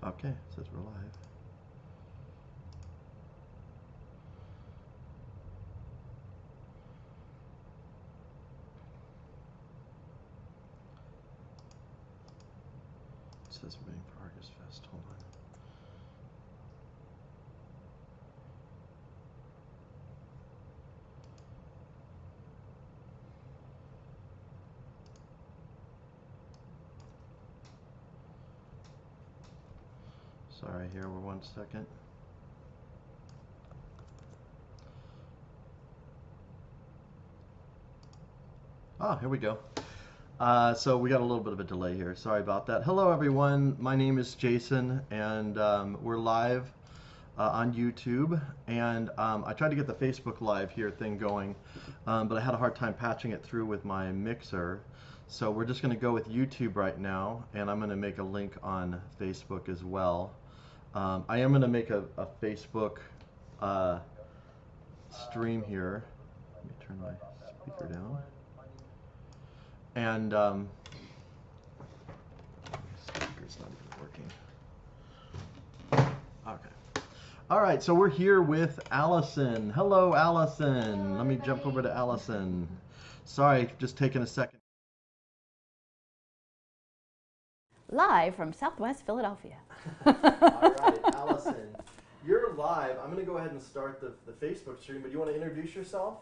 Okay, it says we're live. It says we're waiting for Argus Fest. Hold on. Sorry, here we're 1 second. Ah, here we go. So we got a little bit of a delay here. Sorry about that. Hello, everyone. My name is Jason, and we're live on YouTube. And I tried to get the Facebook Live here thing going, but I had a hard time patching it through with my mixer. So we're just going to go with YouTube right now, and I'm going to make a link on Facebook as well. I am going to make a Facebook stream here. Let me turn my speaker down. And speaker's not even working. Okay. All right, so we're here with Alison. Hello, Alison. Let me jump over to Alison. Sorry, just taking a second. Live from Southwest Philadelphia. All right, Alison, you're live. I'm going to go ahead and start the Facebook stream, but you want to introduce yourself?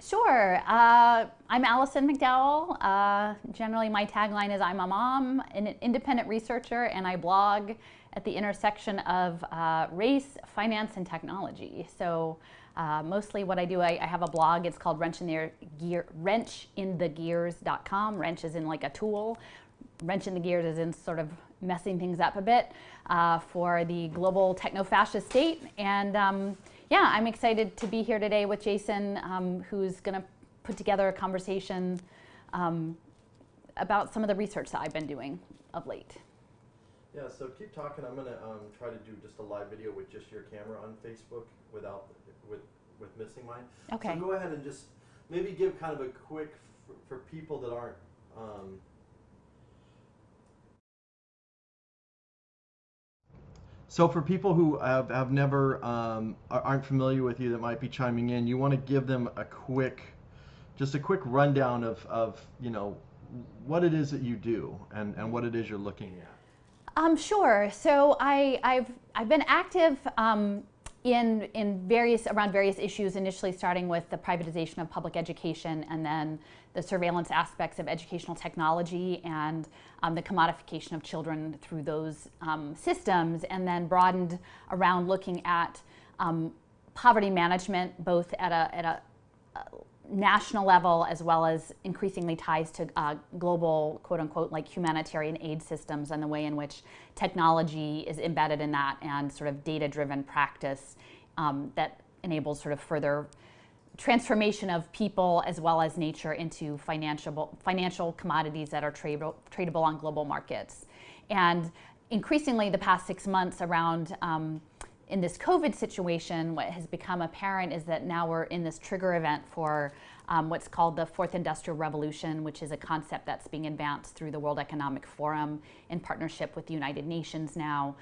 Sure. I'm Alison McDowell. Generally, my tagline is I'm a mom, an independent researcher, and I blog at the intersection of race, finance, and technology. So mostly what I do, I have a blog. It's called wrenchinthegears.com. Wrench is in like a tool. Wrench in the gears is in sort of messing things up a bit for the global techno-fascist state. And yeah, I'm excited to be here today with Jason, who's going to put together a conversation about some of the research that I've been doing of late. Yeah, so keep talking. I'm going to try to do just a live video with just your camera on Facebook without with missing mine. Okay. So go ahead and just maybe give kind of a quick, for people that aren't So for people who have never, aren't familiar with you that might be chiming in, you want to give them a quick, just a quick rundown of you know, what it is that you do and what it is you're looking at. Sure. So I've been active in around various issues, initially starting with the privatization of public education and then the surveillance aspects of educational technology and the commodification of children through those systems, and then broadened around looking at poverty management, both at a national level as well as increasingly ties to global, quote unquote, like humanitarian aid systems and the way in which technology is embedded in that and sort of data-driven practice that enables sort of further transformation of people as well as nature into financial commodities that are tradable on global markets. And increasingly the past 6 months around in this COVID situation, what has become apparent is that now we're in this trigger event for what's called the Fourth Industrial Revolution, which is a concept that's being advanced through the World Economic Forum in partnership with the United Nations now.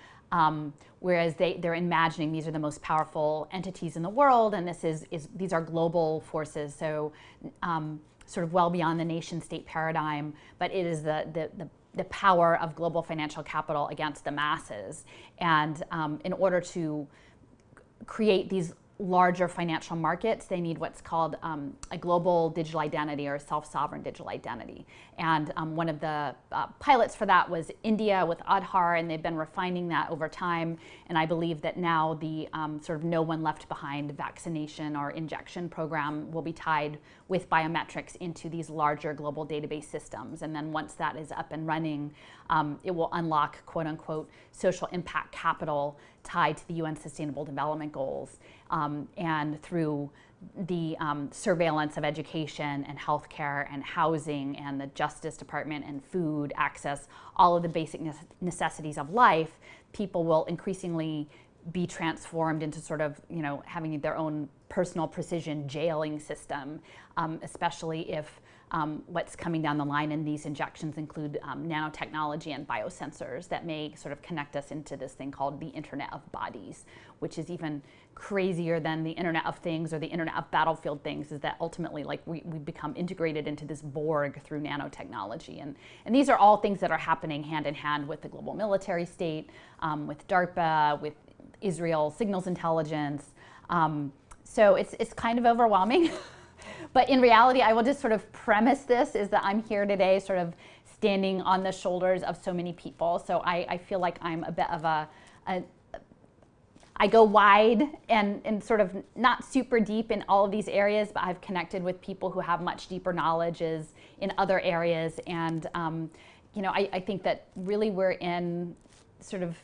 Whereas they're imagining these are the most powerful entities in the world, and these are global forces, so sort of well beyond the nation-state paradigm, but it is the power of global financial capital against the masses. And in order to create these larger financial markets, they need what's called a global digital identity or a self-sovereign digital identity. And one of the pilots for that was India with Aadhaar, and they've been refining that over time. And I believe that now the sort of no one left behind vaccination or injection program will be tied with biometrics into these larger global database systems. And then once that is up and running, it will unlock, quote unquote, social impact capital tied to the UN Sustainable Development Goals. And through the surveillance of education and healthcare and housing and the Justice Department and food access, all of the basic necessities of life, people will increasingly be transformed into sort of, having their own personal precision jailing system, especially if what's coming down the line in these injections include nanotechnology and biosensors that may sort of connect us into this thing called the Internet of Bodies, which is even crazier than the Internet of Things or the Internet of Battlefield Things, is that ultimately we become integrated into this Borg through nanotechnology. And these are all things that are happening hand in hand with the global military state, with DARPA, with Israel signals intelligence. So it's kind of overwhelming. But in reality, I will just sort of premise this, is that I'm here today sort of standing on the shoulders of so many people. So I feel like I'm a bit of I go wide and sort of not super deep in all of these areas, but I've connected with people who have much deeper knowledges in other areas. And, I think that really we're in sort of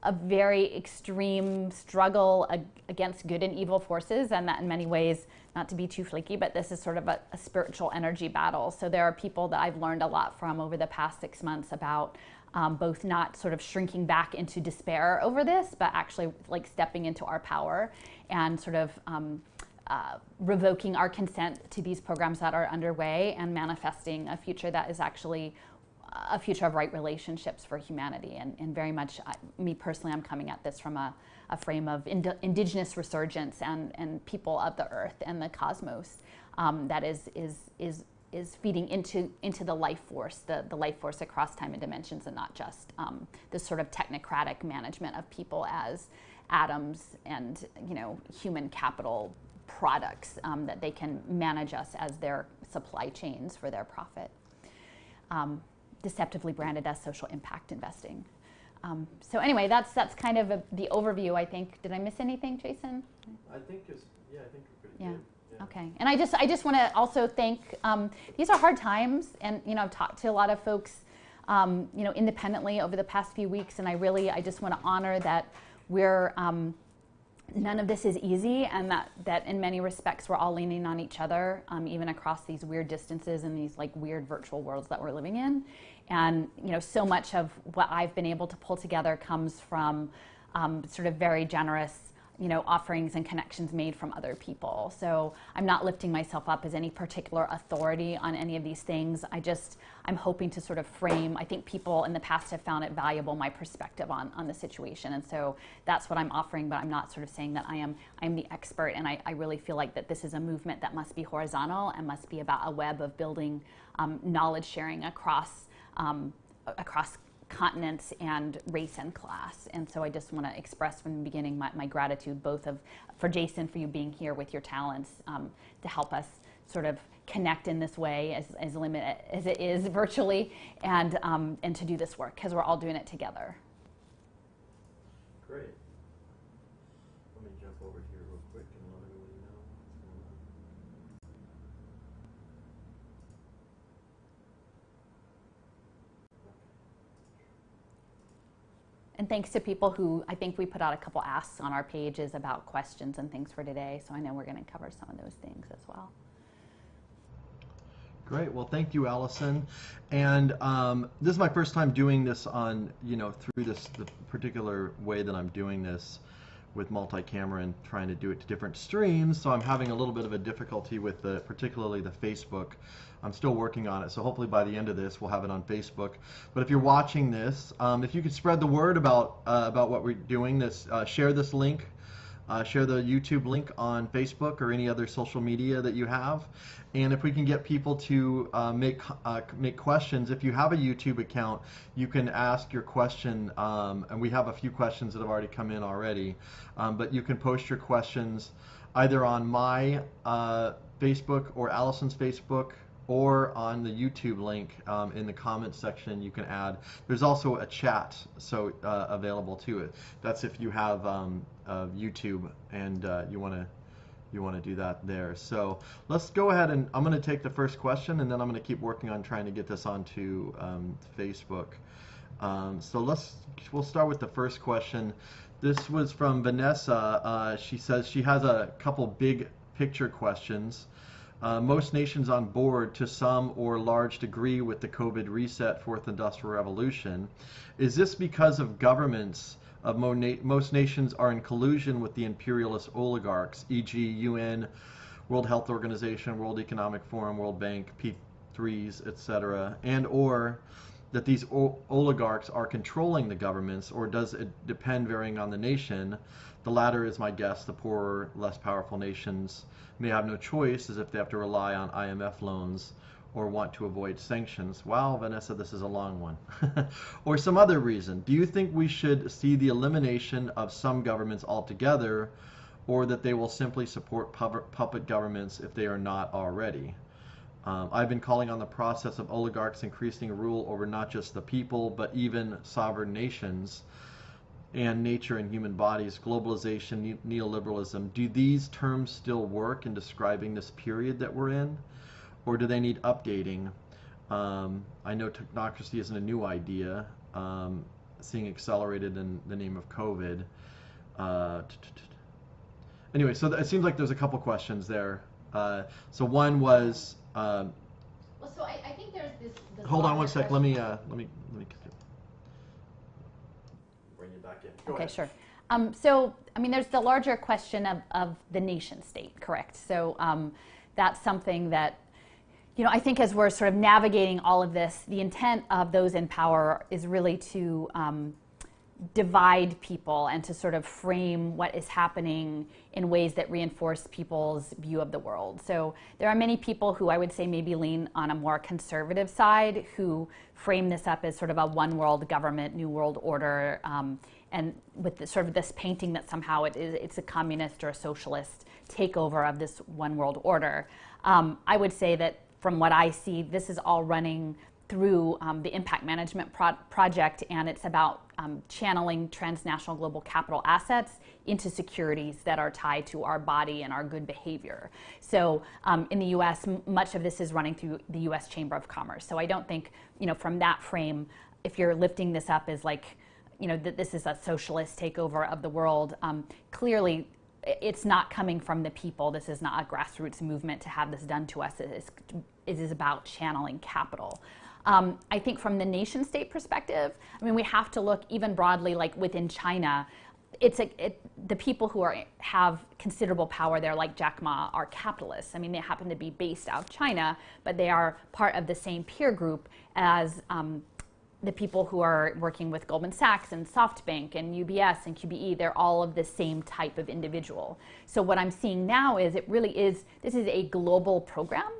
a very extreme struggle against good and evil forces, and that in many ways, not to be too flaky, but this is sort of a spiritual energy battle. So there are people that I've learned a lot from over the past 6 months about both not sort of shrinking back into despair over this, but actually like stepping into our power and sort of revoking our consent to these programs that are underway and manifesting a future that is actually a future of right relationships for humanity. And very much, me personally, I'm coming at this from a frame of indigenous resurgence and people of the earth and the cosmos that is feeding into the life force, the life force across time and dimensions, and not just this sort of technocratic management of people as atoms and human capital products that they can manage us as their supply chains for their profit. Deceptively branded as social impact investing. So anyway, that's kind of the overview, I think. Did I miss anything, Jason? I think you're pretty good. Yeah. Okay. And I just want to also thank, these are hard times, and I've talked to a lot of folks independently over the past few weeks, and I just want to honor that we're none of this is easy, and that in many respects we're all leaning on each other, even across these weird distances and these like weird virtual worlds that we're living in. And so much of what I've been able to pull together comes from sort of very generous offerings and connections made from other people. So I'm not lifting myself up as any particular authority on any of these things. I'm hoping to sort of frame, I think people in the past have found it valuable, my perspective on the situation. And so that's what I'm offering, but I'm not sort of saying that I am the expert. And I really feel like that this is a movement that must be horizontal and must be about a web of building knowledge sharing across continents and race and class. And so I just want to express from the beginning my gratitude both for Jason, for you being here with your talents to help us sort of connect in this way as limited as it is virtually, and to do this work, because we're all doing it together. Great. Let me jump over here real quick and let everybody know what's going on. And thanks to people who, I think we put out a couple asks on our pages about questions and things for today, so I know we're going to cover some of those things as well. Great. Well, thank you, Alison. And this is my first time doing this on, through the particular way that I'm doing this with multi-camera and trying to do it to different streams. So I'm having a little bit of a difficulty with particularly the Facebook. I'm still working on it. So hopefully by the end of this, we'll have it on Facebook. But if you're watching this, if you could spread the word about what we're doing, share this link. Share the YouTube link on Facebook or any other social media that you have. And if we can get people to make questions, if you have a YouTube account, you can ask your question, and we have a few questions that have already come in already, but you can post your questions either on my Facebook or Alison's Facebook, or on the YouTube link in the comments section. You can add. There's also a chat available to it. That's if you have YouTube and you want to do that there. So let's go ahead, and I'm going to take the first question, and then I'm going to keep working on trying to get this onto Facebook. So we'll start with the first question. This was from Vanessa. She says she has a couple big picture questions. Most nations on board to some or large degree with the COVID reset, fourth industrial revolution. Is this because of governments of most nations are in collusion with the imperialist oligarchs, e.g. UN, World Health Organization, World Economic Forum, World Bank, P3s, etc., and or that these oligarchs are controlling the governments, or does it depend varying on the nation? The latter is my guess. The poorer, less powerful nations may have no choice, as if they have to rely on IMF loans or want to avoid sanctions. Wow, Vanessa, this is a long one. Or some other reason. Do you think we should see the elimination of some governments altogether, or that they will simply support puppet governments if they are not already? I've been calling on the process of oligarchs increasing rule over not just the people, but even sovereign nations and nature and human bodies, globalization, neoliberalism. Do these terms still work in describing this period that we're in? Or do they need updating? I know technocracy isn't a new idea, seeing accelerated in the name of COVID. Anyway, so it seems like there's a couple questions there. So one was. Well, so I think there's this. Hold on one sec. Let me bring you back in. Go okay, ahead. sure. So I mean, there's the larger question of the nation state, correct? So that's something that, you know, I think as we're sort of navigating all of this, the intent of those in power is really to divide people and to sort of frame what is happening in ways that reinforce people's view of the world. So there are many people who I would say maybe lean on a more conservative side who frame this up as sort of a one world government, new world order, and with the, sort of this painting that somehow it's a communist or a socialist takeover of this one world order. I would say that from what I see, this is all running through the impact management project, and it's about channeling transnational global capital assets into securities that are tied to our body and our good behavior. So in the US, much of this is running through the US Chamber of Commerce. So I don't think, you know, from that frame, if you're lifting this up as like, you know, that this is a socialist takeover of the world, clearly it's not coming from the people. This is not a grassroots movement to have this done to us. It is about channeling capital. I think from the nation state perspective, I mean, we have to look even broadly, like within China, the people who have considerable power there, like Jack Ma, are capitalists. I mean, they happen to be based out of China, but they are part of the same peer group as the people who are working with Goldman Sachs and SoftBank and UBS and QBE. They're all of the same type of individual. So what I'm seeing now is this is a global program.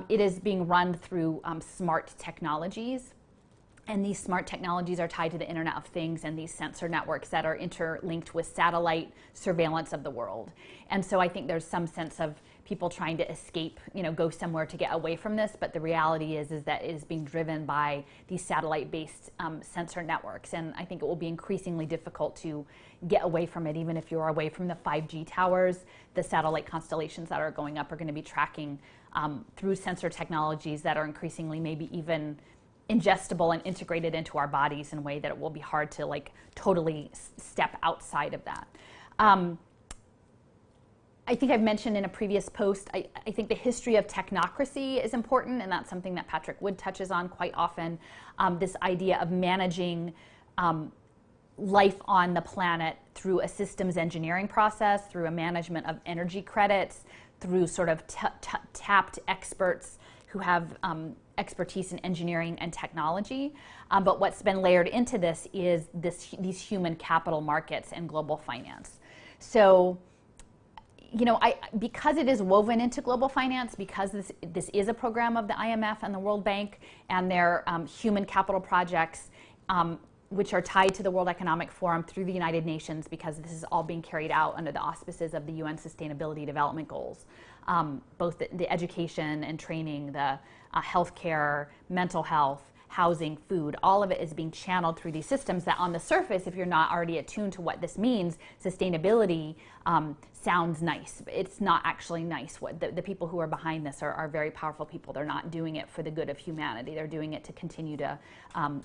It is being run through smart technologies, and these smart technologies are tied to the Internet of Things and these sensor networks that are interlinked with satellite surveillance of the world. And so I think there's some sense of people trying to escape, you know, go somewhere to get away from this, but the reality is that it is being driven by these satellite-based sensor networks, and I think it will be increasingly difficult to get away from it. Even if you're away from the 5G towers, the satellite constellations that are going up are going to be tracking through sensor technologies that are increasingly maybe even ingestible and integrated into our bodies in a way that it will be hard to like totally step outside of that. I think I've mentioned in a previous post, I think the history of technocracy is important, and that's something that Patrick Wood touches on quite often. This idea of managing life on the planet through a systems engineering process, through a management of energy credits, through sort of tapped experts who have expertise in engineering and technology. But what's been layered into this is these human capital markets and global finance. So, you know, because it is woven into global finance, because this is a program of the IMF and the World Bank and their human capital projects, which are tied to the World Economic Forum through the United Nations, because this is all being carried out under the auspices of the UN Sustainability Development Goals. Both the education and training, the healthcare, mental health, housing, food, all of it is being channeled through these systems that on the surface, if you're not already attuned to what this means, sustainability sounds nice. It's not actually nice. What the people who are behind this are very powerful people. They're not doing it for the good of humanity. They're doing it to continue to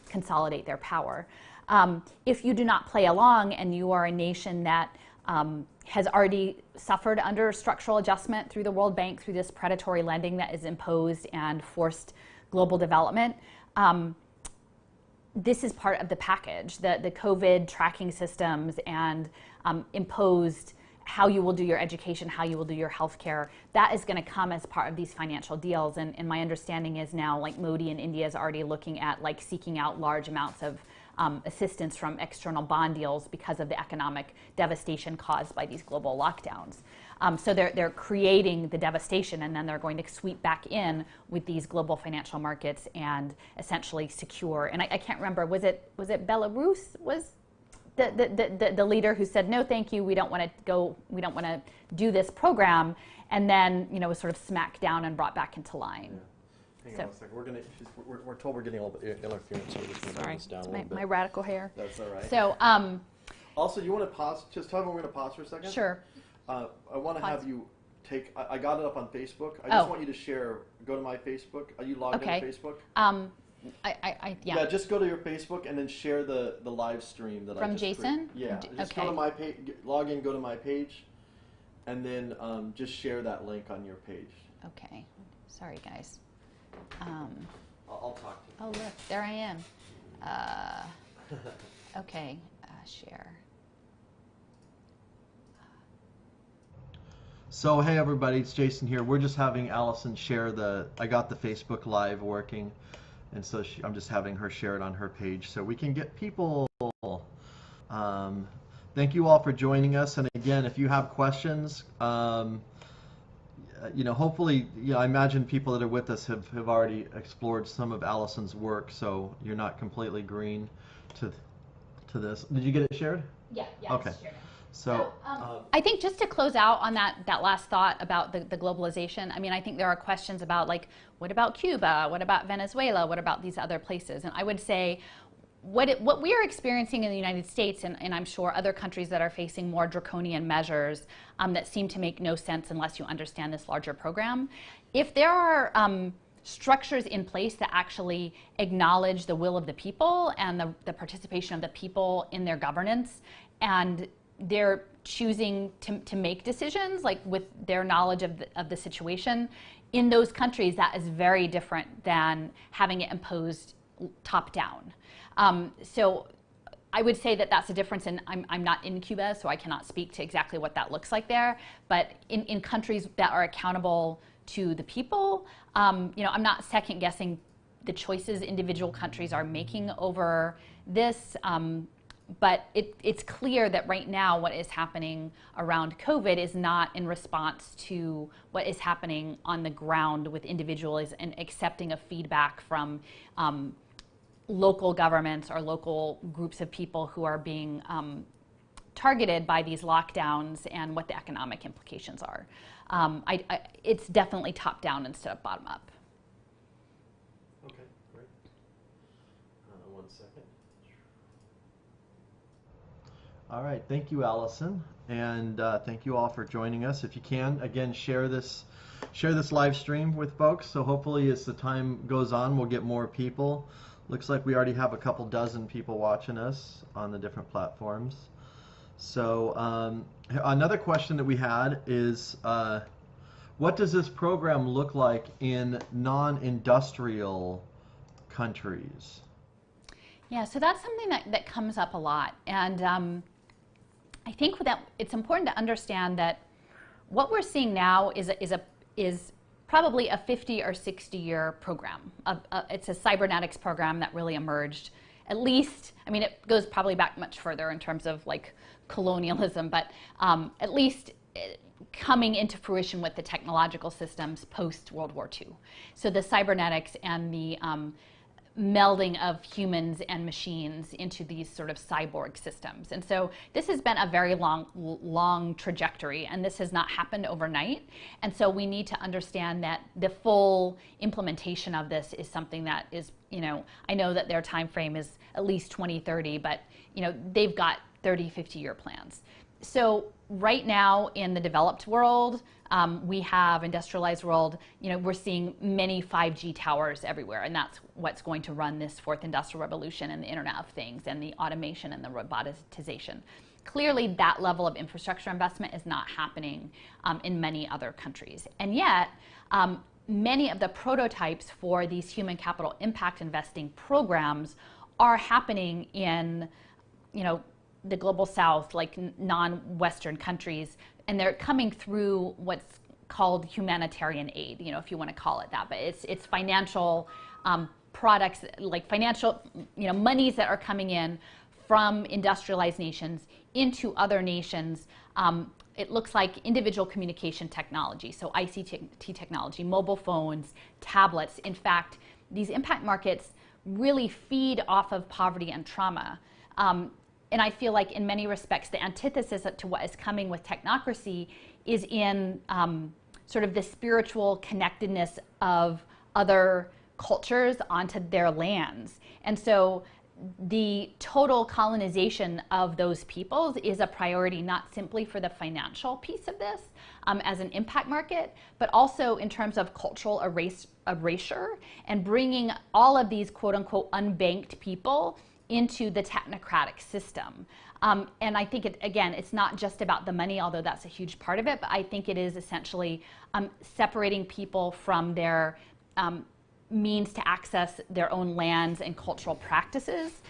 consolidate their power. If you do not play along and you are a nation that has already suffered under structural adjustment through the World Bank, through this predatory lending that is imposed and forced global development, this is part of the package. The COVID tracking systems and imposed how you will do your education, how you will do your healthcare, that is going to come as part of these financial deals. And my understanding is now, like Modi in India is already looking at like seeking out large amounts of assistance from external bond deals because of the economic devastation caused by these global lockdowns. So they're creating the devastation, and then they're going to sweep back in with these global financial markets and essentially secure. And I can't remember, was it Belarus was the leader who said, no, thank you, we don't want to do this program, and then was sort of smacked down and brought back into line. Yeah. Hang on a second. We're told we're getting a little bit interference, so we're just going to bring this down a little bit. My radical hair. That's all right. So also, you want to pause? Just tell me we're going to pause for a second. Sure. I want to have you take. I got it up on Facebook. I just want you to share. Go to my Facebook. Are you logged into Facebook? Yeah. Yeah, just go to your Facebook and then share the live stream that from I just Jason. Yeah, just go to my page, log in, go to my page, and then just share that link on your page. Okay. Sorry, guys. I'll talk to you. Oh, look, there I am. Okay, share. So hey everybody, it's Jason here. We're just having Alison share I got the Facebook Live working, and so I'm just having her share it on her page so we can get people. Thank you all for joining us, and again, if you have questions, hopefully, I imagine people that are with us have already explored some of Alison's work, so you're not completely green to this. Did you get it shared? Yeah. Okay. So I think just to close out on that last thought about the globalization, I mean, I think there are questions about, like, what about Cuba? What about Venezuela? What about these other places? And I would say what we are experiencing in the United States, and I'm sure other countries that are facing more draconian measures that seem to make no sense unless you understand this larger program, if there are structures in place that actually acknowledge the will of the people and the participation of the people in their governance, and they're choosing to make decisions like with their knowledge of the situation in those countries, that is very different than having it imposed top down. So I would say that that's a difference, and I'm not in Cuba, so I cannot speak to exactly what that looks like there. But in countries that are accountable to the people, I'm not second guessing the choices individual countries are making over this. But it's clear that right now what is happening around COVID is not in response to what is happening on the ground with individuals and accepting of feedback from local governments or local groups of people who are being targeted by these lockdowns and what the economic implications are. It's definitely top down instead of bottom up. Okay, great. 1 second. All right, thank you, Alison, and thank you all for joining us. If you can, again, share this live stream with folks. So hopefully, as the time goes on, we'll get more people. Looks like we already have a couple dozen people watching us on the different platforms. So another question that we had is, what does this program look like in non-industrial countries? Yeah, so that's something that comes up a lot, and I think that it's important to understand that what we're seeing now is probably a 50 or 60 year program. It's a cybernetics program that really emerged, at least, I mean, it goes probably back much further in terms of like colonialism, but at least coming into fruition with the technological systems post World War II. So the cybernetics and the melding of humans and machines into these sort of cyborg systems. And so this has been a very long trajectory, and this has not happened overnight. And so we need to understand that the full implementation of this is something that is, I know that their time frame is at least 2030, but they've got 30, 50-year plans. So right now in the developed world, we have industrialized world, we're seeing many 5G towers everywhere, and that's what's going to run this fourth industrial revolution and the Internet of Things and the automation and the roboticization. Clearly, that level of infrastructure investment is not happening in many other countries. And yet, many of the prototypes for these human capital impact investing programs are happening in, the global south, like non-Western countries, and they're coming through what's called humanitarian aid, if you want to call it that, but it's financial products, like financial, monies that are coming in from industrialized nations into other nations. It looks like individual communication technology, so ICT technology, mobile phones, tablets. In fact, these impact markets really feed off of poverty and trauma. And I feel like in many respects, the antithesis to what is coming with technocracy is in sort of the spiritual connectedness of other cultures onto their lands. And so the total colonization of those peoples is a priority, not simply for the financial piece of this as an impact market, but also in terms of cultural erasure and bringing all of these quote unquote unbanked people into the technocratic system. And I think, it's not just about the money, although that's a huge part of it, but I think it is essentially separating people from their means to access their own lands and cultural practices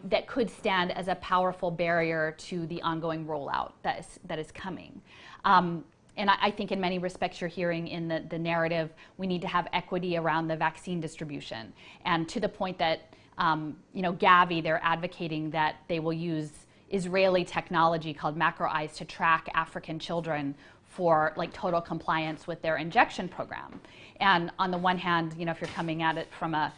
that could stand as a powerful barrier to the ongoing rollout that is coming. And I think in many respects you're hearing in the narrative, we need to have equity around the vaccine distribution. And to the point that, Gavi, they're advocating that they will use Israeli technology called macro eyes to track African children for like total compliance with their injection program. And on the one hand, if you're coming at it from a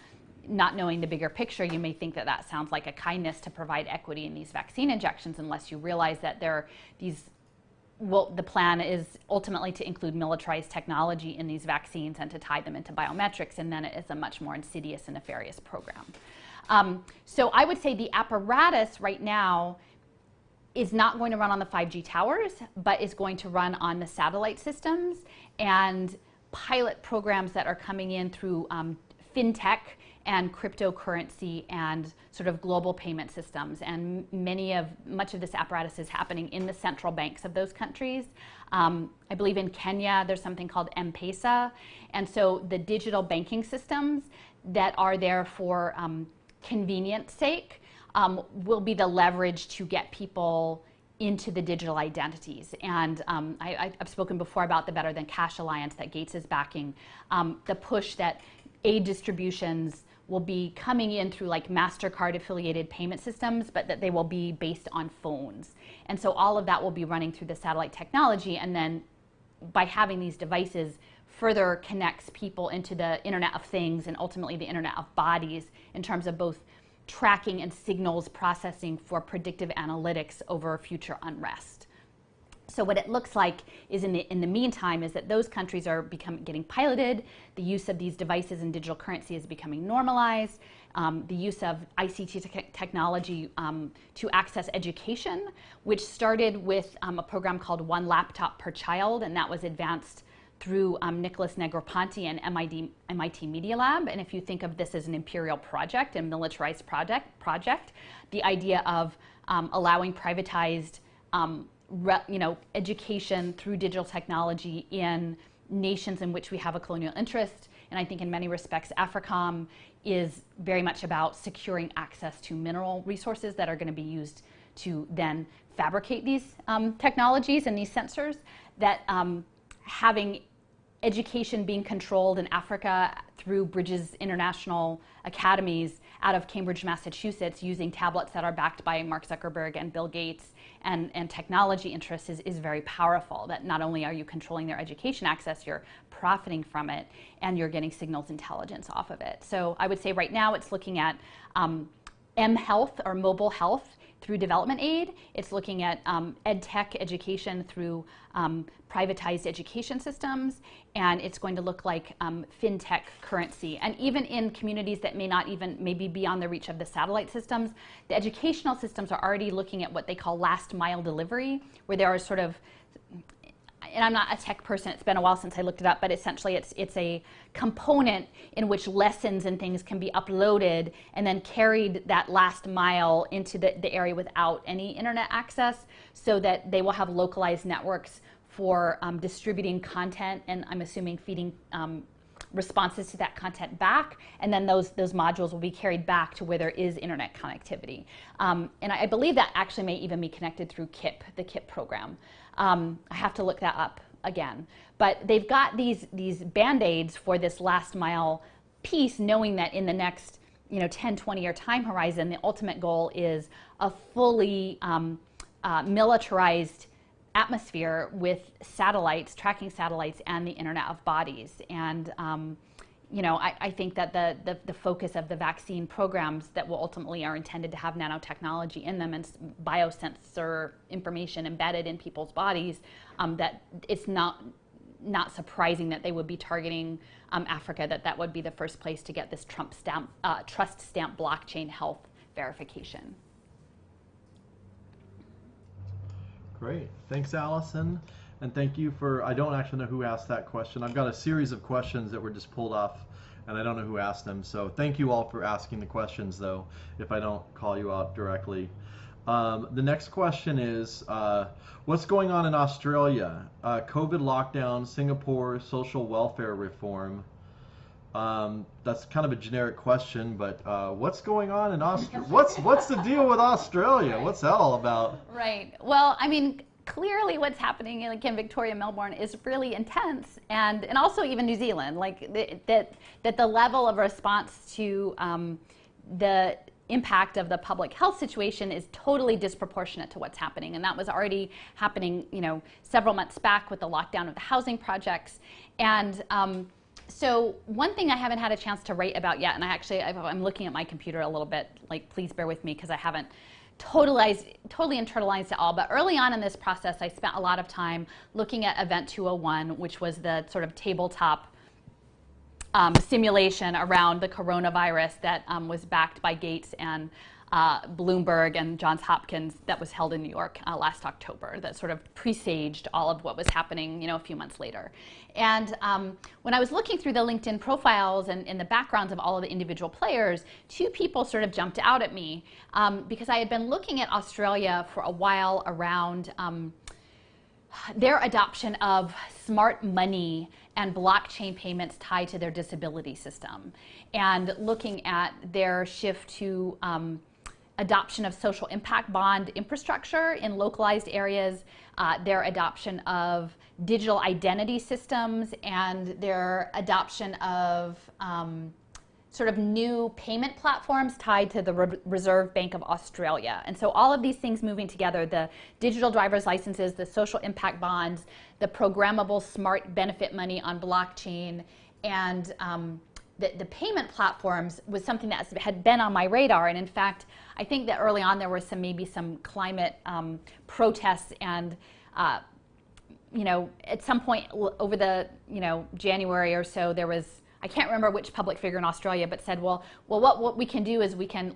not knowing the bigger picture, you may think that sounds like a kindness to provide equity in these vaccine injections, unless you realize that the plan is ultimately to include militarized technology in these vaccines and to tie them into biometrics, and then it is a much more insidious and nefarious program. So I would say the apparatus right now is not going to run on the 5G towers, but is going to run on the satellite systems and pilot programs that are coming in through fintech and cryptocurrency and sort of global payment systems. And much of this apparatus is happening in the central banks of those countries. I believe in Kenya, there's something called M-Pesa. And so the digital banking systems that are there for convenience sake will be the leverage to get people into the digital identities. And I've spoken before about the Better Than Cash Alliance that Gates is backing, the push that aid distributions will be coming in through like MasterCard affiliated payment systems, but that they will be based on phones. And so all of that will be running through the satellite technology, and then by having these devices further connects people into the Internet of Things and ultimately the Internet of Bodies in terms of both tracking and signals processing for predictive analytics over future unrest. So what it looks like is in the meantime is that those countries are getting piloted. The use of these devices and digital currency is becoming normalized. The use of ICT technology to access education, which started with a program called One Laptop Per Child, and that was advanced through Nicholas Negroponte and MIT Media Lab. And if you think of this as an imperial project and militarized project, the idea of allowing privatized education through digital technology in nations in which we have a colonial interest. And I think in many respects, AFRICOM is very much about securing access to mineral resources that are going to be used to then fabricate these technologies and these sensors, that having education being controlled in Africa through Bridges International Academies out of Cambridge, Massachusetts, using tablets that are backed by Mark Zuckerberg and Bill Gates and technology interests is very powerful. That not only are you controlling their education access, you're profiting from it, and you're getting signals intelligence off of it. So I would say right now it's looking at M-Health or mobile health through development aid. It's looking at ed tech education through privatized education systems, and it's going to look like fintech currency. And even in communities that may not even maybe beyond the reach of the satellite systems, the educational systems are already looking at what they call last mile delivery, where there are sort of, and I'm not a tech person, it's been a while since I looked it up, but essentially it's a component in which lessons and things can be uploaded and then carried that last mile into the area without any internet access, so that they will have localized networks for distributing content, and I'm assuming feeding responses to that content back, and then those modules will be carried back to where there is internet connectivity. And I believe that actually may even be connected through KIP, the KIP program. I have to look that up again. But they've got these Band-Aids for this last mile piece, knowing that in the next 10, 20-year time horizon, the ultimate goal is a fully militarized atmosphere with satellites, tracking satellites, and the Internet of Bodies. And I think that the focus of the vaccine programs that will ultimately are intended to have nanotechnology in them and biosensor information embedded in people's bodies, that it's not surprising that they would be targeting Africa, that would be the first place to get this trust stamp blockchain health verification. Great. Thanks, Allison. And thank you for, I don't actually know who asked that question. I've got a series of questions that were just pulled off, and I don't know who asked them. So thank you all for asking the questions, though, if I don't call you out directly. The next question is, what's going on in Australia? COVID lockdown, Singapore, social welfare reform. That's kind of a generic question, but what's going on in Australia? What's the deal with Australia? What's that all about? Right. Well, I mean, clearly what's happening in Victoria, Melbourne is really intense, and also even New Zealand. Like that the level of response to the impact of the public health situation is totally disproportionate to what's happening, and that was already happening, several months back with the lockdown of the housing projects. And so one thing I haven't had a chance to write about yet, and I'm looking at my computer a little bit, like, please bear with me because I haven't totally internalized it all, but early on in this process I spent a lot of time looking at Event 201, which was the sort of tabletop simulation around the coronavirus that was backed by Gates and Bloomberg and Johns Hopkins, that was held in New York last October, that sort of presaged all of what was happening a few months later. And when I was looking through the LinkedIn profiles and the backgrounds of all of the individual players, two people sort of jumped out at me because I had been looking at Australia for a while around their adoption of smart money and blockchain payments tied to their disability system, and looking at their shift to adoption of social impact bond infrastructure in localized areas, their adoption of digital identity systems, and their adoption of sort of new payment platforms tied to the Reserve Bank of Australia. And so all of these things moving together, the digital driver's licenses, the social impact bonds, the programmable smart benefit money on blockchain, and the payment platforms was something that had been on my radar. And in fact, I think that early on there were maybe some climate protests, and at some point over the January or so, there was, I can't remember which public figure in Australia, but said, well, what we can do is we can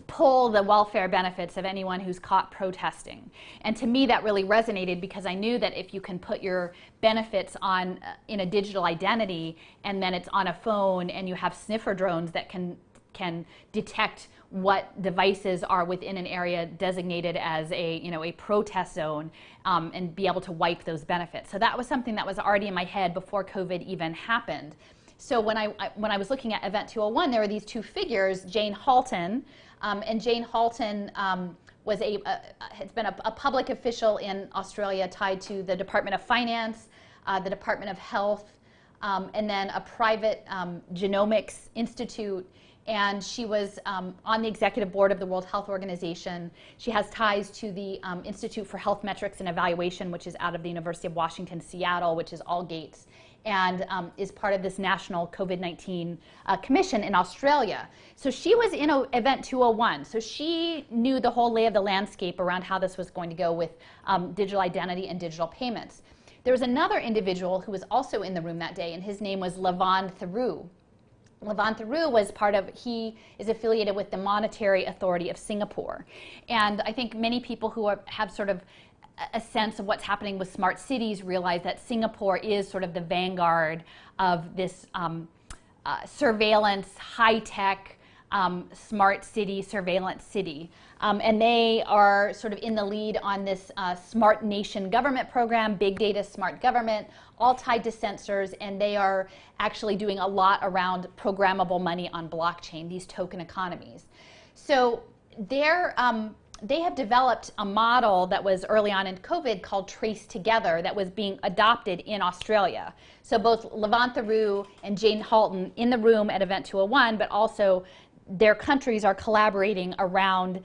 pull the welfare benefits of anyone who's caught protesting. And to me that really resonated, because I knew that if you can put your benefits on in a digital identity, and then it's on a phone, and you have sniffer drones that can detect what devices are within an area designated as a protest zone, and be able to wipe those benefits. So that was something that was already in my head before COVID even happened. So when I was looking at Event 201, there were these two figures, Jane Halton, and Jane Halton has been a public official in Australia tied to the Department of Finance, the Department of Health, and then a private genomics institute. And she was on the executive board of the World Health Organization. She has ties to the Institute for Health Metrics and Evaluation, which is out of the University of Washington, Seattle, which is all Gates, and is part of this national COVID-19 commission in Australia. So she was in Event 201. So she knew the whole lay of the landscape around how this was going to go with digital identity and digital payments. There was another individual who was also in the room that day, and his name was Levon Theroux. Levon Theroux was he is affiliated with the Monetary Authority of Singapore. And I think many people who have sort of a sense of what's happening with smart cities realize that Singapore is sort of the vanguard of this surveillance, high-tech, smart city, surveillance city. And they are sort of in the lead on this Smart Nation Government program, Big Data Smart Government, all tied to sensors, and they are actually doing a lot around programmable money on blockchain, these token economies. So they have developed a model that was early on in COVID called Trace Together that was being adopted in Australia. So both Levant Theroux and Jane Halton in the room at Event 201, but also their countries are collaborating around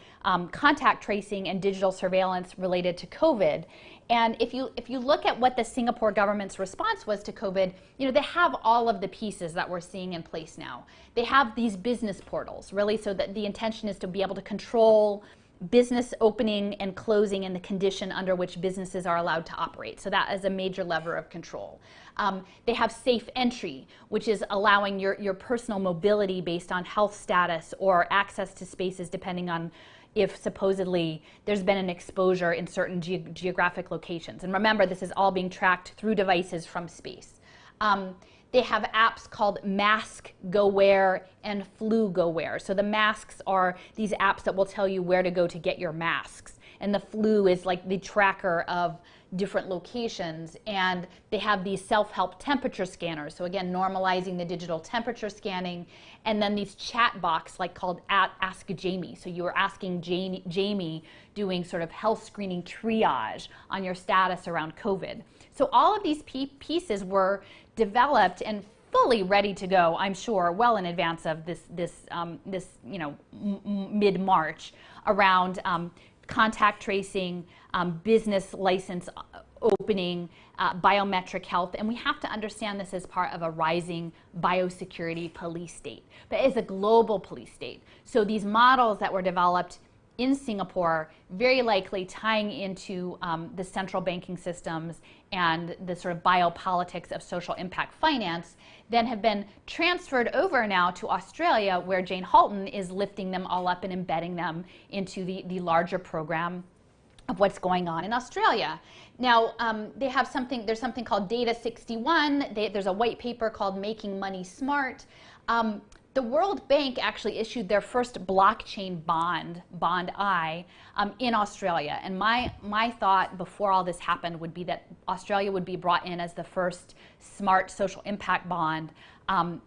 contact tracing and digital surveillance related to COVID. And if you look at what the Singapore government's response was to COVID, they have all of the pieces that we're seeing in place now. They have these business portals, really, so that the intention is to be able to control business opening and closing and the condition under which businesses are allowed to operate. So that is a major lever of control. They have safe entry, which is allowing your personal mobility based on health status or access to spaces depending on if supposedly there's been an exposure in certain geographic locations. And remember, this is all being tracked through devices from space. They have apps called Mask Go Where and Flu Go Where. So the masks are these apps that will tell you where to go to get your masks. And the flu is like the tracker of different locations. And they have these self-help temperature scanners. So again, normalizing the digital temperature scanning. And then these chat box like called Ask Jamie. So you are asking Jamie doing sort of health screening triage on your status around COVID. So all of these pieces were developed and fully ready to go, I'm sure, well in advance of this mid-March around contact tracing, business license opening, biometric health, and we have to understand this as part of a rising biosecurity police state, but as a global police state. So these models that were developed in Singapore, very likely tying into the central banking systems and the sort of biopolitics of social impact finance, then have been transferred over now to Australia, where Jane Halton is lifting them all up and embedding them into the larger program of what's going on in Australia. Now, there's something called Data 61. There's a white paper called Making Money Smart. The World Bank actually issued their first blockchain bond I, in Australia. And my thought before all this happened would be that Australia would be brought in as the first smart social impact bond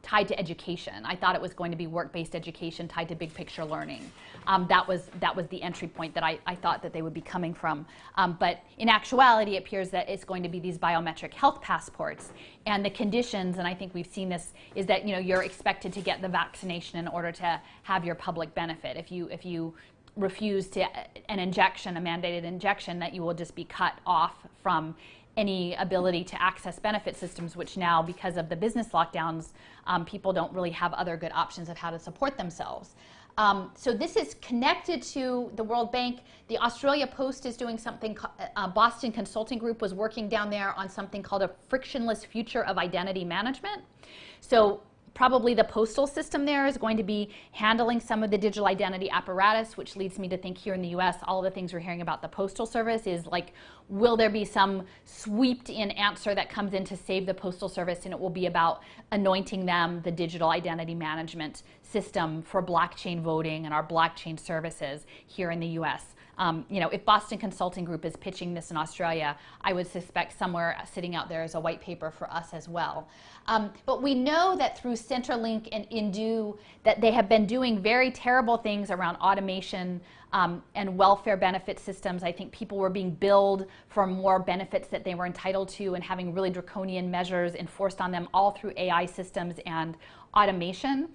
tied to education. I thought it was going to be work-based education tied to big picture learning. That was the entry point that I thought that they would be coming from. But in actuality, it appears that it's going to be these biometric health passports. And the conditions, and I think we've seen this, is that you're expected to get the vaccination in order to have your public benefit. If you refuse to a mandated injection, that you will just be cut off from any ability to access benefit systems, which now, because of the business lockdowns, people don't really have other good options of how to support themselves. So this is connected to the World Bank. The Australia Post is doing something, Boston Consulting Group was working down there on something called a frictionless future of identity management. So probably the postal system there is going to be handling some of the digital identity apparatus, which leads me to think here in the US, all of the things we're hearing about the Postal Service is like, will there be some sweeped in answer that comes in to save the Postal Service, and it will be about anointing them the digital identity management system for blockchain voting and our blockchain services here in the US. If Boston Consulting Group is pitching this in Australia, I would suspect somewhere sitting out there is a white paper for us as well. But we know that through Centrelink and Indu that they have been doing very terrible things around automation and welfare benefit systems. I think people were being billed for more benefits that they were entitled to and having really draconian measures enforced on them all through AI systems and automation.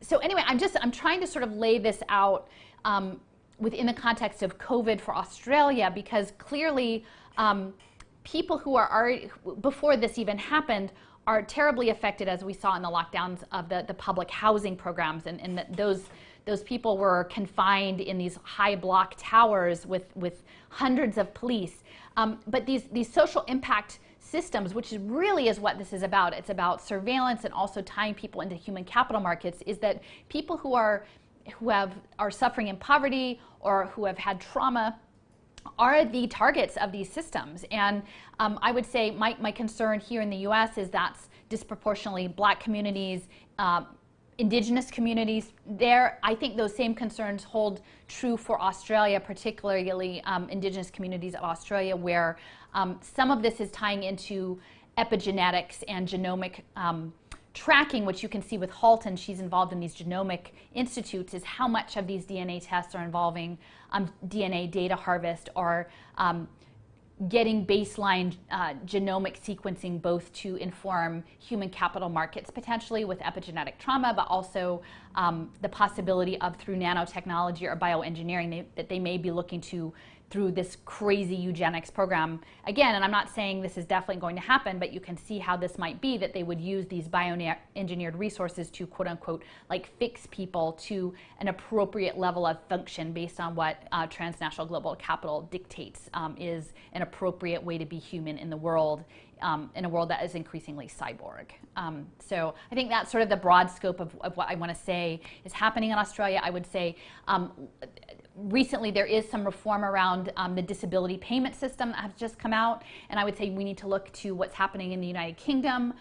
So anyway, I'm trying to sort of lay this out within the context of COVID for Australia, because clearly people who are already, before this even happened, are terribly affected, as we saw in the lockdowns of the public housing programs, and those people were confined in these high block towers with hundreds of police. But these social impact systems, which really is what this is about, it's about surveillance and also tying people into human capital markets, is that people who are suffering in poverty or who have had trauma are the targets of these systems. And I would say my concern here in the US is that's disproportionately Black communities, Indigenous communities there. I think those same concerns hold true for Australia, particularly Indigenous communities of Australia, where some of this is tying into epigenetics and genomic tracking, which you can see with Halton. She's involved in these genomic institutes, is how much of these DNA tests are involving DNA data harvest or getting baseline genomic sequencing, both to inform human capital markets potentially with epigenetic trauma, but also the possibility of, through nanotechnology or bioengineering, that they may be looking to through this crazy eugenics program. Again, and I'm not saying this is definitely going to happen, but you can see how this might be, that they would use these bioengineered resources to, quote unquote, like fix people to an appropriate level of function based on what transnational global capital dictates is an appropriate way to be human in the world, in a world that is increasingly cyborg. So I think that's sort of the broad scope of what I want to say is happening in Australia. I would say recently there is some reform around the disability payment system that has just come out, and I would say we need to look to what's happening in the United Kingdom.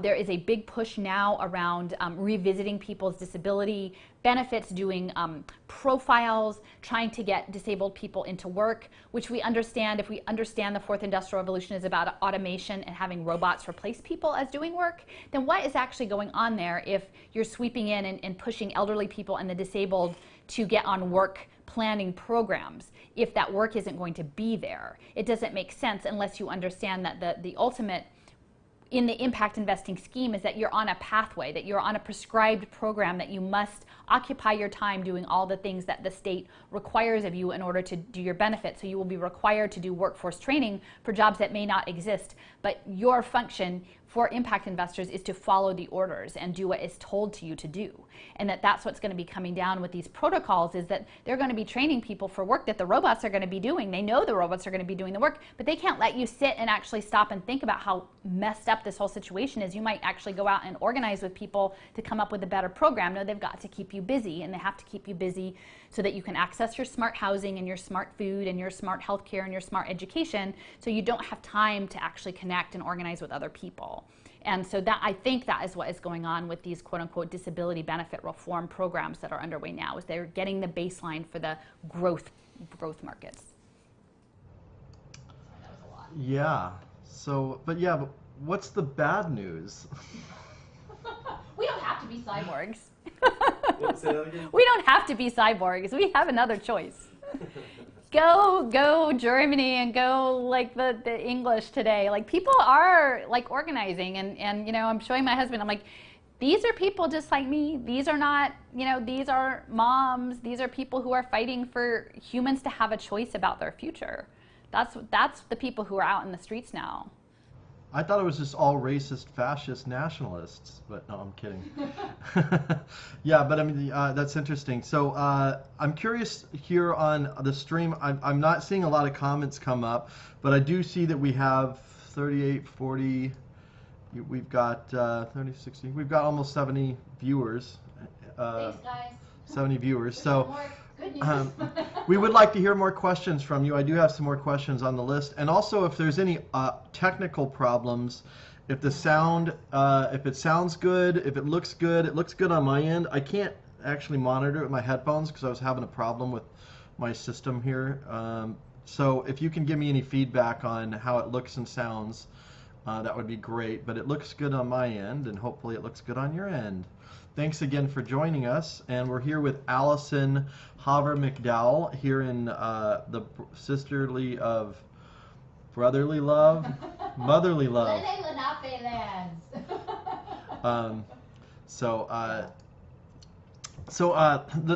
There is a big push now around revisiting people's disability benefits, doing profiles, trying to get disabled people into work, which we understand, if we understand the fourth industrial revolution is about automation and having robots replace people as doing work, then what is actually going on there if you're sweeping in and pushing elderly people and the disabled to get on work planning programs if that work isn't going to be there? It doesn't make sense unless you understand that the ultimate in the impact investing scheme is that you're on a pathway, that you're on a prescribed program, that you must occupy your time doing all the things that the state requires of you in order to do your benefit. So you will be required to do workforce training for jobs that may not exist, but your function for impact investors is to follow the orders and do what is told to you to do. And that's what's going to be coming down with these protocols, is that they're going to be training people for work that the robots are going to be doing. They know the robots are going to be doing the work, but they can't let you sit and actually stop and think about how messed up this whole situation is. You might actually go out and organize with people to come up with a better program. No, they've got to keep you busy, and they have to keep you busy so that you can access your smart housing and your smart food and your smart healthcare and your smart education, so you don't have time to actually connect and organize with other people. And so that, I think that is what is going on with these quote unquote disability benefit reform programs that are underway now, is they're getting the baseline for the growth markets. That was a lot. Yeah. So, but what's the bad news? We don't have to be cyborgs. Say that again? We don't have to be cyborgs. We have another choice. Go Germany and go like the English today. Like, people are like organizing, and you know, I'm showing my husband, I'm like, these are people just like me. These are not, you know, these are moms. These are people who are fighting for humans to have a choice about their future. That's the people who are out in the streets now. I thought it was just all racist, fascist nationalists, but no, I'm kidding. Yeah, but I mean, that's interesting. So I'm curious here on the stream. I'm not seeing a lot of comments come up, but I do see that we have 38, 40, we've got 30, 60, we've got almost 70 viewers. Thanks, guys. 70 viewers. So Good news. we would like to hear more questions from you. I do have some more questions on the list. And also, if there's any technical problems, if the sound, if it sounds good, if it looks good on my end. I can't actually monitor it with my headphones because I was having a problem with my system here. So if you can give me any feedback on how it looks and sounds, that would be great. But it looks good on my end, and hopefully it looks good on your end. Thanks again for joining us, and we're here with Alison Hawver McDowell here in the sisterly of brotherly love, motherly love.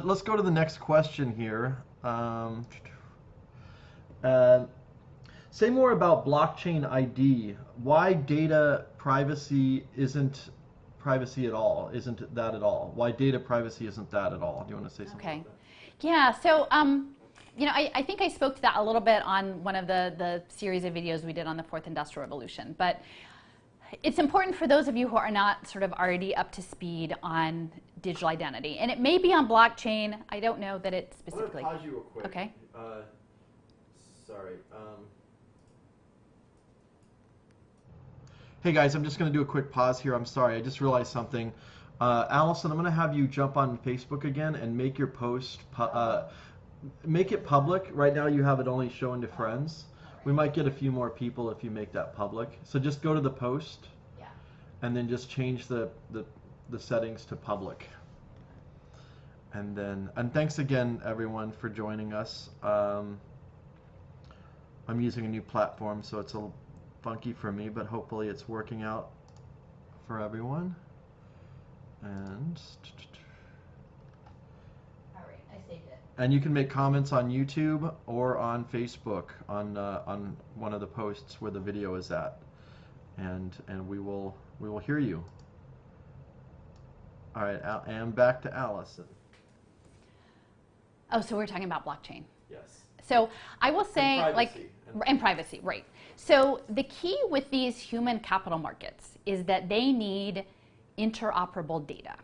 Let's go to the next question here. Say more about blockchain ID. Why data privacy isn't privacy at all? Isn't that at all? Why data privacy isn't that at all? Do you want to say something about that? Yeah, so you know, I think I spoke to that a little bit on one of the series of videos we did on the fourth industrial revolution, but it's important for those of you who are not sort of already up to speed on digital identity, and it may be on blockchain. I don't know that it specifically. I'm going to pause you real quick. Okay. Sorry. Hey guys, I'm just going to do a quick pause here. I'm sorry, I just realized something. Allison, I'm going to have you jump on Facebook again and make your post, make it public. Right now you have it only showing to friends. We might get a few more people if you make that public. So just go to the post, Yeah. and then just change the settings to public. And thanks again, everyone, for joining us. I'm using a new platform, so it's a little funky for me, but hopefully it's working out for everyone. And All right, I saved it. and you can make comments on YouTube or on Facebook on one of the posts where the video is at, and we will hear you. All right, and back to Allison. Oh, so we're talking about blockchain. Yes. So I will say, and privacy, right. So the key with these human capital markets is that they need interoperable data.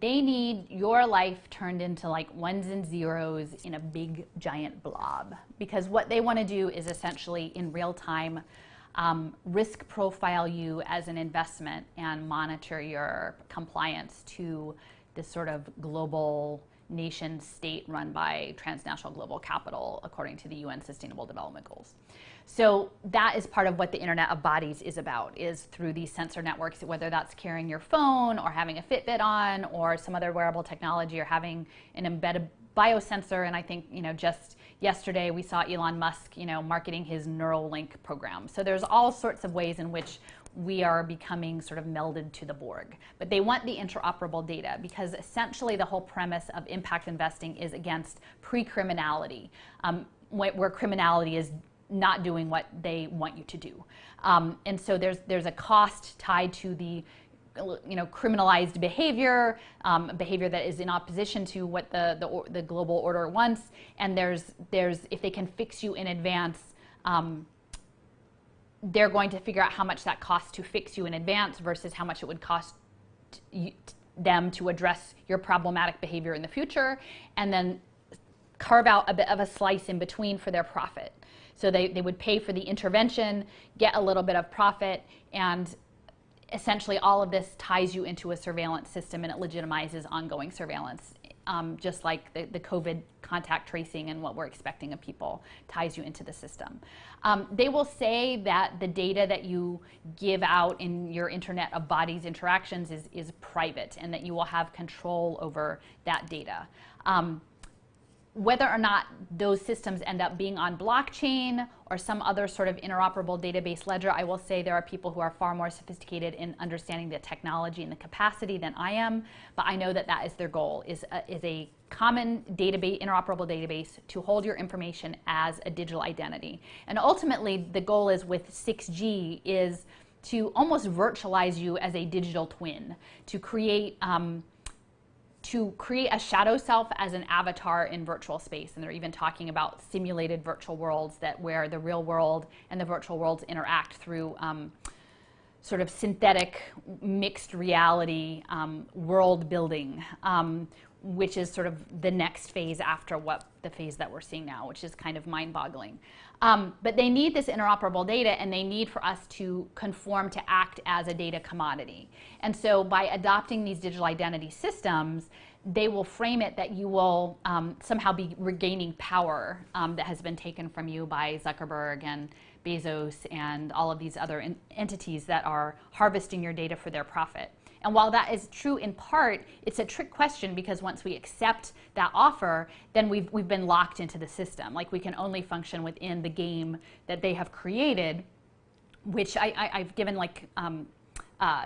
They need your life turned into like ones and zeros in a big giant blob, because what they want to do is essentially in real time risk profile you as an investment and monitor your compliance to this sort of global nation state run by transnational global capital according to the UN Sustainable Development Goals. So that is part of what the Internet of Bodies is about, is through these sensor networks, whether that's carrying your phone or having a Fitbit on or some other wearable technology or having an embedded biosensor. And I think, just yesterday we saw Elon Musk, marketing his Neuralink program. So there's all sorts of ways in which we are becoming sort of melded to the Borg. But they want the interoperable data because essentially the whole premise of impact investing is against pre-criminality, where criminality is not doing what they want you to do. And so there's a cost tied to the criminalized behavior, behavior that is in opposition to what the global order wants. And there's if they can fix you in advance, they're going to figure out how much that costs to fix you in advance versus how much it would cost them to address your problematic behavior in the future, and then carve out a bit of a slice in between for their profit. So they would pay for the intervention, get a little bit of profit, and essentially all of this ties you into a surveillance system and it legitimizes ongoing surveillance. Just like the COVID contact tracing and what we're expecting of people ties you into the system. They will say that the data that you give out in your Internet of Bodies interactions is private and that you will have control over that data. Whether or not those systems end up being on blockchain or some other sort of interoperable database ledger, I will say there are people who are far more sophisticated in understanding the technology and the capacity than I am, but I know that that is their goal, is a common database, interoperable database to hold your information as a digital identity. And ultimately, the goal is with 6G is to almost virtualize you as a digital twin, to create a shadow self as an avatar in virtual space. And they're even talking about simulated virtual worlds where the real world and the virtual worlds interact through sort of synthetic mixed reality world building, which is sort of the next phase after the phase that we're seeing now, which is kind of mind-boggling. But they need this interoperable data, and they need for us to conform to act as a data commodity. And so by adopting these digital identity systems, they will frame it that you will somehow be regaining power that has been taken from you by Zuckerberg and Bezos and all of these other entities that are harvesting your data for their profit. And while that is true in part, it's a trick question, because once we accept that offer, then we've been locked into the system. Like, we can only function within the game that they have created, which I've given, like,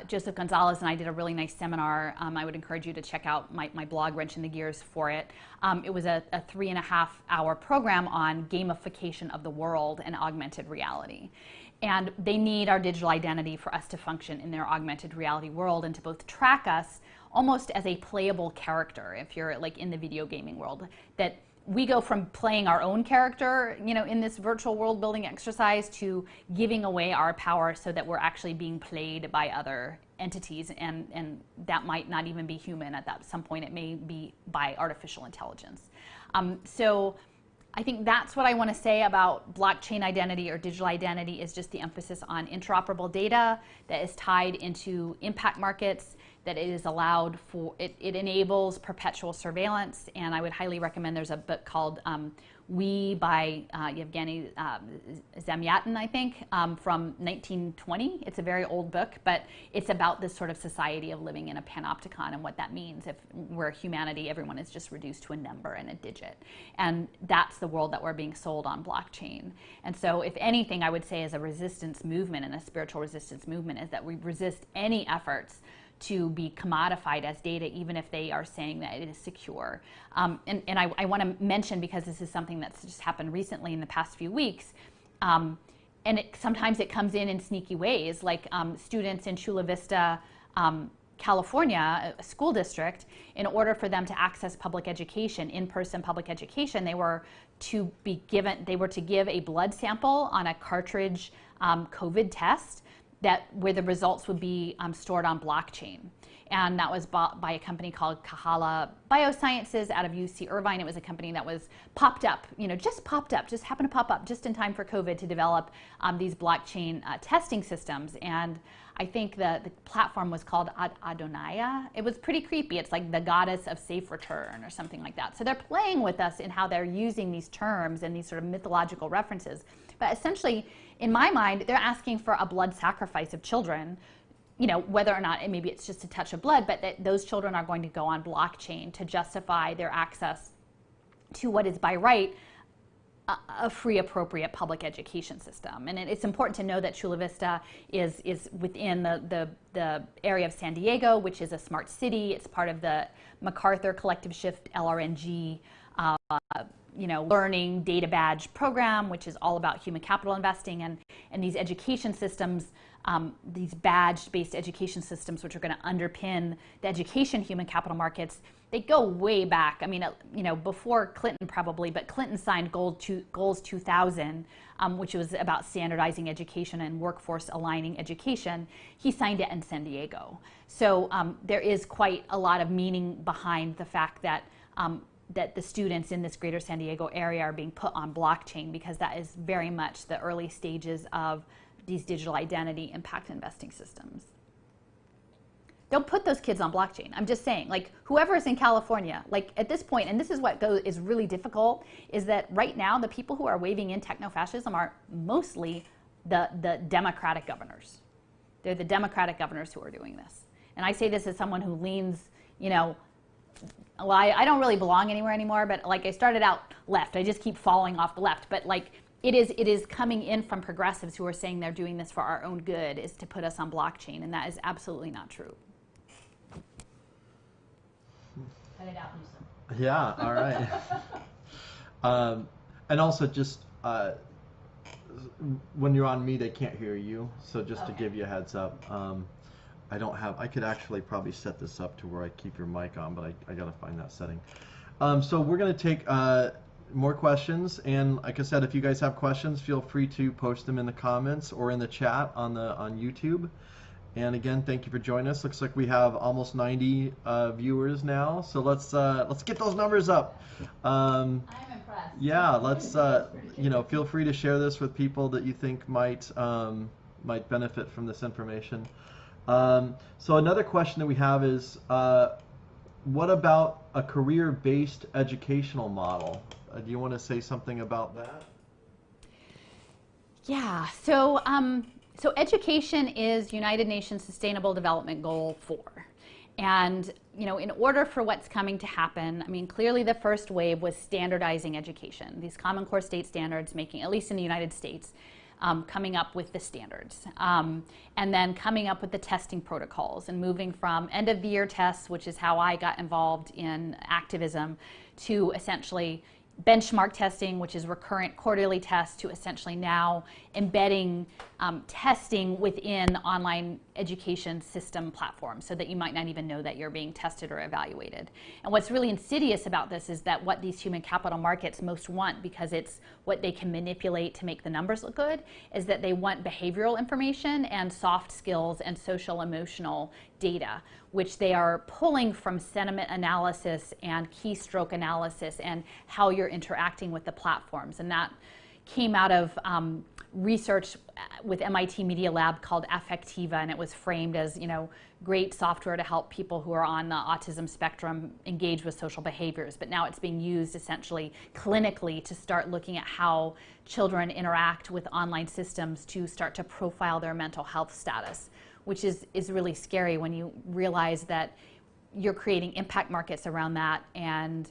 Joseph Gonzalez and I did a really nice seminar. I would encourage you to check out my blog, Wrench in the Gears, for it. It was a 3.5-hour program on gamification of the world and augmented reality. And they need our digital identity for us to function in their augmented reality world and to both track us almost as a playable character, if you're like in the video gaming world, that we go from playing our own character, in this virtual world building exercise, to giving away our power so that we're actually being played by other entities, and that might not even be human at some point. It may be by artificial intelligence. So I think that's what I want to say about blockchain identity or digital identity, is just the emphasis on interoperable data that is tied into impact markets, that it is allowed for, it enables perpetual surveillance. And I would highly recommend, there's a book called We by Yevgeny Zamyatin, I think, from 1920. It's a very old book, but it's about this sort of society of living in a panopticon and what that means if where humanity, everyone is just reduced to a number and a digit. And that's the world that we're being sold on blockchain. And so if anything, I would say as a resistance movement and a spiritual resistance movement is that we resist any efforts to be commodified as data, even if they are saying that it is secure. And I want to mention, because this is something that's just happened recently in the past few weeks, and sometimes it comes in sneaky ways, like students in Chula Vista, California, a school district, in order for them to access public education, in-person public education, they were to give a blood sample on a cartridge COVID test where the results would be stored on blockchain. And that was bought by a company called Kahala Biosciences out of UC Irvine. It was a company that was just happened to pop up just in time for COVID to develop these blockchain testing systems. And I think the platform was called Adonaya. It was pretty creepy. It's like the goddess of safe return or something like that. So they're playing with us in how they're using these terms and these sort of mythological references. But essentially, in my mind, they're asking for a blood sacrifice of children, whether or not maybe it's just a touch of blood, but that those children are going to go on blockchain to justify their access to what is by right a free, appropriate public education system. And it's important to know that Chula Vista is within the area of San Diego, which is a smart city. It's part of the MacArthur Collective Shift LRNG learning data badge program, which is all about human capital investing, and these education systems, these badge-based education systems, which are going to underpin the education human capital markets. They go way back. I mean, before Clinton probably, but Clinton signed Goals 2000, which was about standardizing education and workforce aligning education. He signed it in San Diego. So there is quite a lot of meaning behind the fact that that the students in this greater San Diego area are being put on blockchain, because that is very much the early stages of these digital identity impact investing systems. Don't put those kids on blockchain. I'm just saying, like, whoever is in California, like at this point, and this is what is really difficult, is that right now the people who are waving in techno-fascism are mostly the Democratic governors. They're the Democratic governors who are doing this. And I say this as someone who leans, well, I don't really belong anywhere anymore, but like I started out left. I just keep falling off the left. But like it is coming in from progressives who are saying they're doing this for our own good, is to put us on blockchain, and that is absolutely not true. Cut it out, Lisa. Yeah, all right. And also just when you're on me, they can't hear you. So just to give you a heads up. I could actually probably set this up to where I keep your mic on, but I gotta find that setting. So we're gonna take more questions, and like I said, if you guys have questions, feel free to post them in the comments or in the chat on YouTube. And again, thank you for joining us. Looks like we have almost 90 viewers now, so let's get those numbers up. I'm impressed. Yeah, let's feel free to share this with people that you think might benefit from this information. So another question that we have is, what about a career-based educational model? Do you want to say something about that? Yeah, so education is United Nations Sustainable Development Goal 4. And, in order for what's coming to happen, I mean, clearly the first wave was standardizing education. These Common Core state standards making, at least in the United States, coming up with the standards, and then coming up with the testing protocols, and moving from end of the year tests, which is how I got involved in activism, to essentially benchmark testing, which is recurrent quarterly tests, to essentially now embedding testing within online education system platforms, so that you might not even know that you're being tested or evaluated. And what's really insidious about this is that what these human capital markets most want, because it's what they can manipulate to make the numbers look good, is that they want behavioral information and soft skills and social emotional data, which they are pulling from sentiment analysis and keystroke analysis and how you're interacting with the platforms. And that came out of research with MIT Media Lab called Affectiva, and it was framed as, great software to help people who are on the autism spectrum engage with social behaviors. But now it's being used essentially clinically to start looking at how children interact with online systems to start to profile their mental health status, which is really scary when you realize that you're creating impact markets around that. And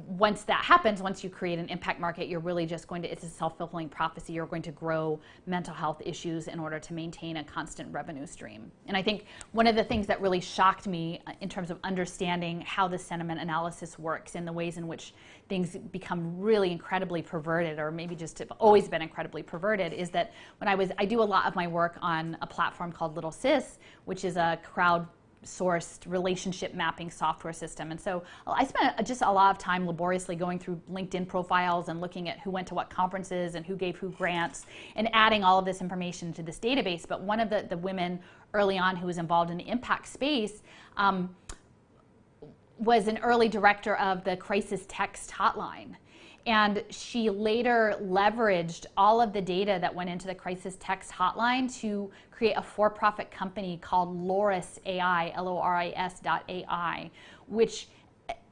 once that happens, once you create an impact market, you're really just going to, it's a self-fulfilling prophecy. You're going to grow mental health issues in order to maintain a constant revenue stream. And I think one of the things that really shocked me in terms of understanding how the sentiment analysis works and the ways in which things become really incredibly perverted, or maybe just have always been incredibly perverted, is that when I do a lot of my work on a platform called Little Sis, which is a crowd-sourced relationship mapping software system. And so I spent just a lot of time laboriously going through LinkedIn profiles and looking at who went to what conferences and who gave who grants and adding all of this information to this database. But one of the women early on who was involved in the impact space was an early director of the crisis text hotline. And she later leveraged all of the data that went into the crisis text hotline to create a for-profit company called Loris AI, Loris.ai, which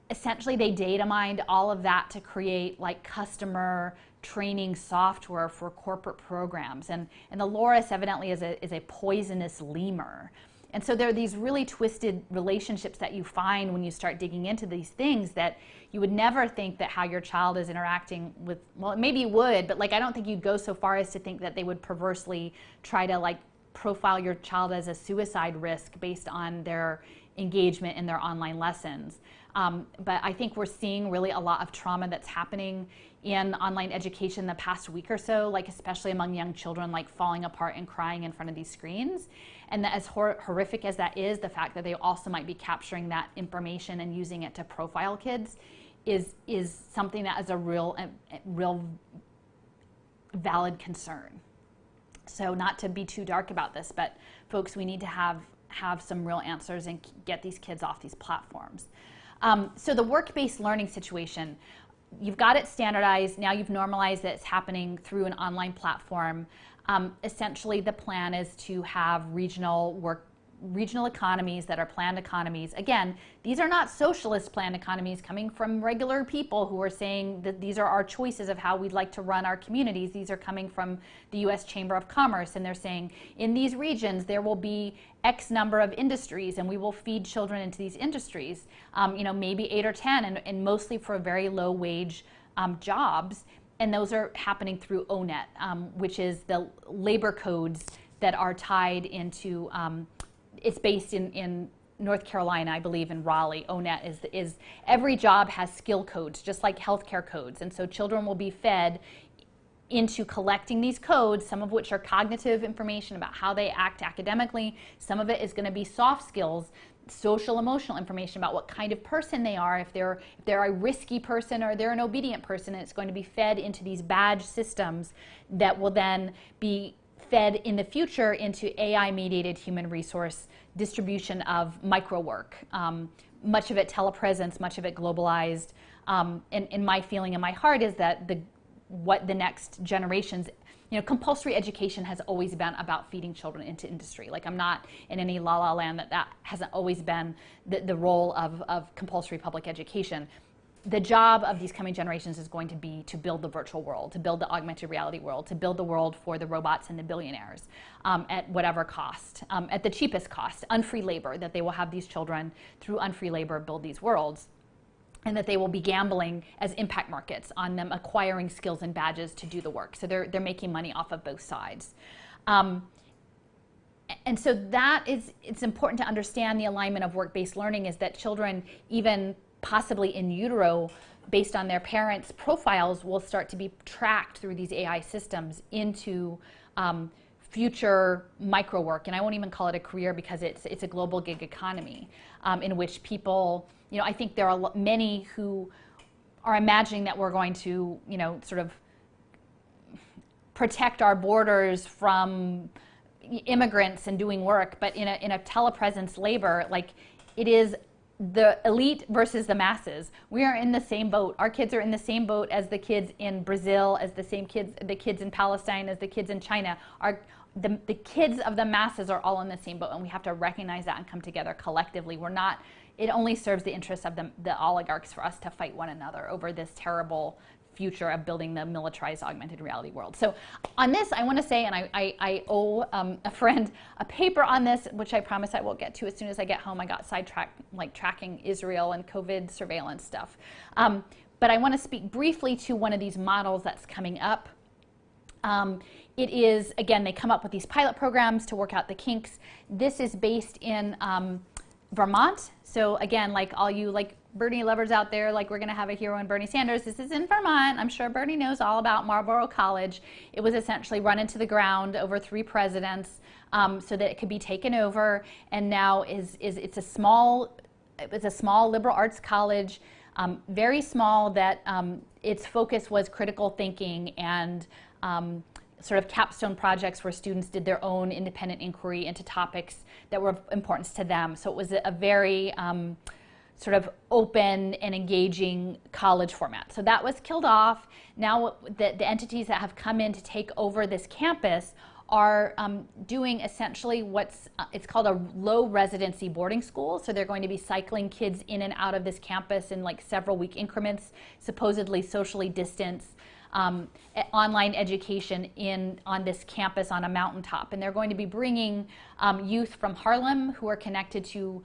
essentially they data mined all of that to create like customer training software for corporate programs. And the Loris evidently is a poisonous lemur. And so there are these really twisted relationships that you find when you start digging into these things that you would never think that how your child is interacting with, well, maybe you would, but like I don't think you'd go so far as to think that they would perversely try to like profile your child as a suicide risk based on their engagement in their online lessons. But I think we're seeing really a lot of trauma that's happening in online education the past week or so, like especially among young children, like falling apart and crying in front of these screens. And that as horrific as that is, the fact that they also might be capturing that information and using it to profile kids is something that is a real valid concern. So not to be too dark about this, but folks, we need to have some real answers and get these kids off these platforms. So the work-based learning situation, you've got it standardized. Now you've normalized that it's happening through an online platform. Essentially, the plan is to have regional economies that are planned economies. Again, these are not socialist planned economies coming from regular people who are saying that these are our choices of how we'd like to run our communities. These are coming from the U.S. Chamber of Commerce, and they're saying in these regions there will be X number of industries, and we will feed children into these industries. Maybe 8 or 10, and mostly for very low wage jobs. And those are happening through ONET, which is the labor codes that are tied into, it's based in North Carolina, I believe, in Raleigh. ONET is every job has skill codes, just like healthcare codes. And so children will be fed into collecting these codes, some of which are cognitive information about how they act academically. Some of it is going to be soft skills, social emotional information about what kind of person they are, if they're a risky person or they're an obedient person. And it's going to be fed into these badge systems that will then be fed in the future into AI-mediated human resource distribution of micro work. Much of it telepresence, much of it globalized. And my feeling in my heart is that what the next generations, compulsory education has always been about feeding children into industry. Like I'm not in any la-la land that hasn't always been the role of compulsory public education. The job of these coming generations is going to be to build the virtual world, to build the augmented reality world, to build the world for the robots and the billionaires at whatever cost, at the cheapest cost, unfree labor, that they will have these children through unfree labor build these worlds, and that they will be gambling as impact markets on them acquiring skills and badges to do the work. So they're making money off of both sides. And so it's important to understand the alignment of work-based learning is that children, even possibly in utero, based on their parents' profiles, will start to be tracked through these AI systems into future micro work. And I won't even call it a career because it's a global gig economy in which people, I think there are many who are imagining that we're going to, sort of protect our borders from immigrants and doing work, but in a telepresence labor, like it is the elite versus the masses. We are in the same boat. Our kids are in the same boat as the kids in Brazil, as the kids in Palestine, as the kids in China. The kids of the masses are all in the same boat, and we have to recognize that and come together collectively. It only serves the interests of the oligarchs for us to fight one another over this terrible future of building the militarized augmented reality world. So on this, I want to say, and I owe a friend a paper on this, which I promise I will get to as soon as I get home. I got sidetracked, like tracking Israel and COVID surveillance stuff. But I want to speak briefly to one of these models that's coming up. It is, again, they come up with these pilot programs to work out the kinks. This is based in Vermont. So again, like all you Bernie lovers out there, like we're going to have a hero in Bernie Sanders. This is in Vermont. I'm sure Bernie knows all about Marlborough College. It was essentially run into the ground over 3 presidents so that it could be taken over. And now it's a small liberal arts college, very small, that its focus was critical thinking and sort of capstone projects where students did their own independent inquiry into topics that were of importance to them. So it was a very sort of open and engaging college format. So that was killed off. Now the entities that have come in to take over this campus are doing essentially it's called a low residency boarding school. So they're going to be cycling kids in and out of this campus in like several week increments, supposedly socially distanced. Online education on this campus on a mountaintop. And they're going to be bringing youth from Harlem who are connected to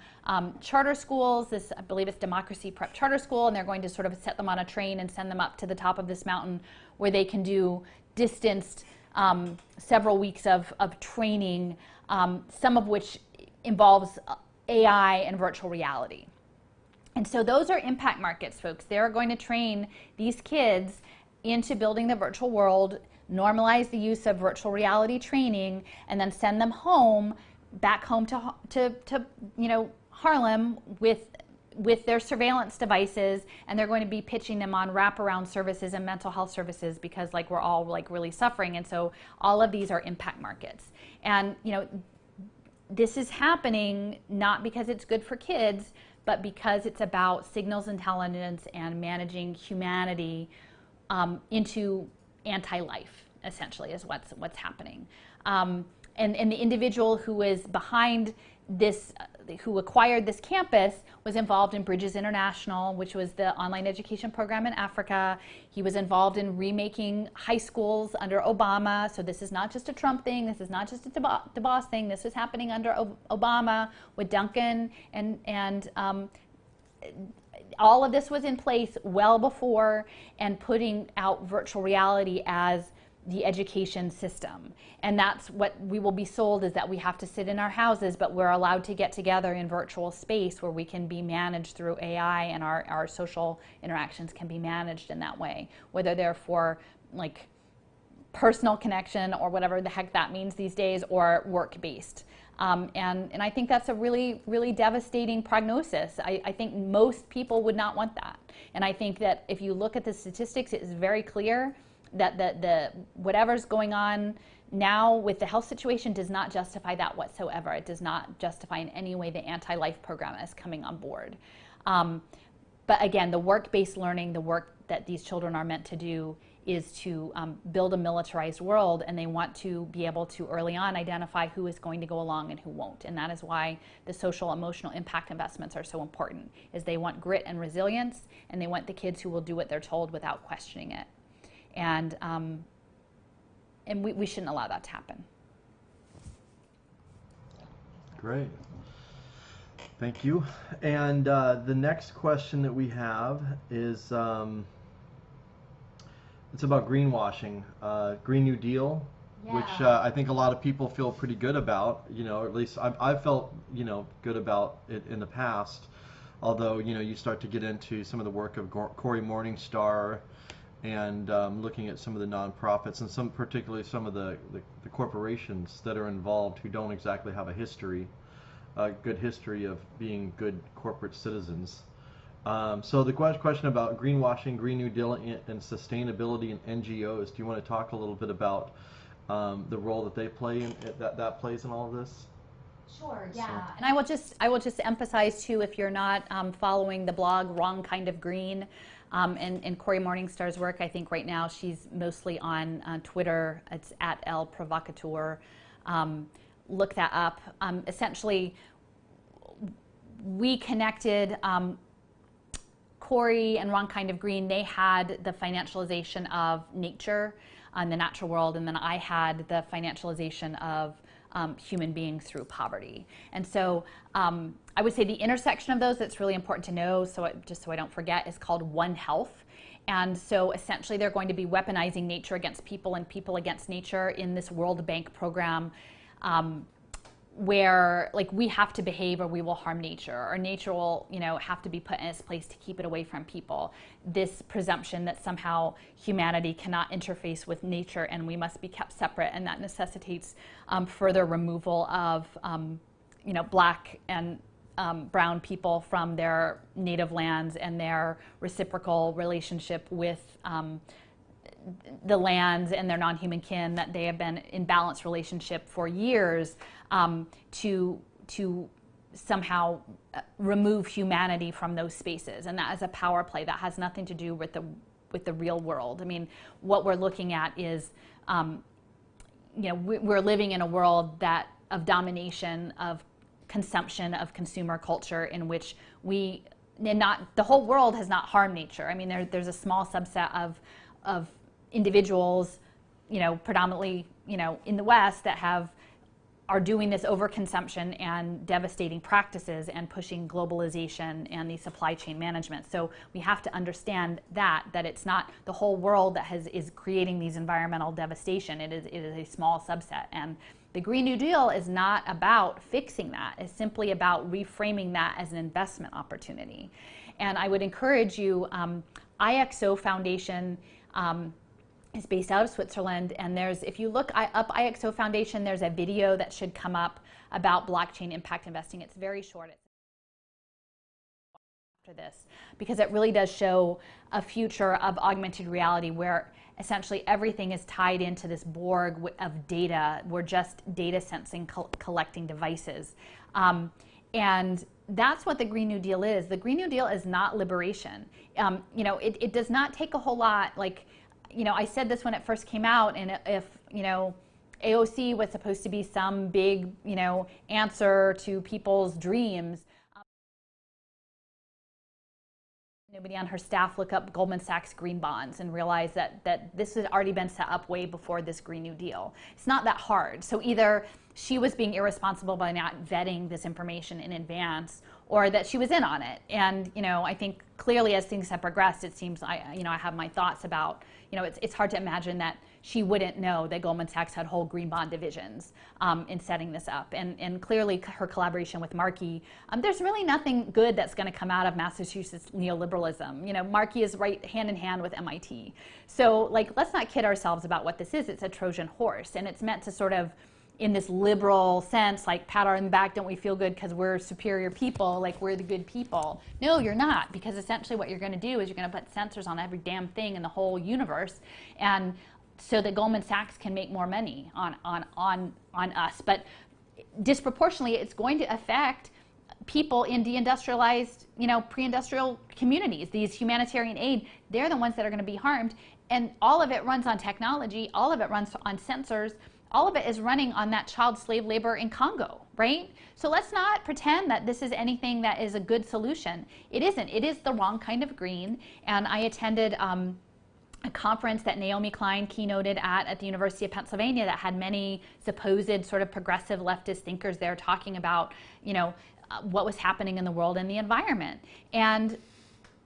charter schools. This, I believe it's Democracy Prep Charter School, and they're going to sort of set them on a train and send them up to the top of this mountain where they can do distanced several weeks of training, some of which involves AI and virtual reality. And so those are impact markets, folks. They're going to train these kids into building the virtual world, normalize the use of virtual reality training, and then send them back home to Harlem with their surveillance devices, and they're going to be pitching them on wraparound services and mental health services because we're all really suffering. And so all of these are impact markets. And this is happening not because it's good for kids, but because it's about signals intelligence and managing humanity into anti-life, essentially, is what's happening. And the individual who is behind this, who acquired this campus, was involved in Bridges International, which was the online education program in Africa. He was involved in remaking high schools under Obama. So this is not just a Trump thing. This is not just a DeBoss thing. This was happening under Obama with Duncan and all of this was in place well before, and putting out virtual reality as the education system. And that's what we will be sold, is that we have to sit in our houses, but we're allowed to get together in virtual space where we can be managed through AI, and our social interactions can be managed in that way, whether they're for personal connection or whatever the heck that means these days, or work-based. And I think that's a really, really devastating prognosis. I think most people would not want that. And I think that if you look at the statistics, it is very clear that the whatever's going on now with the health situation does not justify that whatsoever. It does not justify in any way the anti-life program is coming on board. But again, the work-based learning, the work that these children are meant to do, is to build a militarized world, and they want to be able to early on identify who is going to go along and who won't. And that is why the social emotional impact investments are so important, is they want grit and resilience, and they want the kids who will do what they're told without questioning it. And we shouldn't allow that to happen. Great. Thank you. And the next question that we have is it's about greenwashing, Green New Deal, Yeah. which I think a lot of people feel pretty good about. At least I've felt good about it in the past. Although you start to get into some of the work of Cory Morningstar, and looking at some of the nonprofits and particularly some of the corporations that are involved, who don't exactly have a good history of being good corporate citizens. So the question about greenwashing, Green New Deal, and sustainability in NGOs. Do you want to talk a little bit about the role that they play that plays in all of this? Sure, yeah. And I will just emphasize too, if you're not following the blog Wrong Kind of Green, and Corey Morningstar's work, I think right now she's mostly on Twitter. It's at El Provocateur. Look that up. Essentially, we connected Corey and Wrong Kind of Green. They had the financialization of nature and the natural world, and then I had the financialization of human beings through poverty. And so I would say the intersection of those that's really important to know, just so I don't forget, is called One Health. And so essentially they're going to be weaponizing nature against people and people against nature in this World Bank program, where like we have to behave or we will harm nature, or nature will, you know, have to be put in its place to keep it away from people. This presumption that somehow humanity cannot interface with nature and we must be kept separate, and that necessitates further removal of you know, Black and brown people from their native lands and their reciprocal relationship with the lands and their non-human kin, that they have been in balanced relationship for years, to somehow remove humanity from those spaces. And that is a power play that has nothing to do with the real world. I mean, what we're looking at is, you know, we're living in a world of domination, of consumption, of consumer culture, in which the whole world has not harmed nature. I mean, there's a small subset of individuals, you know, predominantly, you know, in the West that are doing this overconsumption and devastating practices and pushing globalization and the supply chain management. So we have to understand that it's not the whole world that is creating these environmental devastation. It is a small subset. And the Green New Deal is not about fixing that. It's simply about reframing that as an investment opportunity. And I would encourage you, IXO Foundation is based out of Switzerland, and if you look up IXO Foundation, there's a video that should come up about blockchain impact investing. It's very short. After this, because it really does show a future of augmented reality where essentially everything is tied into this Borg of data. We're just data sensing, collecting devices. And that's what the Green New Deal is. The Green New Deal is not liberation. You know, it does not take a whole lot. Like, you know, I said this when it first came out, and if, you know, AOC was supposed to be some big, you know, answer to people's dreams, nobody on her staff look up Goldman Sachs green bonds and realize that this had already been set up way before this Green New Deal. It's not that hard. So either she was being irresponsible by not vetting this information in advance, or that she was in on it. And, you know, I think clearly as things have progressed, it seems I have my thoughts about, you know, it's hard to imagine that she wouldn't know that Goldman Sachs had whole green bond divisions in setting this up. And clearly her collaboration with Markey, there's really nothing good that's going to come out of Massachusetts neoliberalism. You know, Markey is right hand in hand with MIT. So, like, let's not kid ourselves about what this is. It's a Trojan horse, and it's meant to sort of, in this liberal sense, like pat our back, don't we feel good because we're superior people, like we're the good people. No, you're not, because essentially what you're going to do is you're going to put sensors on every damn thing in the whole universe, and so that Goldman Sachs can make more money on us. But disproportionately, it's going to affect people in deindustrialized, you know, pre-industrial communities. These humanitarian aid, they're the ones that are going to be harmed, and all of it runs on technology, all of it runs on sensors. All of it is running on that child slave labor in Congo, right? So let's not pretend that this is anything that is a good solution. It isn't. It is the wrong kind of green. And I attended a conference that Naomi Klein keynoted at the University of Pennsylvania that had many supposed sort of progressive leftist thinkers there talking about, you know, what was happening in the world and the environment. And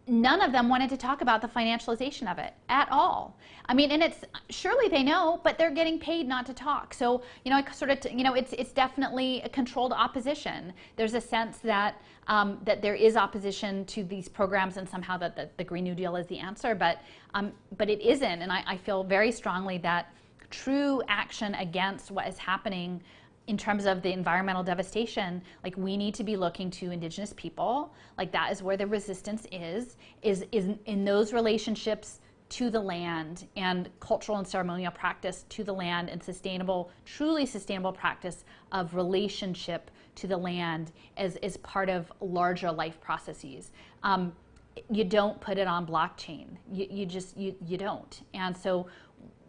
none of them wanted to talk about the financialization of it at all. I mean, and it's surely they know, but they're getting paid not to talk. So, you know, I sort of, you know, it's definitely a controlled opposition. There's a sense that that there is opposition to these programs, and somehow that the Green New Deal is the answer, but it isn't. And I feel very strongly that true action against what is happening in terms of the environmental devastation, like, we need to be looking to Indigenous people. Like, that is where the resistance is in those relationships to the land, and cultural and ceremonial practice to the land, and sustainable, truly sustainable practice of relationship to the land as part of larger life processes. You don't put it on blockchain. You don't. And so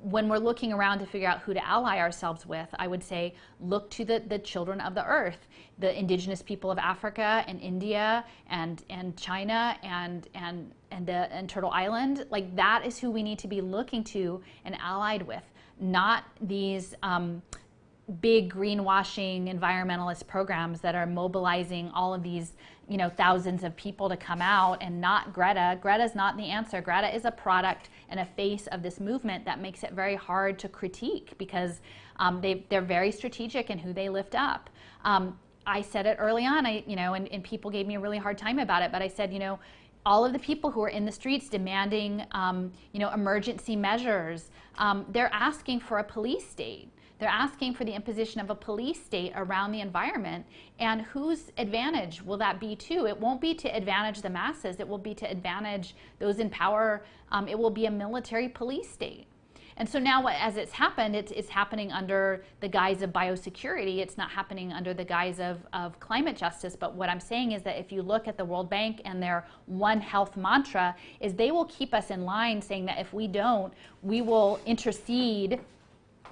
when we're looking around to figure out who to ally ourselves with, I would say look to the children of the earth, the indigenous people of Africa and India and China and Turtle Island. Like, that is who we need to be looking to and allied with, not these big greenwashing environmentalist programs that are mobilizing all of these, thousands of people to come out, and not Greta. Greta's not the answer. Greta is a product and a face of this movement that makes it very hard to critique, because they're very strategic in who they lift up. I said it early on, and people gave me a really hard time about it, but I said, all of the people who are in the streets demanding, emergency measures, they're asking for a police state. They're asking for the imposition of a police state around the environment. And whose advantage will that be to? It won't be to advantage the masses. It will be to advantage those in power. It will be a military police state. And so now, as it's happened, it's happening under the guise of biosecurity. It's not happening under the guise of climate justice. But what I'm saying is that if you look at the World Bank and their One Health mantra, is they will keep us in line, saying that if we don't, we will intercede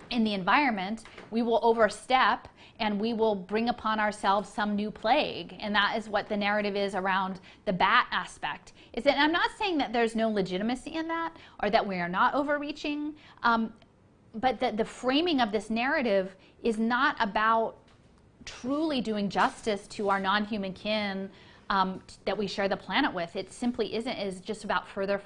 in the environment, we will overstep, and we will bring upon ourselves some new plague. And that is what the narrative is around the bat aspect. Is that, I'm not saying that there's no legitimacy in that, or that we are not overreaching, but that the framing of this narrative is not about truly doing justice to our non-human kin that we share the planet with. It simply isn't. It's just about further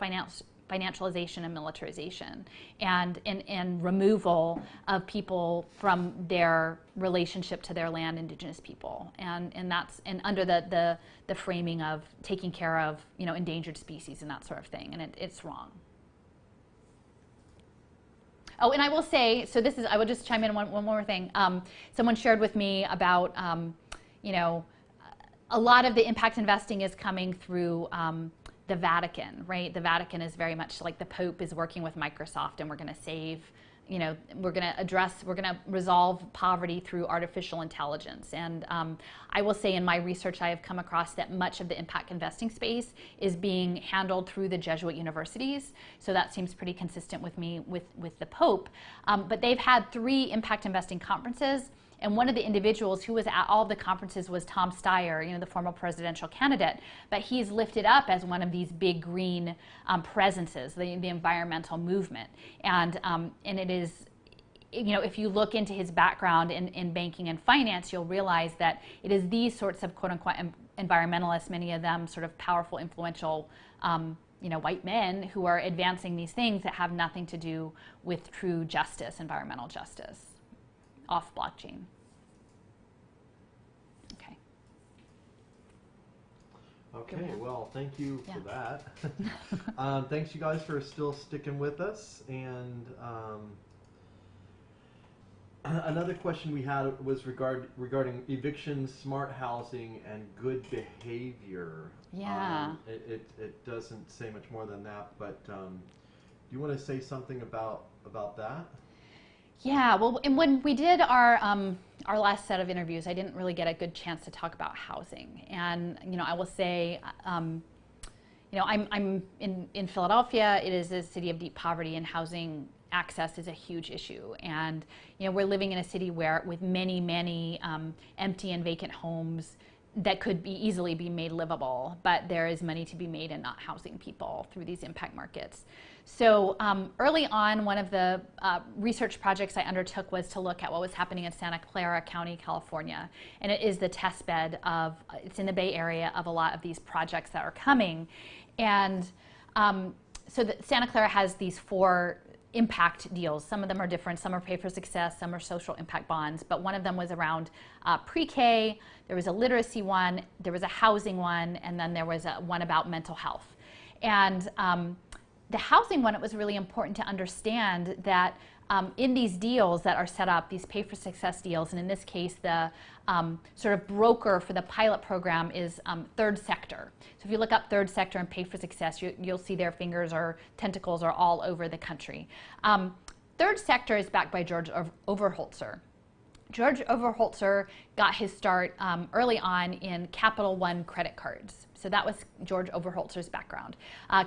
financialization and militarization, and removal of people from their relationship to their land, indigenous people, and that's under the framing of taking care of endangered species and that sort of thing, and it's wrong. Oh, and I will say, so this is, I will just chime in one more thing. Someone shared with me about a lot of the impact investing is coming through the Vatican, right? The Vatican is very much like the Pope is working with Microsoft, and we're going to save, we're going to resolve poverty through artificial intelligence. And I will say, in my research, I have come across that much of the impact investing space is being handled through the Jesuit universities. So that seems pretty consistent with me with the Pope. But they've had 3 impact investing conferences. And one of the individuals who was at all of the conferences was Tom Steyer, the former presidential candidate. But he's lifted up as one of these big green presences, the environmental movement. And it is, if you look into his background in banking and finance, you'll realize that it is these sorts of quote-unquote environmentalists, many of them sort of powerful, influential, white men, who are advancing these things that have nothing to do with true justice, environmental justice, off blockchain. Okay. Okay, well, thank you for that. Thanks, you guys, for still sticking with us. And another question we had was regarding eviction, smart housing, and good behavior. Yeah. It doesn't say much more than that, but do you want to say something about that? Yeah, well, and when we did our last set of interviews, I didn't really get a good chance to talk about housing. And I will say, I'm in Philadelphia. It is a city of deep poverty, and housing access is a huge issue. And we're living in a city with many empty and vacant homes that could easily be made livable, but there is money to be made in not housing people through these impact markets. So early on, one of the research projects I undertook was to look at what was happening in Santa Clara County, California. And it is the test bed it's in the Bay Area, of a lot of these projects that are coming. And so Santa Clara has these 4 impact deals. Some of them are different. Some are pay for success, some are social impact bonds. But one of them was around pre-K, there was a literacy one, there was a housing one, and then there was one about mental health. And the housing one, it was really important to understand that in these deals that are set up, these pay for success deals, and in this case, the sort of broker for the pilot program is third sector. So if you look up third sector and pay for success, you'll see their fingers or tentacles are all over the country. Third sector is backed by George Overholtzer. George Overholtzer got his start early on in Capital One credit cards. So that was George Overholtzer's background.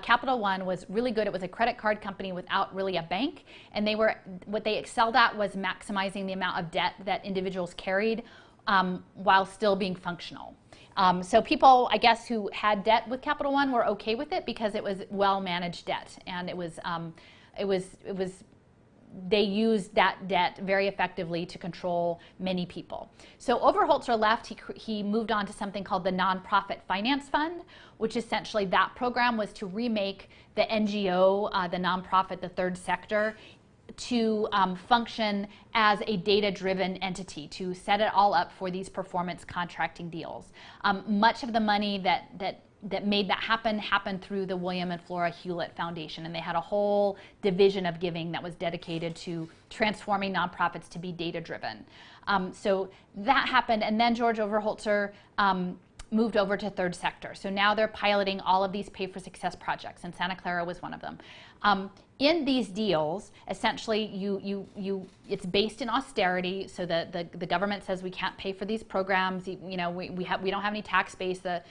Capital One was really good. It was a credit card company without really a bank, and what they excelled at was maximizing the amount of debt that individuals carried while still being functional. So people, I guess, who had debt with Capital One were okay with it because it was well-managed debt, and they used that debt very effectively to control many people. So Overholtzer left, he moved on to something called the Nonprofit Finance Fund, which essentially that program was to remake the NGO, the nonprofit, the third sector, to function as a data-driven entity, to set it all up for these performance contracting deals. Much of the money that made that happened through the William and Flora Hewlett Foundation, and they had a whole division of giving that was dedicated to transforming nonprofits to be data-driven. So that happened, and then George Overholtzer moved over to third sector. So now they're piloting all of these pay for success projects, and Santa Clara was one of them. In these deals, essentially, it's based in austerity. So the government says we can't pay for these programs. We don't have any tax base. The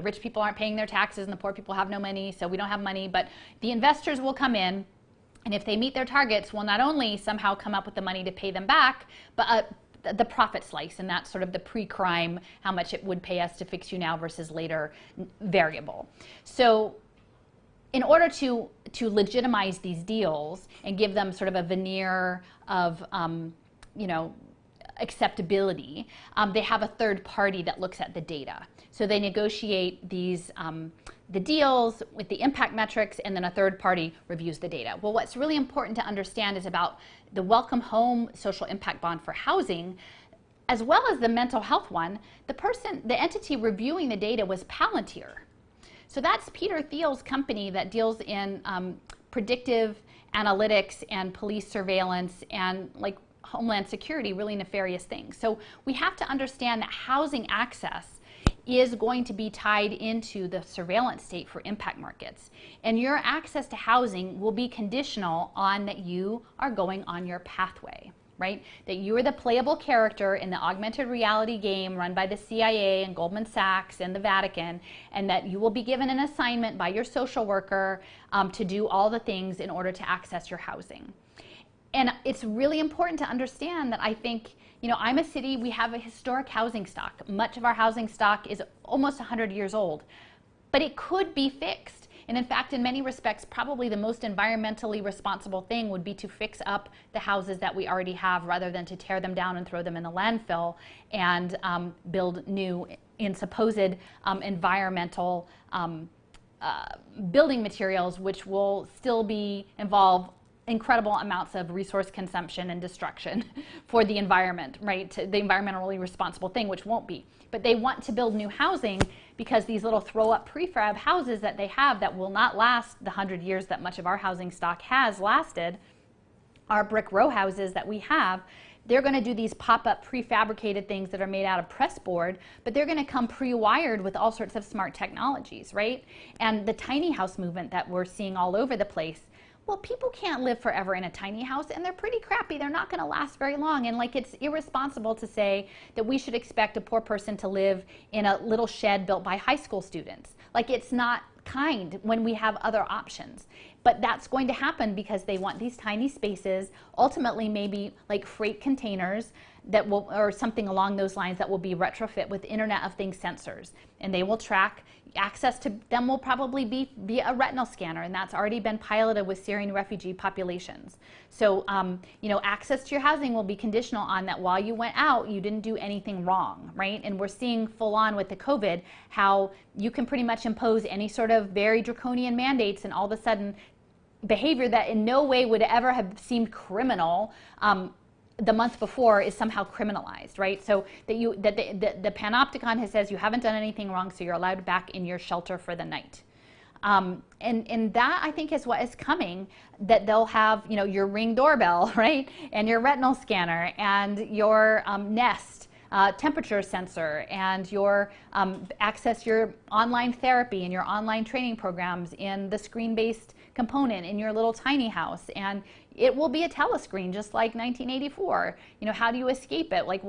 rich people aren't paying their taxes, and the poor people have no money. So we don't have money. But the investors will come in, and if they meet their targets, will not only somehow come up with the money to pay them back, but the profit slice, and that's sort of the pre-crime, how much it would pay us to fix you now versus later variable. So in order to legitimize these deals and give them sort of a veneer of acceptability, they have a third party that looks at the data. So they negotiate these the deals with the impact metrics, and then a third party reviews the data. Well, what's really important to understand is about the Welcome Home Social Impact Bond for housing, as well as the mental health one. The entity reviewing the data was Palantir. So that's Peter Thiel's company that deals in predictive analytics and police surveillance and like homeland security, really nefarious things. So we have to understand that housing access is going to be tied into the surveillance state for impact markets. And your access to housing will be conditional on that you are going on your pathway, right? That you are the playable character in the augmented reality game run by the CIA and Goldman Sachs and the Vatican, and that you will be given an assignment by your social worker to do all the things in order to access your housing. And it's really important to understand that I think, I'm a city, we have a historic housing stock. Much of our housing stock is almost 100 years old, but it could be fixed. And in fact, in many respects, probably the most environmentally responsible thing would be to fix up the houses that we already have rather than to tear them down and throw them in the landfill and build new in supposed environmental building materials, which will still involve incredible amounts of resource consumption and destruction for the environment, right? The environmentally responsible thing, which won't be. But they want to build new housing because these little throw-up prefab houses that they have that will not last the 100 years that much of our housing stock has lasted, our brick row houses that we have, they're going to do these pop-up prefabricated things that are made out of press board, but they're going to come pre-wired with all sorts of smart technologies, right? And the tiny house movement that we're seeing all over the place, well, people can't live forever in a tiny house, and they're pretty crappy. They're not going to last very long. And it's irresponsible to say that we should expect a poor person to live in a little shed built by high school students. It's not kind when we have other options. But that's going to happen because they want these tiny spaces, ultimately maybe like freight containers that will, or something along those lines, that will be retrofit with Internet of Things sensors. And they will track, access to them will probably be via a retinal scanner, and that's already been piloted with Syrian refugee populations. So, access to your housing will be conditional on that while you went out, you didn't do anything wrong, right? And we're seeing full on with the COVID how you can pretty much impose any sort of very draconian mandates, and all of a sudden behavior that in no way would ever have seemed criminal the month before is somehow criminalized, right? So that the panopticon says you haven't done anything wrong, so you're allowed back in your shelter for the night. And that, I think, is what is coming, that they'll have, your Ring doorbell, right? And your retinal scanner and your Nest temperature sensor and your access your online therapy and your online training programs in the screen-based component in your little tiny house. And it will be a telescreen, just like 1984. How do you escape it? Like,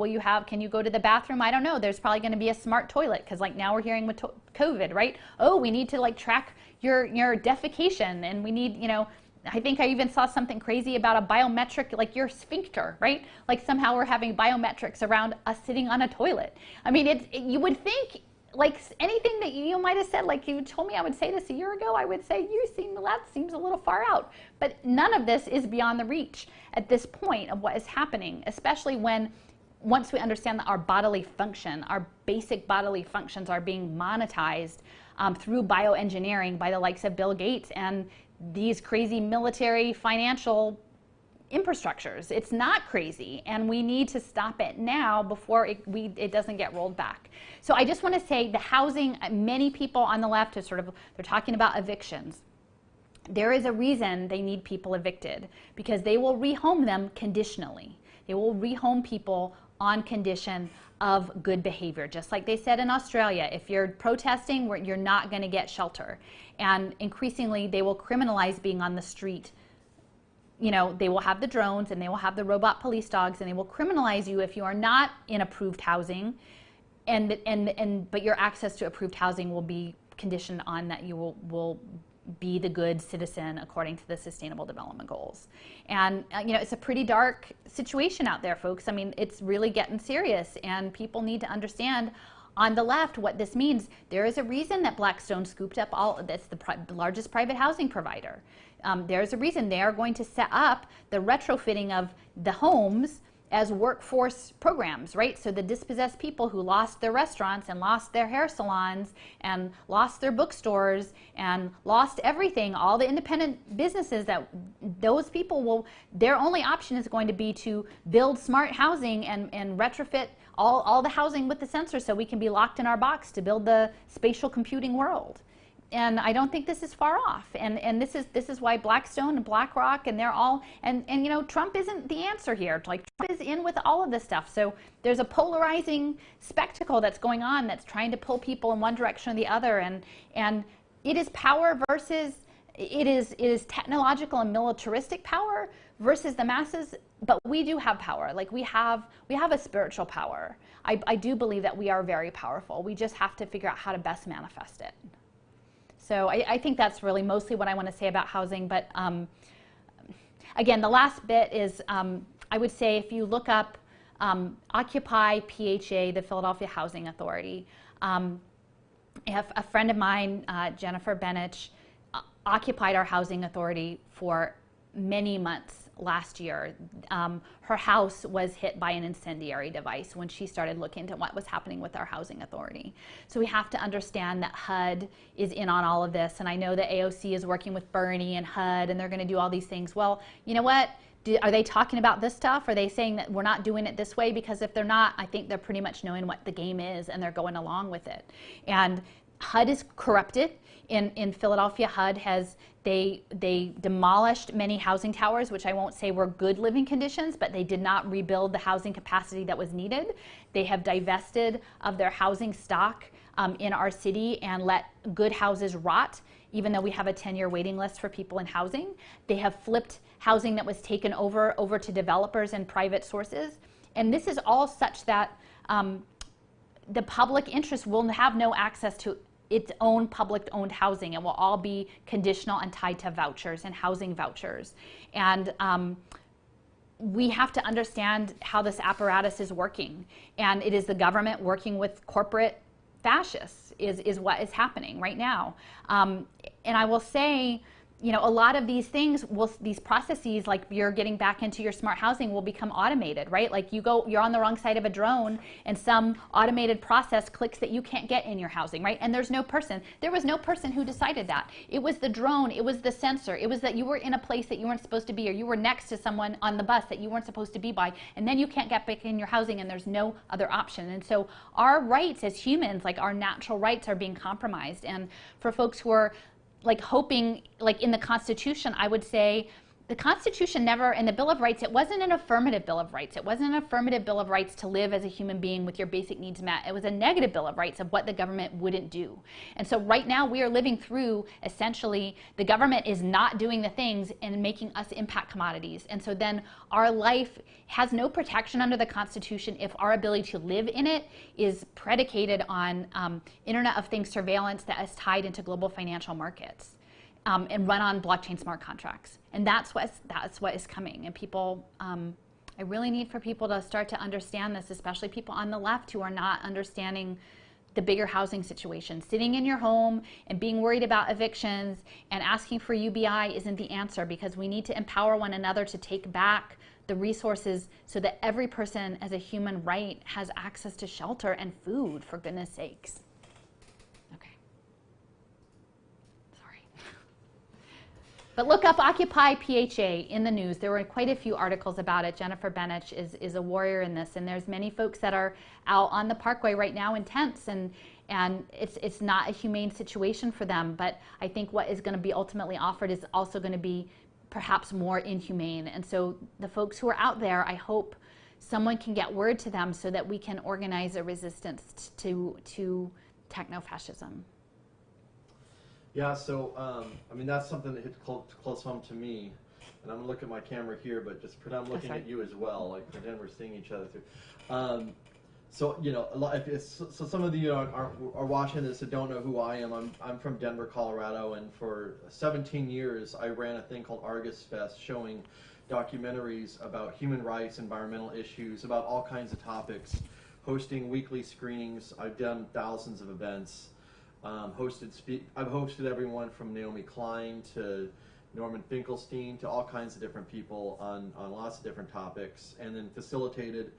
can you go to the bathroom? I don't know. There's probably going to be a smart toilet, because like now we're hearing with COVID, right? Oh, we need to like track your defecation, and we need, I think I even saw something crazy about a biometric, like your sphincter, right? Like somehow we're having biometrics around us sitting on a toilet. I mean, you would think, like anything that you might have said, like you told me I would say this a year ago, I would say that seems a little far out. But none of this is beyond the reach at this point of what is happening, especially once we understand that our bodily function, our basic bodily functions are being monetized through bioengineering by the likes of Bill Gates and these crazy military financial infrastructures. It's not crazy, and we need to stop it now before it doesn't get rolled back. So I just want to say the housing, many people on the left are they're talking about evictions. There is a reason they need people evicted, because they will rehome them conditionally. They will rehome people on condition of good behavior. Just like they said in Australia, if you're protesting, you're not going to get shelter. And increasingly, they will criminalize being on the street. They will have the drones and they will have the robot police dogs, and they will criminalize you if you are not in approved housing, but your access to approved housing will be conditioned on that you will be the good citizen according to the Sustainable Development Goals. And it's a pretty dark situation out there, folks. I mean, it's really getting serious, and people need to understand on the left what this means. There is a reason that Blackstone scooped up that's the largest private housing provider. There's a reason they are going to set up the retrofitting of the homes as workforce programs, right? So the dispossessed people who lost their restaurants and lost their hair salons and lost their bookstores and lost everything, all the independent businesses, that those people their only option is going to be to build smart housing and retrofit all the housing with the sensors, so we can be locked in our box to build the spatial computing world. And I don't think this is far off. And this is why Blackstone and BlackRock and they're all, and Trump isn't the answer here. Like, Trump is in with all of this stuff. So there's a polarizing spectacle that's going on that's trying to pull people in one direction or the other. And it is power versus, it is technological and militaristic power versus the masses. But we do have power. Like we have a spiritual power. I do believe that we are very powerful. We just have to figure out how to best manifest it. So I think that's really mostly what I want to say about housing. But again, the last bit is I would say if you look up Occupy PHA, the Philadelphia Housing Authority, a friend of mine, Jennifer Benich, occupied our housing authority for many months last year. Her house was hit by an incendiary device when she started looking into what was happening with our housing authority. So we have to understand that HUD is in on all of this, and I know that AOC is working with Bernie and HUD, and they're going to do all these things. Well, you know what? Are they talking about this stuff? Are they saying that we're not doing it this way? Because if they're not, I think they're pretty much knowing what the game is, and they're going along with it. And HUD is corrupted. In Philadelphia, HUD they demolished many housing towers, which I won't say were good living conditions, but they did not rebuild the housing capacity that was needed. They have divested of their housing stock in our city and let good houses rot, even though we have a 10-year waiting list for people in housing. They have flipped housing that was taken over to developers and private sources. And this is all such that the public interest will have no access to its own public-owned housing. It will all be conditional and tied to vouchers and housing vouchers. And we have to understand how this apparatus is working. And it is the government working with corporate fascists is what is happening right now. And I will say, a lot of these things, these processes, like you're getting back into your smart housing, will become automated, right? Like you're on the wrong side of a drone and some automated process clicks that you can't get in your housing, right? And there was no person who decided that. It was the drone, it was the sensor, it was that you were in a place that you weren't supposed to be, or you were next to someone on the bus that you weren't supposed to be by, and then you can't get back in your housing and there's no other option. And so our rights as humans, like our natural rights, are being compromised. And for folks who are like hoping, like in the Constitution, I would say the Constitution never, in the Bill of Rights, it wasn't an affirmative Bill of Rights. It wasn't an affirmative Bill of Rights to live as a human being with your basic needs met. It was a negative Bill of Rights of what the government wouldn't do. And so right now we are living through, essentially, the government is not doing the things and making us impact commodities. And so then our life has no protection under the Constitution if our ability to live in it is predicated on Internet of Things surveillance that is tied into global financial markets. And run on blockchain smart contracts. And that's what is coming. And people, I really need for people to start to understand this, especially people on the left who are not understanding the bigger housing situation. Sitting in your home and being worried about evictions and asking for UBI isn't the answer, because we need to empower one another to take back the resources so that every person as a human right has access to shelter and food, for goodness sakes. But look up Occupy PHA in the news. There were quite a few articles about it. Jennifer Bennett is a warrior in this, and there's many folks that are out on the Parkway right now in tents, and it's not a humane situation for them. But I think what is going to be ultimately offered is also going to be perhaps more inhumane. And so the folks who are out there, I hope someone can get word to them so that we can organize a resistance to techno-fascism. Yeah, so, I mean, that's something that hits close home to me. And I'm going to look at my camera here, but just pretend I'm looking at you as well, like pretend we're seeing each other through. So, you know, so some of you are watching this that don't know who I am. I'm from Denver, Colorado, and for 17 years I ran a thing called Argus Fest, showing documentaries about human rights, environmental issues, about all kinds of topics, hosting weekly screenings. I've done thousands of events. I've hosted everyone from Naomi Klein to Norman Finkelstein to all kinds of different people on lots of different topics, and then facilitated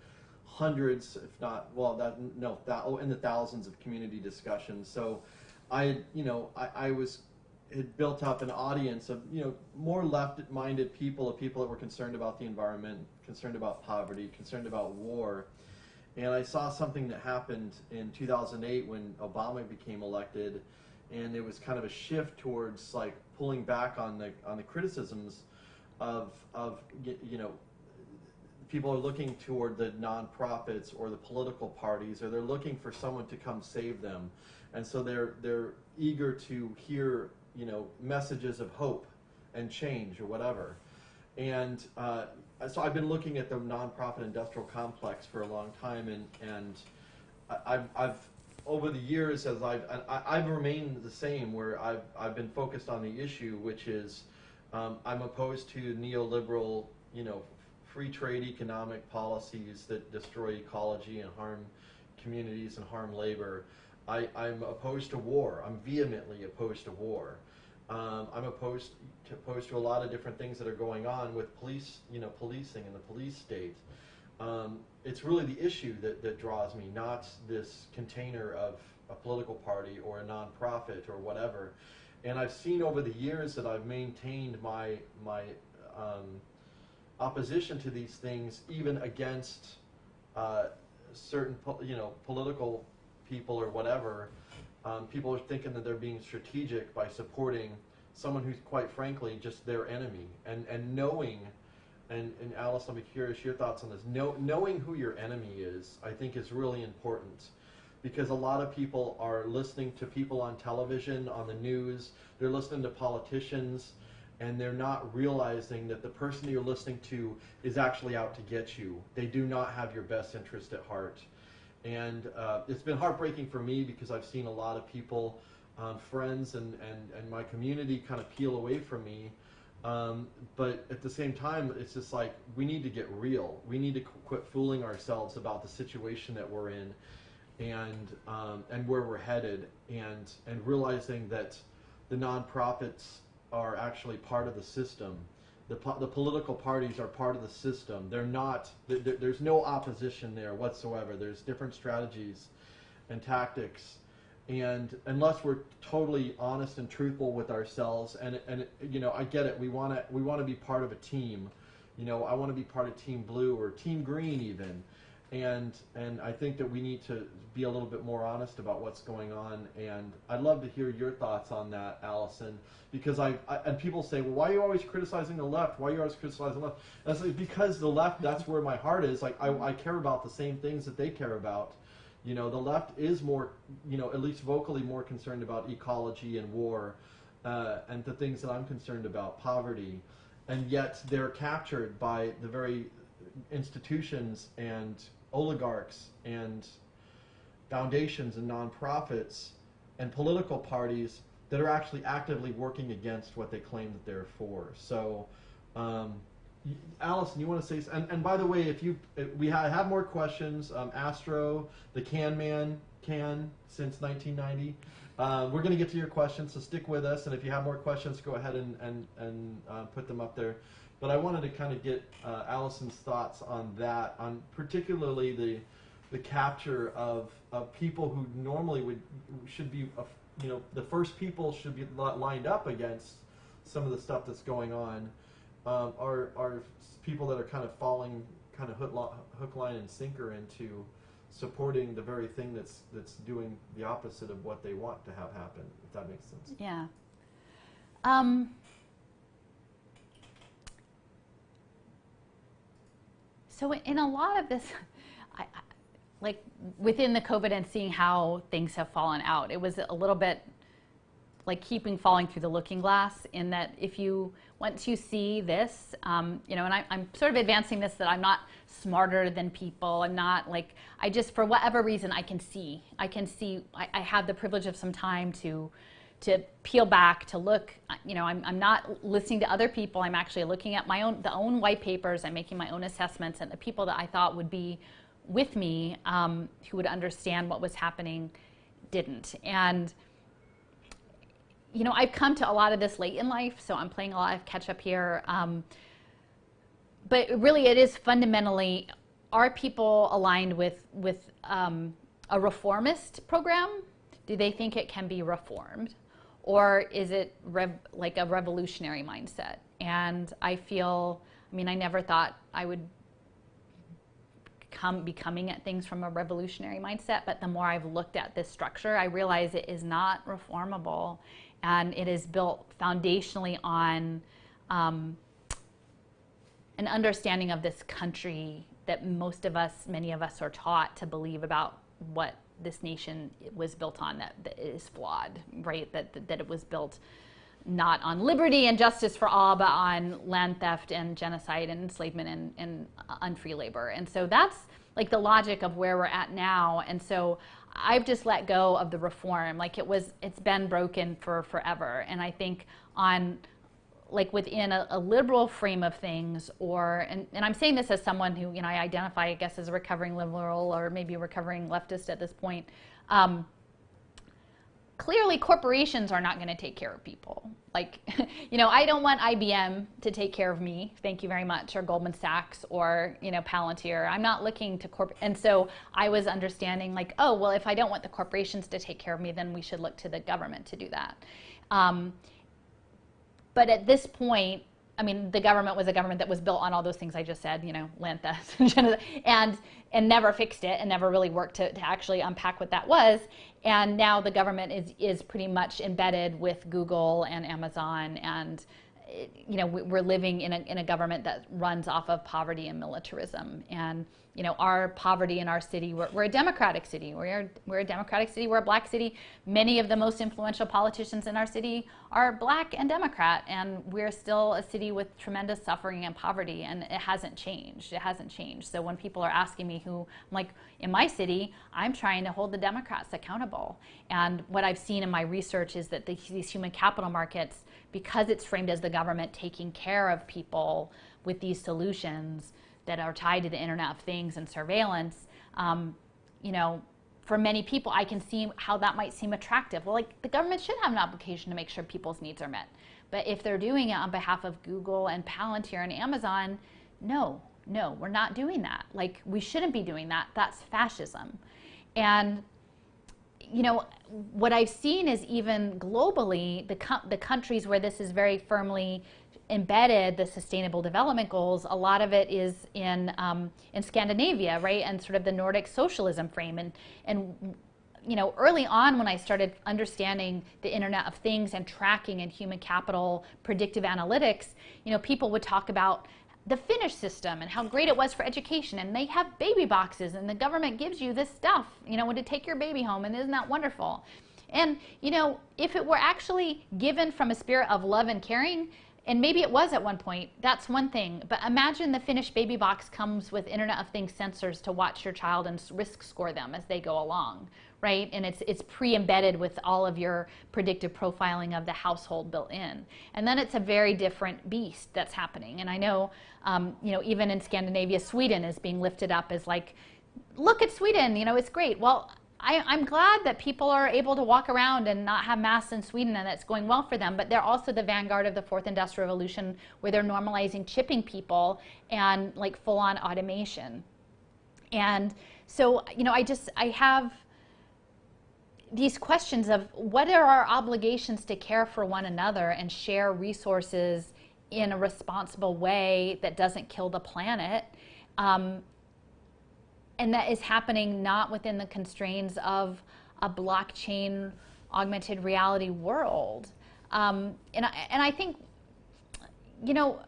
hundreds, if not, well, in the thousands of community discussions. So I had built up an audience of, you know, more left-minded people, that were concerned about the environment, concerned about poverty, concerned about war. And I saw something that happened in 2008 when Obama became elected, and it was kind of a shift towards like pulling back on the criticisms of you know, people are looking toward the nonprofits or the political parties, or they're looking for someone to come save them, and so they're eager to hear, you know, messages of hope and change or whatever. And so I've been looking at the nonprofit industrial complex for a long time, and I've over the years, as I've remained the same, where I've been focused on the issue, which is I'm opposed to neoliberal, you know, free trade economic policies that destroy ecology and harm communities and harm labor. I'm opposed to war. I'm vehemently opposed to war. I'm opposed to a lot of different things that are going on with policing in the police state. It's really the issue that draws me, not this container of a political party or a nonprofit or whatever. And I've seen over the years that I've maintained my opposition to these things, even against certain political people or whatever. People are thinking that they're being strategic by supporting someone who's quite frankly just their enemy, and knowing, and Alice, I'll be curious your thoughts on this. Knowing who your enemy is, I think, is really important, because a lot of people are listening to people on television, on the news, they're listening to politicians, and they're not realizing that the person you're listening to is actually out to get you. They do not have your best interest at heart. And it's been heartbreaking for me, because I've seen a lot of people, friends and my community, kind of peel away from me. But at the same time, it's just like, we need to get real. We need to quit fooling ourselves about the situation that we're in, and where we're headed, and realizing that the nonprofits are actually part of the system. The political parties are part of the system. They're not. There's no opposition there whatsoever. There's different strategies and tactics, and unless we're totally honest and truthful with ourselves, and you know, I get it. We want to be part of a team. You know, I want to be part of Team Blue or Team Green even, And I think that we need to be a little bit more honest about what's going on. And I'd love to hear your thoughts on that, Alison, because and people say, well, why are you always criticizing the left? Why are you always criticizing the left? And I say, because the left, that's where my heart is. Like, I care about the same things that they care about. You know, the left is more, you know, at least vocally more concerned about ecology and war, and the things that I'm concerned about, poverty. And yet they're captured by the very institutions and oligarchs and foundations and nonprofits and political parties that are actually actively working against what they claim that they're for. So, Alison, you want to say? And by the way, if we have more questions, Astro, the Can Man, since 1990. We're going to get to your questions, so stick with us. And if you have more questions, go ahead and put them up there. But I wanted to kind of get Alison's thoughts on that, on particularly the capture of people who normally should be, you know, the first people should be lined up against some of the stuff that's going on, are people that are kind of falling kind of hook, line, and sinker into supporting the very thing that's doing the opposite of what they want to have happen, if that makes sense. Yeah. So in a lot of this, like within the COVID and seeing how things have fallen out, it was a little bit like falling through the looking glass, in that once you see this, you know, and I'm sort of advancing this, that I'm not smarter than people. I'm not like, I just, for whatever reason, I have the privilege of some time to peel back, to look, you know, I'm not listening to other people. I'm actually looking at the own white papers. I'm making my own assessments, and the people that I thought would be with me, who would understand what was happening, didn't. And, you know, I've come to a lot of this late in life, so I'm playing a lot of catch up here. But really, it is fundamentally, are people aligned with a reformist program? Do they think it can be reformed? Or is it like a revolutionary mindset? And I feel, I mean, I never thought I would be coming at things from a revolutionary mindset, but the more I've looked at this structure, I realize it is not reformable, and it is built foundationally on an understanding of this country that many of us are taught to believe about what this nation was built on, that is flawed, right? That it was built not on liberty and justice for all, but on land theft and genocide and enslavement and unfree labor. And so that's like the logic of where we're at now. And so I've just let go of the reform. Like it's been broken for forever. And I think like within a liberal frame of things, and I'm saying this as someone who, you know, I identify, I guess, as a recovering liberal or maybe a recovering leftist at this point. Clearly, corporations are not going to take care of people. Like, you know, I don't want IBM to take care of me, thank you very much, or Goldman Sachs, or, you know, Palantir. I'm not looking to and so I was understanding, like, oh, well, if I don't want the corporations to take care of me, then we should look to the government to do that. But at this point, I mean, the government was a government that was built on all those things I just said, you know, land theft, and never fixed it, and never really worked to actually unpack what that was. And now the government is pretty much embedded with Google and Amazon, and, you know, we're living in a government that runs off of poverty and militarism. And, you know, our poverty in our city, we're a democratic city. We're a democratic city. We're a black city. Many of the most influential politicians in our city are black and Democrat, and we're still a city with tremendous suffering and poverty, and it hasn't changed. It hasn't changed. So when people are asking me I'm like, in my city, I'm trying to hold the Democrats accountable. And what I've seen in my research is that these human capital markets, because it's framed as the government taking care of people with these solutions that are tied to the Internet of Things and surveillance, you know, for many people, I can see how that might seem attractive. Well, like, the government should have an obligation to make sure people's needs are met. But if they're doing it on behalf of Google and Palantir and Amazon, no, we're not doing that. Like, we shouldn't be doing that. That's fascism. And, you know, what I've seen is even globally, the countries where this is very firmly embedded the Sustainable Development Goals, a lot of it is in Scandinavia, right, and sort of the Nordic socialism frame. And you know, early on when I started understanding the Internet of Things and tracking and human capital predictive analytics, you know, people would talk about the Finnish system and how great it was for education, and they have baby boxes and the government gives you this stuff, you know, when to take your baby home, and isn't that wonderful? And, you know, if it were actually given from a spirit of love and caring, and maybe it was at one point, that's one thing. But imagine the Finnish baby box comes with Internet of Things sensors to watch your child and risk score them as they go along, right? And it's pre-embedded with all of your predictive profiling of the household built in. And then it's a very different beast that's happening. And I know, you know, even in Scandinavia, Sweden is being lifted up as like, look at Sweden, you know, it's great. Well, I'm glad that people are able to walk around and not have masks in Sweden, and that's going well for them, but they're also the vanguard of the fourth industrial revolution, where they're normalizing chipping people and like full-on automation. And so, you know, I have these questions of what are our obligations to care for one another and share resources in a responsible way that doesn't kill the planet. And that is happening not within the constraints of a blockchain augmented reality world. And I think, you know,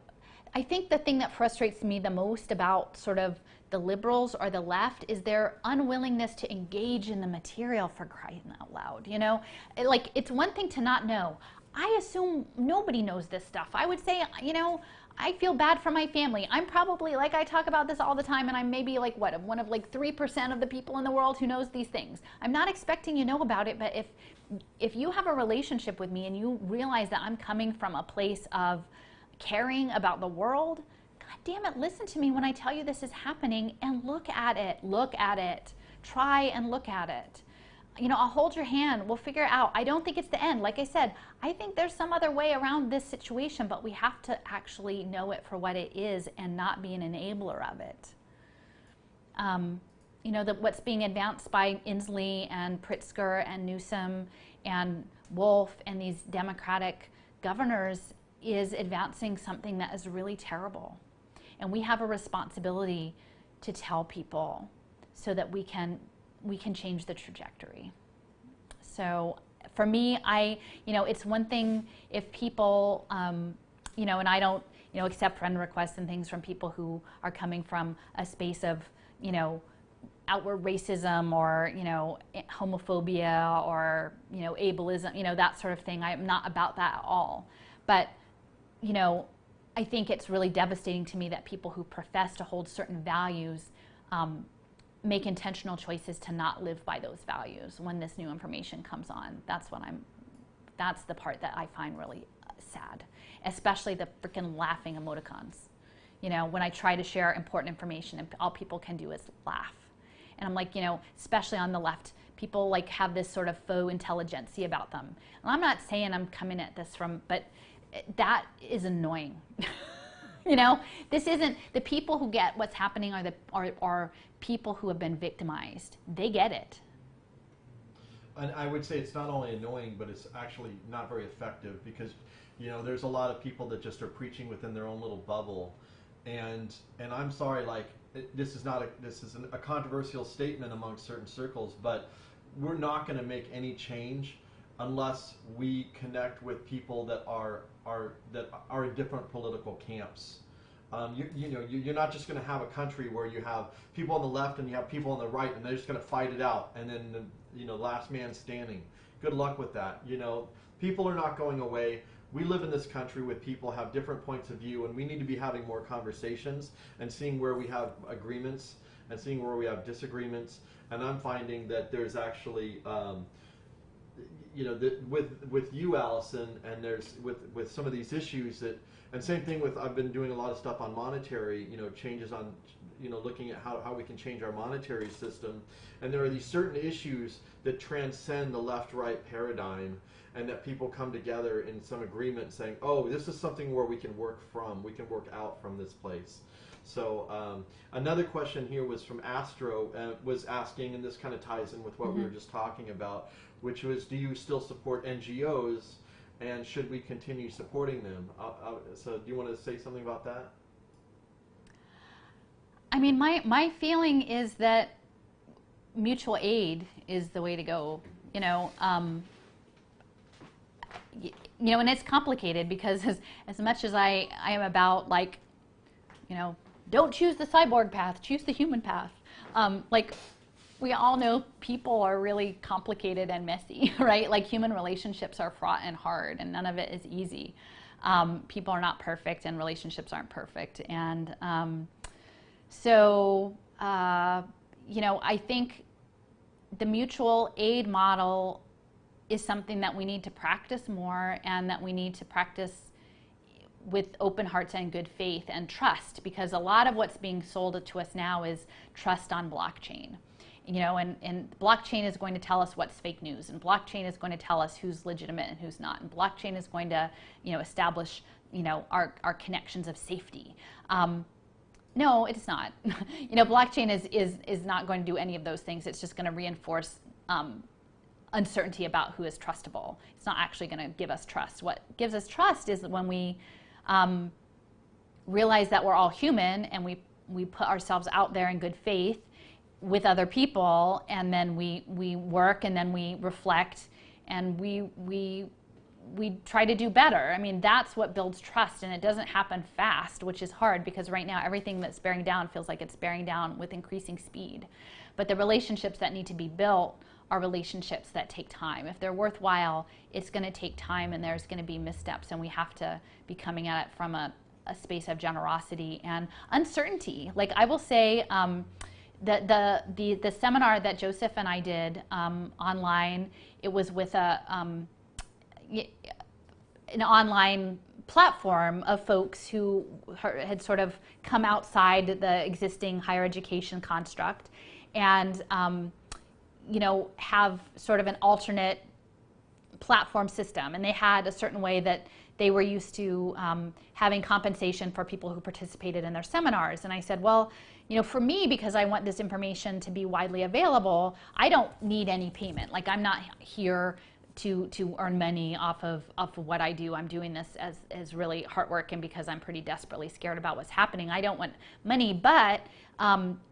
I think the thing that frustrates me the most about sort of the liberals or the left is their unwillingness to engage in the material, for crying out loud. You know, like, it's one thing to not know. I assume nobody knows this stuff. I would say, you know, I feel bad for my family. I'm probably, like, I talk about this all the time, and I'm maybe like, what, one of like 3% of the people in the world who knows these things. I'm not expecting you to know about it, but if you have a relationship with me and you realize that I'm coming from a place of caring about the world, God damn it, listen to me when I tell you this is happening, and look at it. Try and look at it. You know, I'll hold your hand. We'll figure it out. I don't think it's the end. Like I said, I think there's some other way around this situation, but we have to actually know it for what it is and not be an enabler of it. You know, what's being advanced by Inslee and Pritzker and Newsom and Wolf and these Democratic governors is advancing something that is really terrible. And we have a responsibility to tell people so that we can change the trajectory. So for me, you know, it's one thing if people, you know, and I don't, you know, accept friend requests and things from people who are coming from a space of, you know, outward racism or, you know, homophobia or, you know, ableism, you know, that sort of thing. I'm not about that at all. But, you know, I think it's really devastating to me that people who profess to hold certain values make intentional choices to not live by those values when this new information comes on. That's the part that I find really sad, especially the freaking laughing emoticons. You know, when I try to share important information and all people can do is laugh. And I'm like, you know, especially on the left, people like have this sort of faux intelligentsia about them. And I'm not saying I'm coming at this but that is annoying. You know, this isn't, the people who get what's happening are people who have been victimized. They get it. And I would say it's not only annoying, but it's actually not very effective because, you know, there's a lot of people that just are preaching within their own little bubble. And I'm sorry, like, this is a controversial statement among certain circles, but we're not going to make any change unless we connect with people that are in different political camps. You know, you're not just going to have a country where you have people on the left and you have people on the right, and they're just going to fight it out, and then you know, last man standing. Good luck with that. You know, people are not going away. We live in this country with people have different points of view, and we need to be having more conversations and seeing where we have agreements and seeing where we have disagreements. And I'm finding that there's actually you know, with you, Alison, and there's with some of these issues that, and same thing with, I've been doing a lot of stuff on monetary, you know, changes on, you know, looking at how we can change our monetary system, and there are these certain issues that transcend the left-right paradigm, and that people come together in some agreement saying, oh, this is something where we can work out from this place. So another question here was from Astro, was asking, and this kind of ties in with what we were just talking about, which was, do you still support NGOs? and should we continue supporting them? So do you want to say something about that? I mean, my feeling is that mutual aid is the way to go. And it's complicated because as much as I am about don't choose the cyborg path, choose the human path. We all know people are really complicated and messy, right? Like human relationships are fraught and hard, and none of it is easy. People are not perfect, and relationships aren't perfect. And I think the mutual aid model is something that we need to practice more, and that we need to practice with open hearts and good faith and trust, because a lot of what's being sold to us now is trust on blockchain. And blockchain is going to tell us what's fake news, and blockchain is going to tell us who's legitimate and who's not, and blockchain is going to establish our connections of safety. No, it's not. Blockchain is not going to do any of those things. It's just going to reinforce uncertainty about who is trustable. It's not actually going to give us trust. What gives us trust is when we realize that we're all human, and we put ourselves out there in good faith with other people, and then we work, and then we reflect, and we try to do better. I mean, that's what builds trust, and it doesn't happen fast, which is hard, because right now everything that's bearing down feels like it's bearing down with increasing speed. But the relationships that need to be built are relationships that take time. If they're worthwhile, it's going to take time, and there's going to be missteps, and we have to be coming at it from a space of generosity and uncertainty. Like I will say, the seminar that Joseph and I did online, it was with an online platform of folks who had sort of come outside the existing higher education construct, and have sort of an alternate platform system. And they had a certain way that they were used to having compensation for people who participated in their seminars. And I said, well, for me, because I want this information to be widely available, I don't need any payment. Like, I'm not here to earn money off of what I do. I'm doing this as really hard work, and because I'm pretty desperately scared about what's happening. I don't want money, but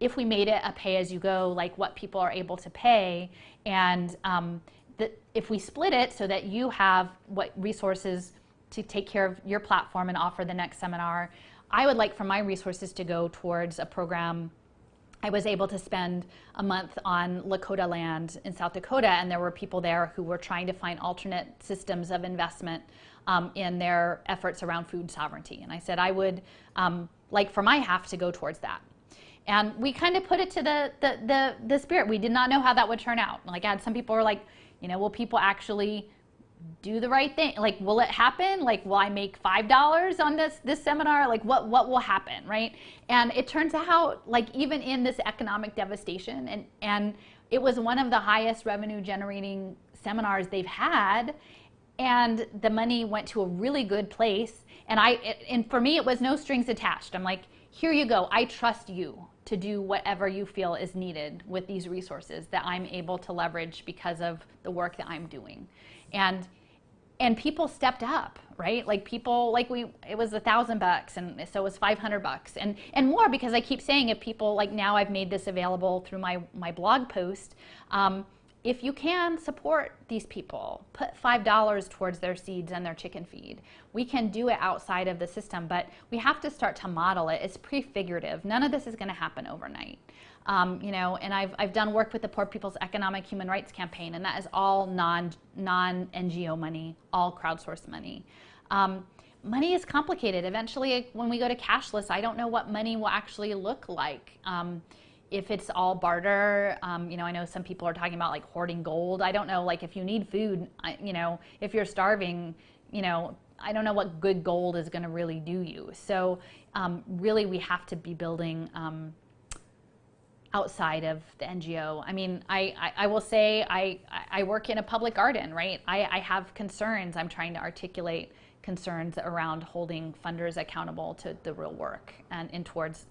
if we made it a pay-as-you-go, like what people are able to pay, and if we split it so that you have what resources to take care of your platform and offer the next seminar, I would like for my resources to go towards a program. I was able to spend a month on Lakota land in South Dakota, and there were people there who were trying to find alternate systems of investment in their efforts around food sovereignty. And I said I would like for my half to go towards that. And we kind of put it to the spirit. We did not know how that would turn out. Like, I had some people were like, will people actually do the right thing? Like, will it happen? Like, will I make $5 on this seminar? Like, what will happen, right? And it turns out, like, even in this economic devastation, and it was one of the highest revenue generating seminars they've had, and the money went to a really good place. And for me, it was no strings attached. I'm like, here you go. I trust you to do whatever you feel is needed with these resources that I'm able to leverage because of the work that I'm doing. And people stepped up, right? Like, people, it was $1,000, and so it was $500, and more, because I keep saying, if people, like, now I've made this available through my blog post, if you can support these people, put $5 towards their seeds and their chicken feed. We can do it outside of the system, but we have to start to model it. It's prefigurative. None of this is going to happen overnight. And I've done work with the Poor People's Economic Human Rights Campaign, and that is all non-NGO money, all crowdsourced money. Money is complicated. Eventually, when we go to cashless, I don't know what money will actually look like. If it's all barter, I know some people are talking about, like, hoarding gold. I don't know, like, if you need food, if you're starving, I don't know what good gold is going to really do you. So really, we have to be building outside of the NGO. I mean, I will say I work in a public garden, right? I have concerns. I'm trying to articulate concerns around holding funders accountable to the real work and towards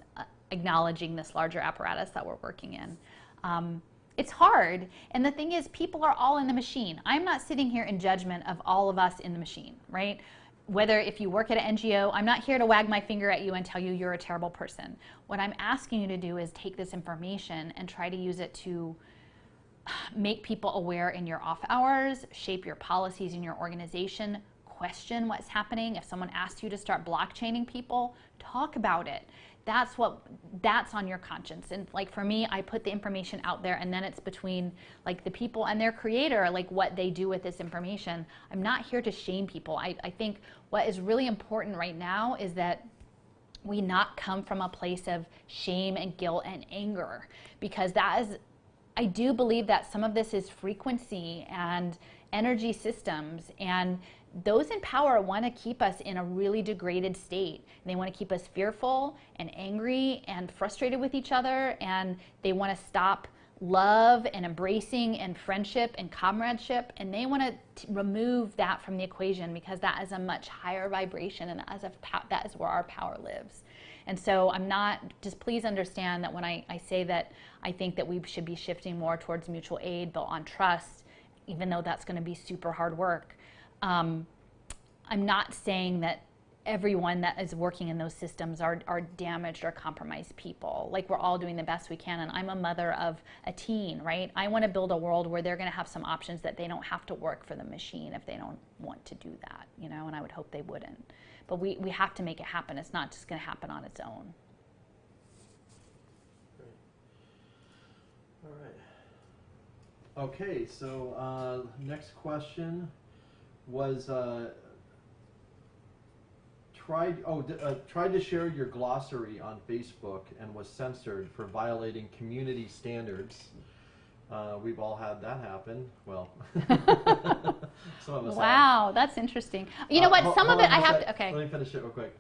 acknowledging this larger apparatus that we're working in. it's hard. And the thing is, people are all in the machine. I'm not sitting here in judgment of all of us in the machine, right? Whether if you work at an NGO, I'm not here to wag my finger at you and tell you you're a terrible person. What I'm asking you to do is take this information and try to use it to make people aware in your off hours, shape your policies in your organization, question what's happening. If someone asks you to start blockchaining people, talk about it. That's on your conscience. And like for me, I put the information out there, and then it's between like the people and their creator, like what they do with this information. I'm not here to shame people. I think what is really important right now is that we not come from a place of shame and guilt and anger, because I do believe that some of this is frequency and energy systems, and those in power want to keep us in a really degraded state. They want to keep us fearful and angry and frustrated with each other, and they want to stop love and embracing and friendship and comradeship, and they want to remove that from the equation, because that is a much higher vibration, and that is where our power lives. And so please understand that when I say that I think that we should be shifting more towards mutual aid built on trust, even though that's going to be super hard work, I'm not saying that everyone that is working in those systems are damaged or compromised people. Like, we're all doing the best we can, and I'm a mother of a teen, right? I want to build a world where they're going to have some options that they don't have to work for the machine if they don't want to do that, and I would hope they wouldn't. But we have to make it happen. It's not just going to happen on its own. Great. All right. Okay, so next question was tried to share your glossary on Facebook and was censored for violating community standards. We've all had that happen. Well, some of us Wow, have. That's interesting. You know what? Some of it I have to. Okay. Let me finish it real quick.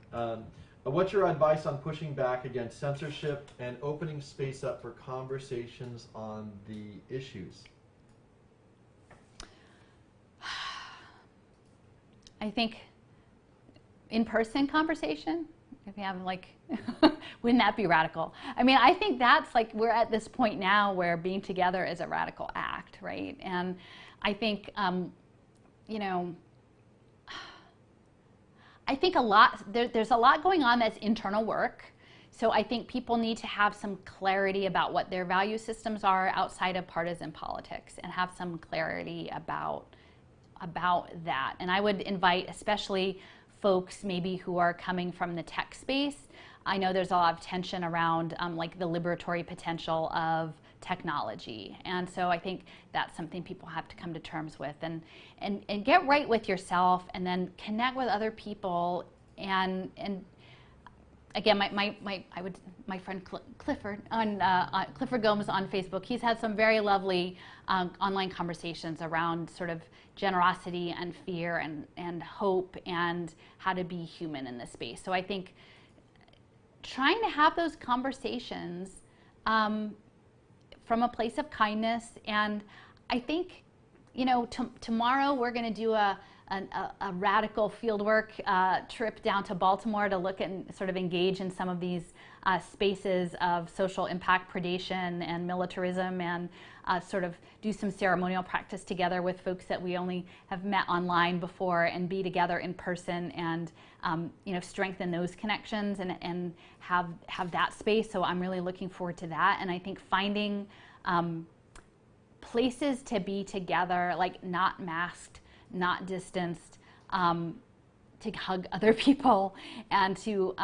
What's your advice on pushing back against censorship and opening space up for conversations on the issues? I think in-person conversation, if you have wouldn't that be radical? I mean, I think that's we're at this point now where being together is a radical act, right? And I think, I think there's a lot going on that's internal work. So I think people need to have some clarity about what their value systems are outside of partisan politics, and have some clarity about that. And I would invite especially folks maybe who are coming from the tech space. I know there's a lot of tension around the liberatory potential of technology. And so I think that's something people have to come to terms with, and get right with yourself, and then connect with other people. And again, my friend Clifford Clifford Gomes on Facebook, he's had some very lovely online conversations around sort of generosity and fear and hope and how to be human in this space. So I think trying to have those conversations from a place of kindness. And I think, tomorrow we're going to do a radical fieldwork trip down to Baltimore to look and sort of engage in some of these spaces of social impact predation and militarism, and sort of do some ceremonial practice together with folks that we only have met online before, and be together in person, and strengthen those connections, and have that space. So I'm really looking forward to that. And I think finding places to be together, not masked, not distanced, to hug other people, and to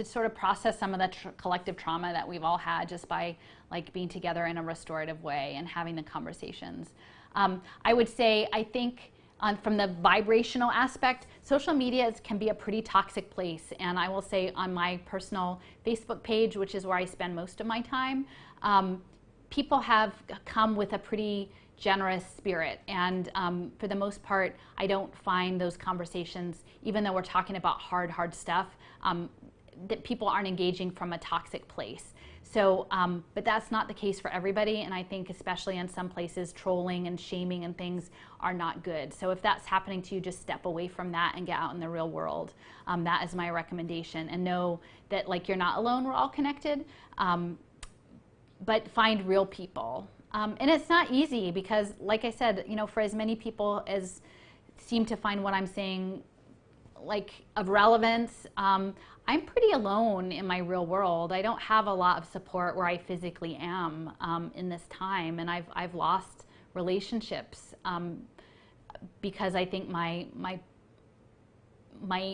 sort of process some of the collective trauma that we've all had just by being together in a restorative way and having the conversations. I would say, I think from the vibrational aspect, social media can be a pretty toxic place. And I will say, on my personal Facebook page, which is where I spend most of my time, people have come with a pretty generous spirit, and for the most part, I don't find those conversations, even though we're talking about hard stuff, that people aren't engaging from a toxic place. So, but that's not the case for everybody, and I think especially in some places, trolling and shaming and things are not good. So if that's happening to you, just step away from that and get out in the real world. That is my recommendation, and know that you're not alone. We're all connected. but find real people. And it's not easy because, like I said, for as many people as seem to find what I'm saying like of relevance, I'm pretty alone in my real world. I don't have a lot of support where I physically am in this time, and I've lost relationships because I think my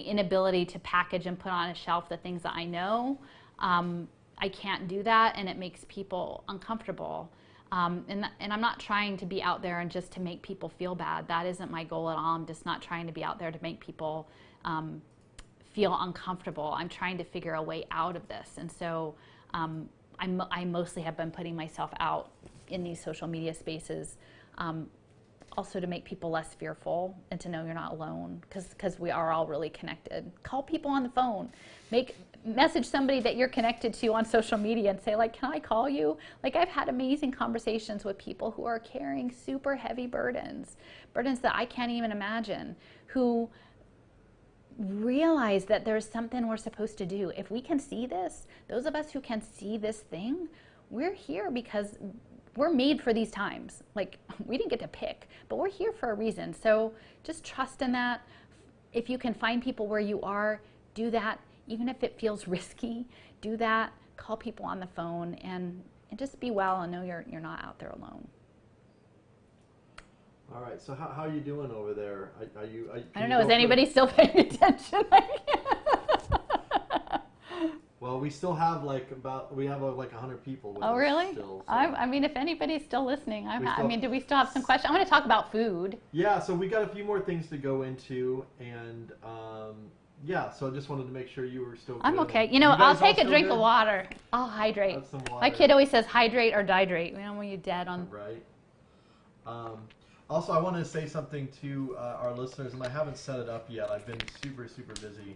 inability to package and put on a shelf the things that I know, I can't do that, and it makes people uncomfortable. And I'm not trying to be out there and just to make people feel bad. That isn't my goal at all. I'm just not trying to be out there to make people feel uncomfortable. I'm trying to figure a way out of this. And so I mostly have been putting myself out in these social media spaces, also to make people less fearful and to know you're not alone, because we are all really connected. Call people on the phone. Message somebody that you're connected to on social media and say, like, can I call you? Like, I've had amazing conversations with people who are carrying super heavy burdens that I can't even imagine, who realize that there's something we're supposed to do. If we can see this, those of us who can see this thing, we're here because we're made for these times. Like, we didn't get to pick, but we're here for a reason. So just trust in that. If you can find people where you are, do that. Even if it feels risky, do that. Call people on the phone and just be well and know you're not out there alone. All right. So how are you doing over there? I don't know. Is anybody still paying attention? Well, we still have like 100 people with us. Oh, really? Still, so. I mean, if anybody's still listening, do we still have some questions? I want to talk about food. Yeah. So we got a few more things to go into, and yeah, so I just wanted to make sure you were still good. I'm okay. I'll take a drink of water. I'll hydrate. Have some water. My kid always says hydrate or dihydrate. When you're dead on. Right. Also, I wanted to say something to our listeners, and I haven't set it up yet. I've been super, super busy.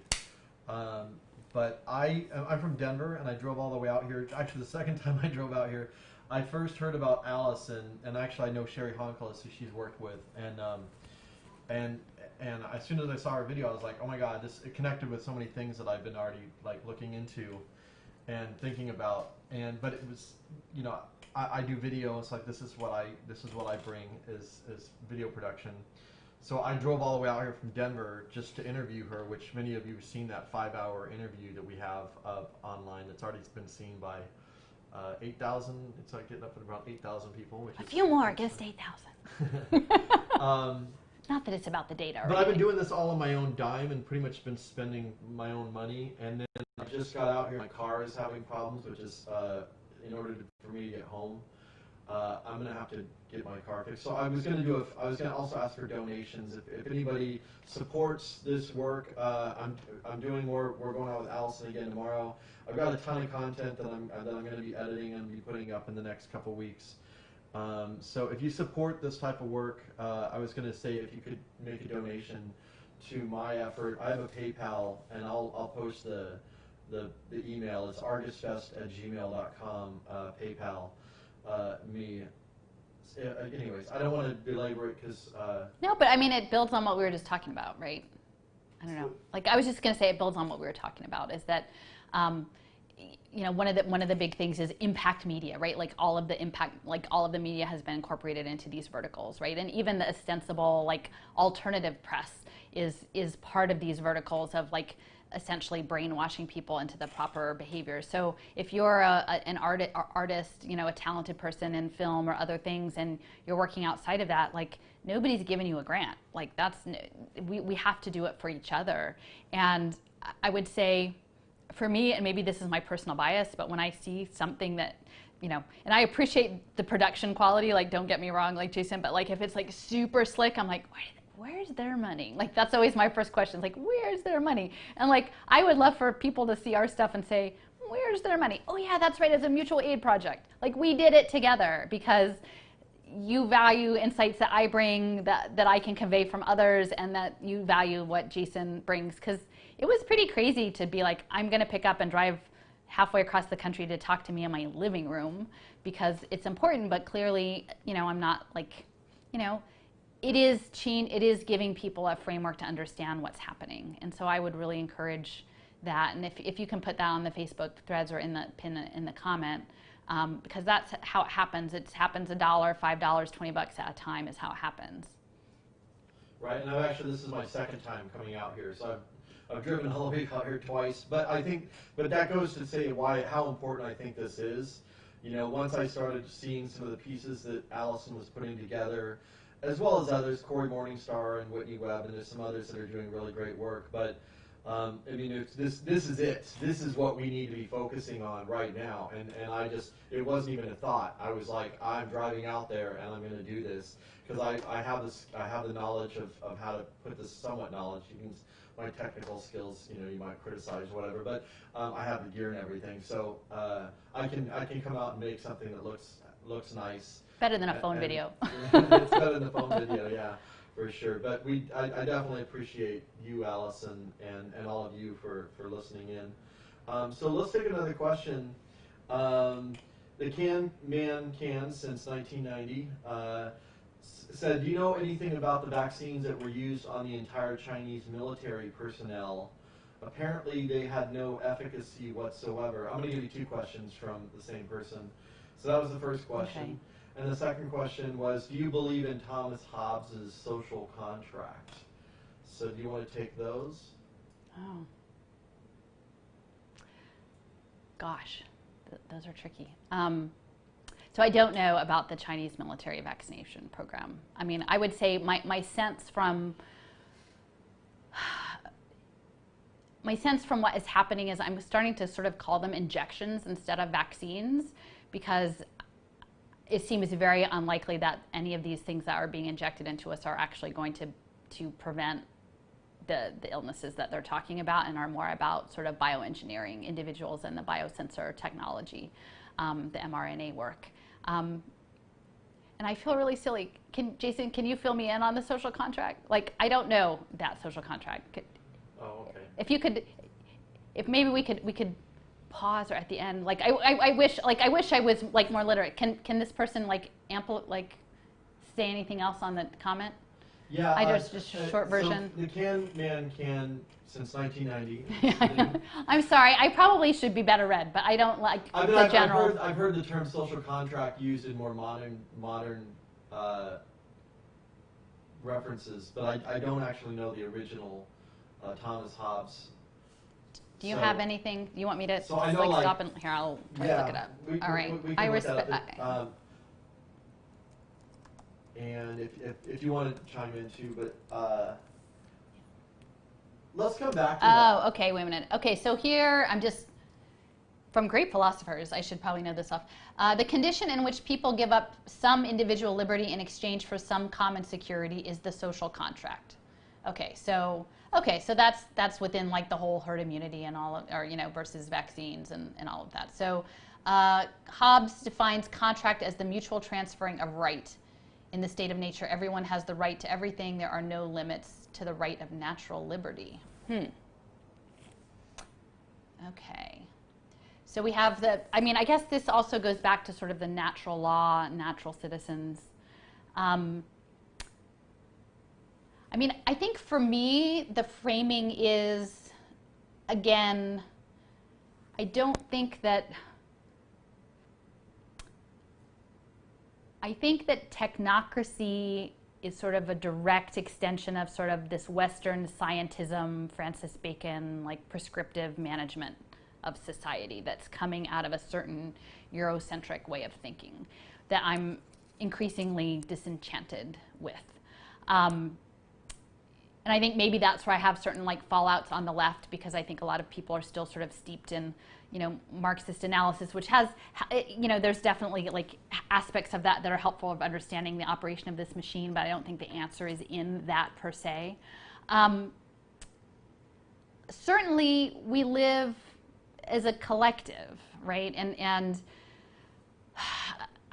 But I'm from Denver, and I drove all the way out here. Actually, the second time I drove out here, I first heard about Alison, and actually I know Sherry Honkelis, who she's worked with, and as soon as I saw her video, I was like, oh my God, it connected with so many things that I've been already like looking into and thinking about. But it was, I do videos, like this is what I bring is video production. So I drove all the way out here from Denver just to interview her, which many of you have seen that 5-hour interview that we have online that's already been seen by 8,000. It's like getting up at about 8,000 people. Which a few more, just 8,000. Not that it's about the data. But I've been doing this all on my own dime and pretty much been spending my own money. And then I just got out here. My car is having problems, which is in order for me to get home, I'm gonna have to get my car fixed. So I was gonna also ask for donations. If anybody supports this work, I'm doing more. We're going out with Alison again tomorrow. I've got a ton of content that I'm gonna be editing and be putting up in the next couple weeks. So if you support this type of work, I was going to say if you could make a donation to my effort. I have a PayPal, and I'll post the email. It's argusfest@gmail.com, PayPal, me. Anyways, I don't want to belabor it because... No, but I mean, it builds on what we were just talking about, right? I don't know. Like, I was just going to say it builds on what we were talking about, is that... one of the big things is impact media, right? Like all of the media has been incorporated into these verticals, right? And even the ostensible like alternative press is part of these verticals of like essentially brainwashing people into the proper behavior. So if you're an artist, a talented person in film or other things, and you're working outside of that, like nobody's giving you a grant. Like we have to do it for each other. And I would say, for me, and maybe this is my personal bias, but when I see something that, and I appreciate the production quality, like don't get me wrong, like Jason, but like if it's like super slick, I'm like, where's their money? Like that's always my first question, like where's their money? And like I would love for people to see our stuff and say, where's their money? Oh yeah, that's right, it's a mutual aid project. Like we did it together because you value insights that I bring that I can convey from others, and that you value what Jason brings. Because it was pretty crazy to be like, I'm going to pick up and drive halfway across the country to talk to me in my living room because it's important, but clearly, I'm not like, it is giving people a framework to understand what's happening. And so I would really encourage that. And if you can put that on the Facebook threads or in the pin in the comment, because that's how it happens. It happens $1, $5, $20 at a time is how it happens. Right, and this is my second time coming out here, so I've driven all the way out here twice. But that goes to say how important I think this is. You know, once I started seeing some of the pieces that Alison was putting together, as well as others, Corey Morningstar and Whitney Webb, and there's some others that are doing really great work. But I mean, this is it. This is what we need to be focusing on right now. And it wasn't even a thought. I was like, I'm driving out there and I'm going to do this because I have the knowledge of how to put this somewhat knowledge. My technical skills, you know, you might criticize whatever, but I have the gear and everything, so I can come out and make something that looks nice. Better than a phone video. It's better than a phone video, yeah, for sure. But I definitely appreciate you, Alison, and all of you for listening in. So let's take another question. The Can Man Can since 1990 said, do you know anything about the vaccines that were used on the entire Chinese military personnel? Apparently they had no efficacy whatsoever. I'm going to give you two questions from the same person. So that was the first question. Okay. And the second question was, do you believe in Thomas Hobbes' social contract? So do you want to take those? Oh. Gosh, those are tricky. So I don't know about the Chinese military vaccination program. I mean, I would say my sense from what is happening is I'm starting to sort of call them injections instead of vaccines, because it seems very unlikely that any of these things that are being injected into us are actually going to prevent the illnesses that they're talking about, and are more about sort of bioengineering individuals and the biosensor technology, the mRNA work. And I feel really silly. Jason, can you fill me in on the social contract? Like, I don't know that social contract. Oh, okay. If maybe we could pause, or at the end, like I wish I was like more literate. Can this person say anything else on the comment? Yeah, just a short version. So the Can Man Can since 1990. I'm sorry, I probably should be better read, but I don't like the general. I've heard the term social contract used in more modern references, but I don't actually know the original Thomas Hobbes. Do you have anything you want me to know, stop and here? I'll try to look it up. All right, I respect. And if you want to chime in too, but let's come back to that. Oh, okay, wait a minute. Okay, so here I'm just, from great philosophers, I should probably know this off. The condition in which people give up some individual liberty in exchange for some common security is the social contract. Okay, so that's within like the whole herd immunity and all of, or versus vaccines and all of that. So Hobbes defines contract as the mutual transferring of right. In the state of nature, everyone has the right to everything. There are no limits to the right of natural liberty. Okay. So we have I guess this also goes back to sort of the natural law, natural citizens. I think for me, the framing is, again, I think that technocracy is sort of a direct extension of sort of this Western scientism, Francis Bacon, like prescriptive management of society that's coming out of a certain Eurocentric way of thinking that I'm increasingly disenchanted with. And I think maybe that's where I have certain like fallouts on the left, because I think a lot of people are still sort of steeped in Marxist analysis, which has, there's definitely like aspects of that are helpful of understanding the operation of this machine, but I don't think the answer is in that per se. Certainly we live as a collective, right? And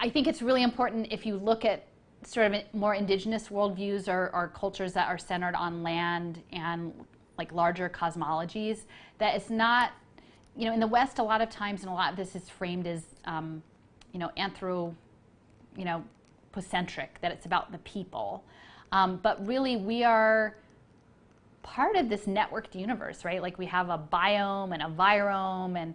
I think it's really important, if you look at sort of more indigenous worldviews or cultures that are centered on land and like larger cosmologies, that it's not, in the West, a lot of times, and a lot of this is framed as, pocentric, that it's about the people. But really, we are part of this networked universe, right? Like we have a biome and a virome, and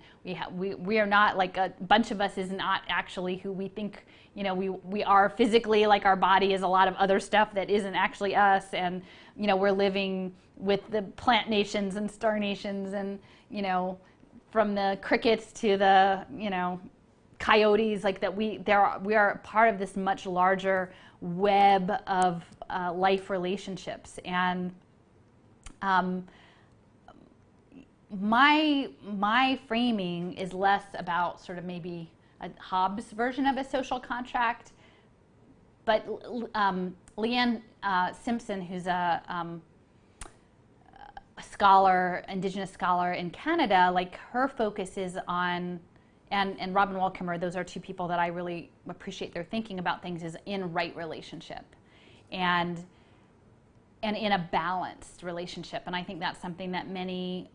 we are not, like, a bunch of us is not actually who we think, you know, we are physically. Like our body is a lot of other stuff that isn't actually us, and, you know, we're living with the plant nations and star nations, and, you know, from the crickets to the, you know, coyotes, like that we are part of this much larger web of life relationships. And my framing is less about sort of maybe a Hobbes version of a social contract, but Leanne Simpson, who's a scholar, Indigenous scholar in Canada, like her focus is on, and Robin Wall-Kimmerer, those are two people that I really appreciate their thinking about things, is in right relationship and in a balanced relationship. And I think that's something that many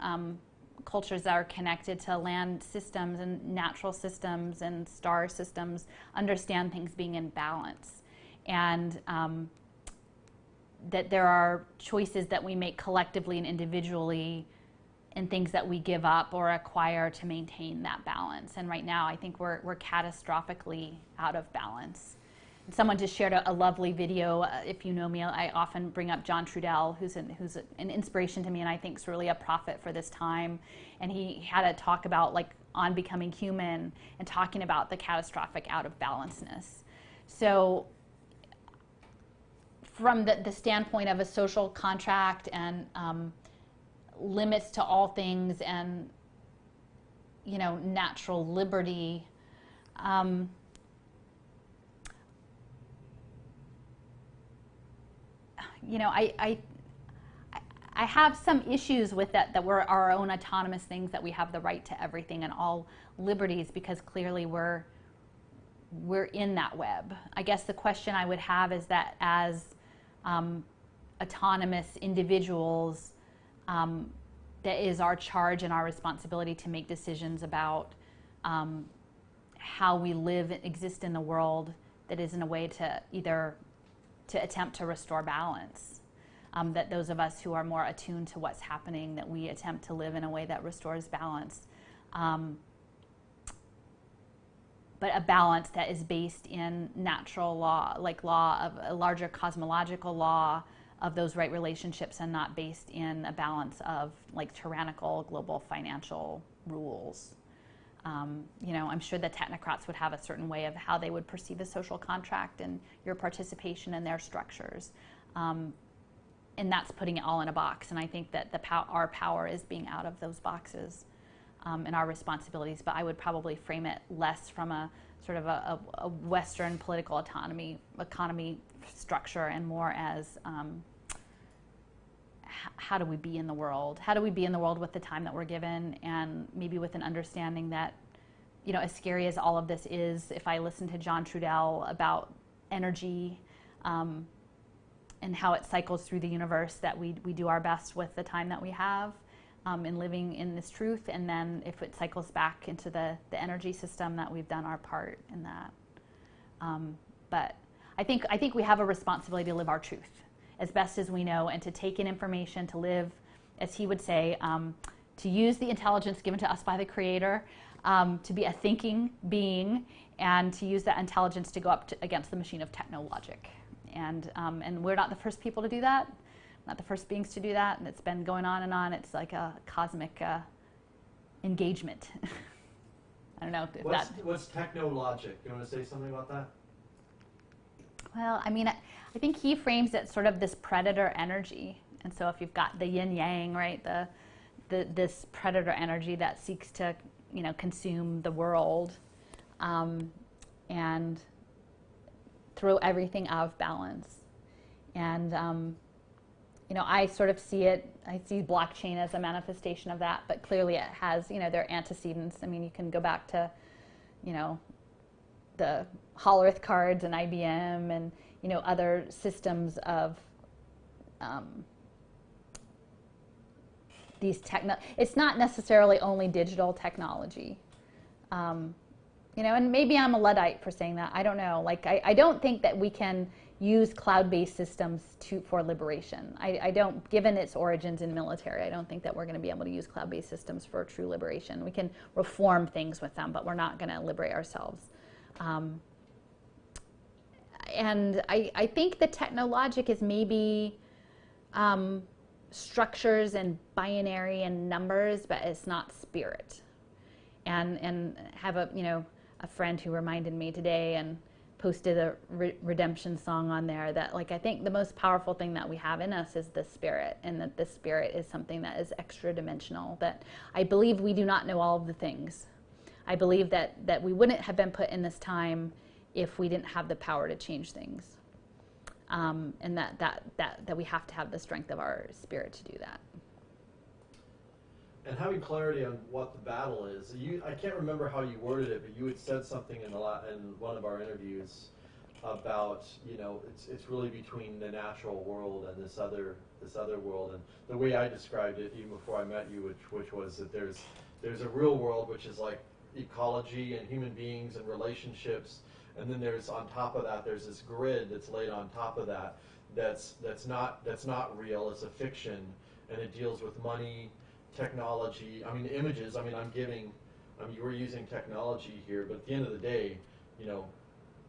cultures that are connected to land systems and natural systems and star systems understand things being in balance. And that there are choices that we make collectively and individually and things that we give up or acquire to maintain that balance. And right now, I think we're catastrophically out of balance. And someone just shared a lovely video. If you know me, I often bring up John Trudell, who's an inspiration to me, and I think is really a prophet for this time. And he had a talk about, like, on becoming human and talking about the catastrophic out of balanceness. So from the standpoint of a social contract and limits to all things and, you know, natural liberty, you know, I have some issues with that we're our own autonomous things, that we have the right to everything and all liberties, because clearly we're in that web. I guess the question I would have is that as autonomous individuals, that is our charge and our responsibility to make decisions about how we live and exist in the world, that is in a way to either to attempt to restore balance. That those of us who are more attuned to what's happening, that we attempt to live in a way that restores balance. But a balance that is based in natural law, like law of a larger cosmological law of those right relationships, and not based in a balance of, like, tyrannical global financial rules. You know, I'm sure the technocrats would have a certain way of how they would perceive a social contract and your participation in their structures. And that's putting it all in a box. And I think that our power is being out of those boxes and our responsibilities. But I would probably frame it less from a sort of a Western political economy structure, and more as how do we be in the world? How do we be in the world with the time that we're given, and maybe with an understanding that, you know, as scary as all of this is, if I listen to John Trudell about energy and how it cycles through the universe, that we do our best with the time that we have in living in this truth, and then if it cycles back into the energy system, that we've done our part in that. But I think we have a responsibility to live our truth as best as we know, and to take in information, to live, as he would say, to use the intelligence given to us by the Creator, to be a thinking being, and to use that intelligence to go up against the machine of technologic. And we're not the first people to do that, not the first beings to do that, and it's been going on and on. It's like a cosmic engagement. I don't know if what's technologic? Do you want to say something about that? Well, I mean, I think he frames it sort of this predator energy. And so if you've got the yin yang, right, this predator energy that seeks to, you know, consume the world and throw everything out of balance. And, you know, I sort of see blockchain as a manifestation of that, but clearly it has, you know, their antecedents. I mean, you can go back to, you know, the Hollerith cards and IBM and, you know, other systems of these it's not necessarily only digital technology. And maybe I'm a Luddite for saying that. I don't know. Like, I don't think that we can use cloud-based systems for liberation. I don't, given its origins in military, I don't think that we're going to be able to use cloud-based systems for true liberation. We can reform things with them, but we're not going to liberate ourselves. And I think the technologic is maybe structures and binary and numbers, but it's not spirit. And have a friend who reminded me today and posted a redemption song on there that, like, I think the most powerful thing that we have in us is the spirit, and that the spirit is something that is extra dimensional, that I believe we do not know all of the things. I believe that we wouldn't have been put in this time if we didn't have the power to change things. And that we have to have the strength of our spirit to do that. And having clarity on what the battle is. I can't remember how you worded it, but you had said something in one of our interviews about, it's really between the natural world and this other world. And the way I described it, even before I met you, which was that there's a real world, which is like ecology and human beings and relationships, and then there's, on top of that, there's this grid that's laid on top of that that's not real. It's a fiction, and it deals with money, technology, images. We're using technology here, but at the end of the day,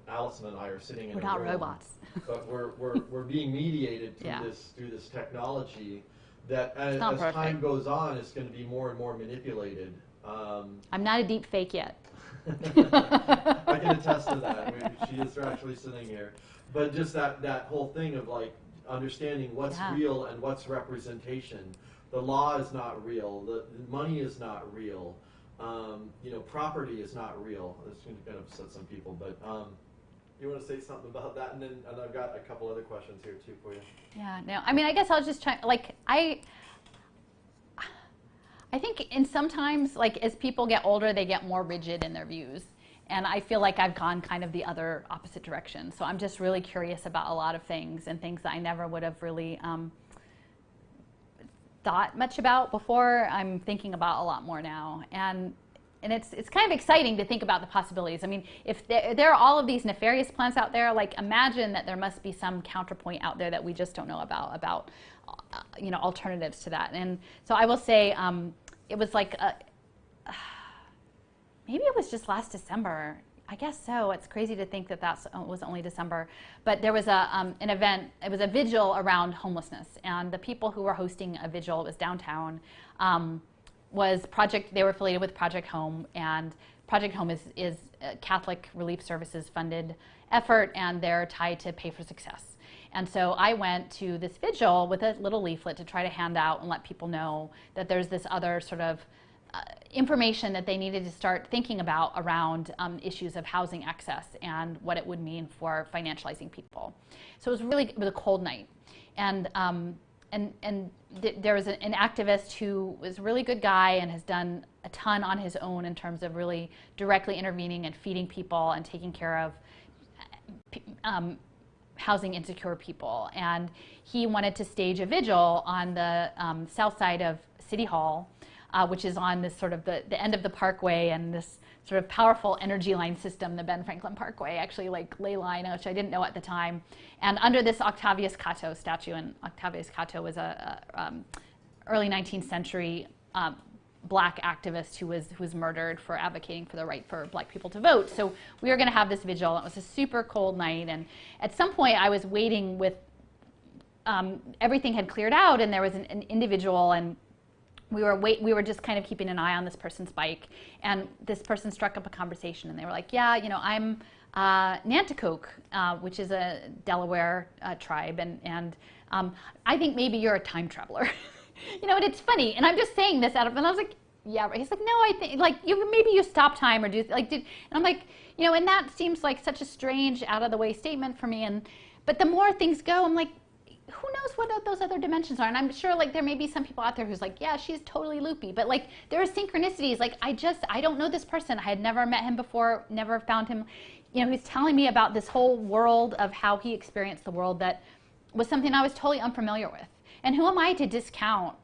Alison and I are sitting in we're a not room, robots. but we're being mediated through this technology that as time goes on is going to be more and more manipulated. I'm not a deep fake yet. I can attest to that. She is actually sitting here, but just that whole thing of like understanding what's real and what's representation. The law is not real. The money is not real. Property is not real. It's going to kind of upset some people, but you want to say something about that, and I've got a couple other questions here too for you. Yeah. No. I guess I'll just try. Like I think sometimes, like, as people get older, they get more rigid in their views. And I feel like I've gone kind of the other opposite direction. So I'm just really curious about a lot of things, and things that I never would have really thought much about before. I'm thinking about a lot more now. And it's kind of exciting to think about the possibilities. If there are all of these nefarious plans out there, like, imagine that there must be some counterpoint out there that we just don't know about alternatives to that. And so I will say, it was like, maybe it was just last December. I guess so. It's crazy to think that was only December. But there was an event. It was a vigil around homelessness, and the people who were hosting a vigil, it was downtown, they were affiliated with Project Home, and Project Home is a Catholic Relief Services funded effort, and they're tied to Pay for Success. And so I went to this vigil with a little leaflet to try to hand out and let people know that there's this other sort of information that they needed to start thinking about around issues of housing access and what it would mean for financializing people. So it was a cold night. And there was an activist who was a really good guy and has done a ton on his own in terms of really directly intervening and feeding people and taking care of housing insecure people. And he wanted to stage a vigil on the south side of City Hall, which is on this sort of the end of the parkway, and this sort of powerful energy line system, the Ben Franklin Parkway, actually, like, ley line, which I didn't know at the time. And under this Octavius Cato statue, and Octavius Cato was a early 19th century black activist who was murdered for advocating for the right for black people to vote. So we were going to have this vigil. It was a super cold night, and at some point I was waiting with everything had cleared out, and there was an individual, and we were just kind of keeping an eye on this person's bike, and this person struck up a conversation, and they were like, I'm Nanticoke, which is a Delaware tribe, and I think maybe you're a time traveler. And it's funny, and I'm just saying this and I was like, yeah, right. He's like, no, I think, like, maybe you stop time or and I'm like, and that seems like such a strange, out of the way statement for me. But the more things go, I'm like, who knows what those other dimensions are? And I'm sure, like, there may be some people out there who's like, yeah, she's totally loopy. But, like, there are synchronicities. Like, I don't know this person. I had never met him before, never found him. He's telling me about this whole world of how he experienced the world that was something I was totally unfamiliar with. And who am I to discount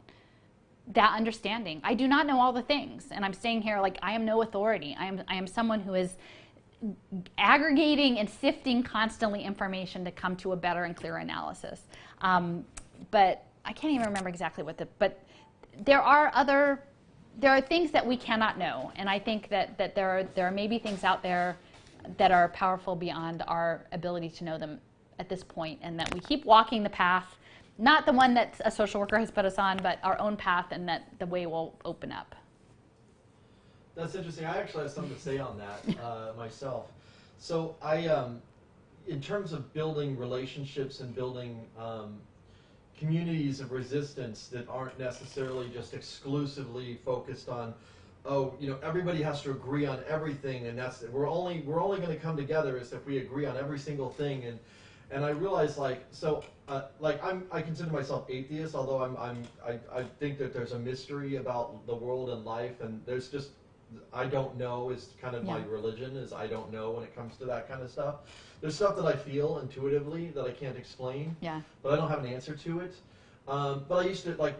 that understanding. I do not know all the things, and I'm staying here like I am no authority. I am someone who is aggregating and sifting constantly information to come to a better and clearer analysis. But I can't even remember exactly but there are things that we cannot know, and I think that there are maybe things out there that are powerful beyond our ability to know them at this point, and that we keep walking the path, not the one that a social worker has put us on, but our own path, and that the way will open up. That's interesting. I actually have something to say on that myself. So in terms of building relationships and building communities of resistance that aren't necessarily just exclusively focused on, oh, everybody has to agree on everything, and we're only going to come together is if we agree on every single thing. And I realize I consider myself atheist, although I think that there's a mystery about the world and life, and there's just I don't know is kind of my religion, is I don't know when it comes to that kind of stuff. There's stuff that I feel intuitively that I can't explain, but I don't have an answer to it. But I used to,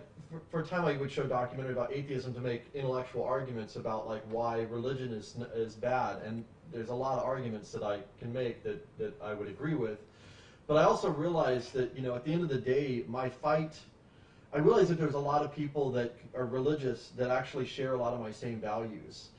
for a time I would show a documentary about atheism to make intellectual arguments about why religion is bad, and there's a lot of arguments that I can make that I would agree with. But I also realized that, at the end of the day, I realized that there's a lot of people that are religious that actually share a lot of my same values.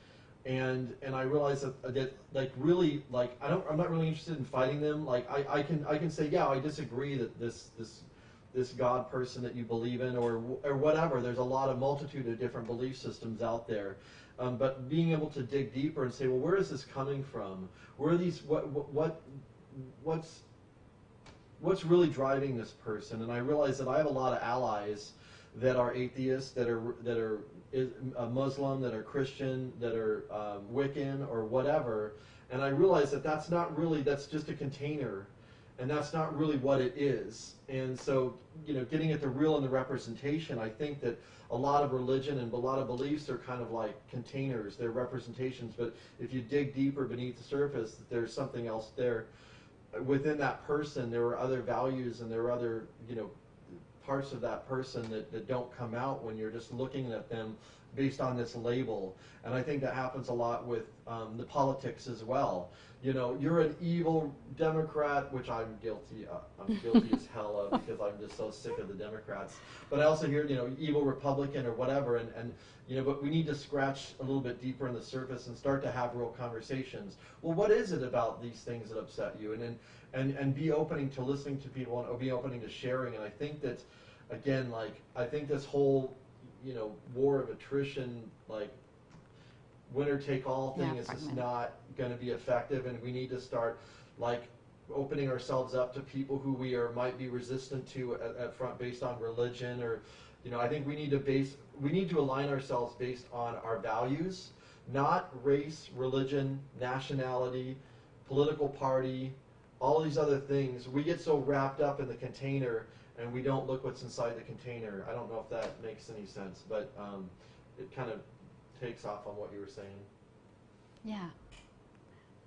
And I realized that really, I'm not really interested in fighting them. I can say, yeah, I disagree that this God person that you believe in or whatever. There's a multitude of different belief systems out there. But being able to dig deeper and say, well, where is this coming from? Where are these, what's really driving this person? And I realize that I have a lot of allies that are atheists, that are Muslim, that are Christian, that are Wiccan or whatever. And I realize that that's just a container, and that's not really what it is. And so, getting at the real and the representation, I think that a lot of religion and a lot of beliefs are kind of like containers. They're representations, but if you dig deeper beneath the surface, there's something else there. Within that person, there are other values, and there are other, parts of that person that don't come out when you're just looking at them based on this label. And I think that happens a lot with the politics as well. You're an evil Democrat, which I'm guilty as hell of, because I'm just so sick of the Democrats. But I also hear, evil Republican or whatever, and but we need to scratch a little bit deeper in the surface and start to have real conversations. Well, what is it about these things that upset you? And be opening to listening to people, and be opening to sharing. And I think that, again, I think this whole, war of attrition, winner-take-all thing is just not going to be effective, and we need to start, opening ourselves up to people who might be resistant to at front based on religion, or, I think we need to align ourselves based on our values, not race, religion, nationality, political party, all these other things. We get so wrapped up in the container, and we don't look what's inside the container. I don't know if that makes any sense, but it kind of takes off on what you were saying. Yeah.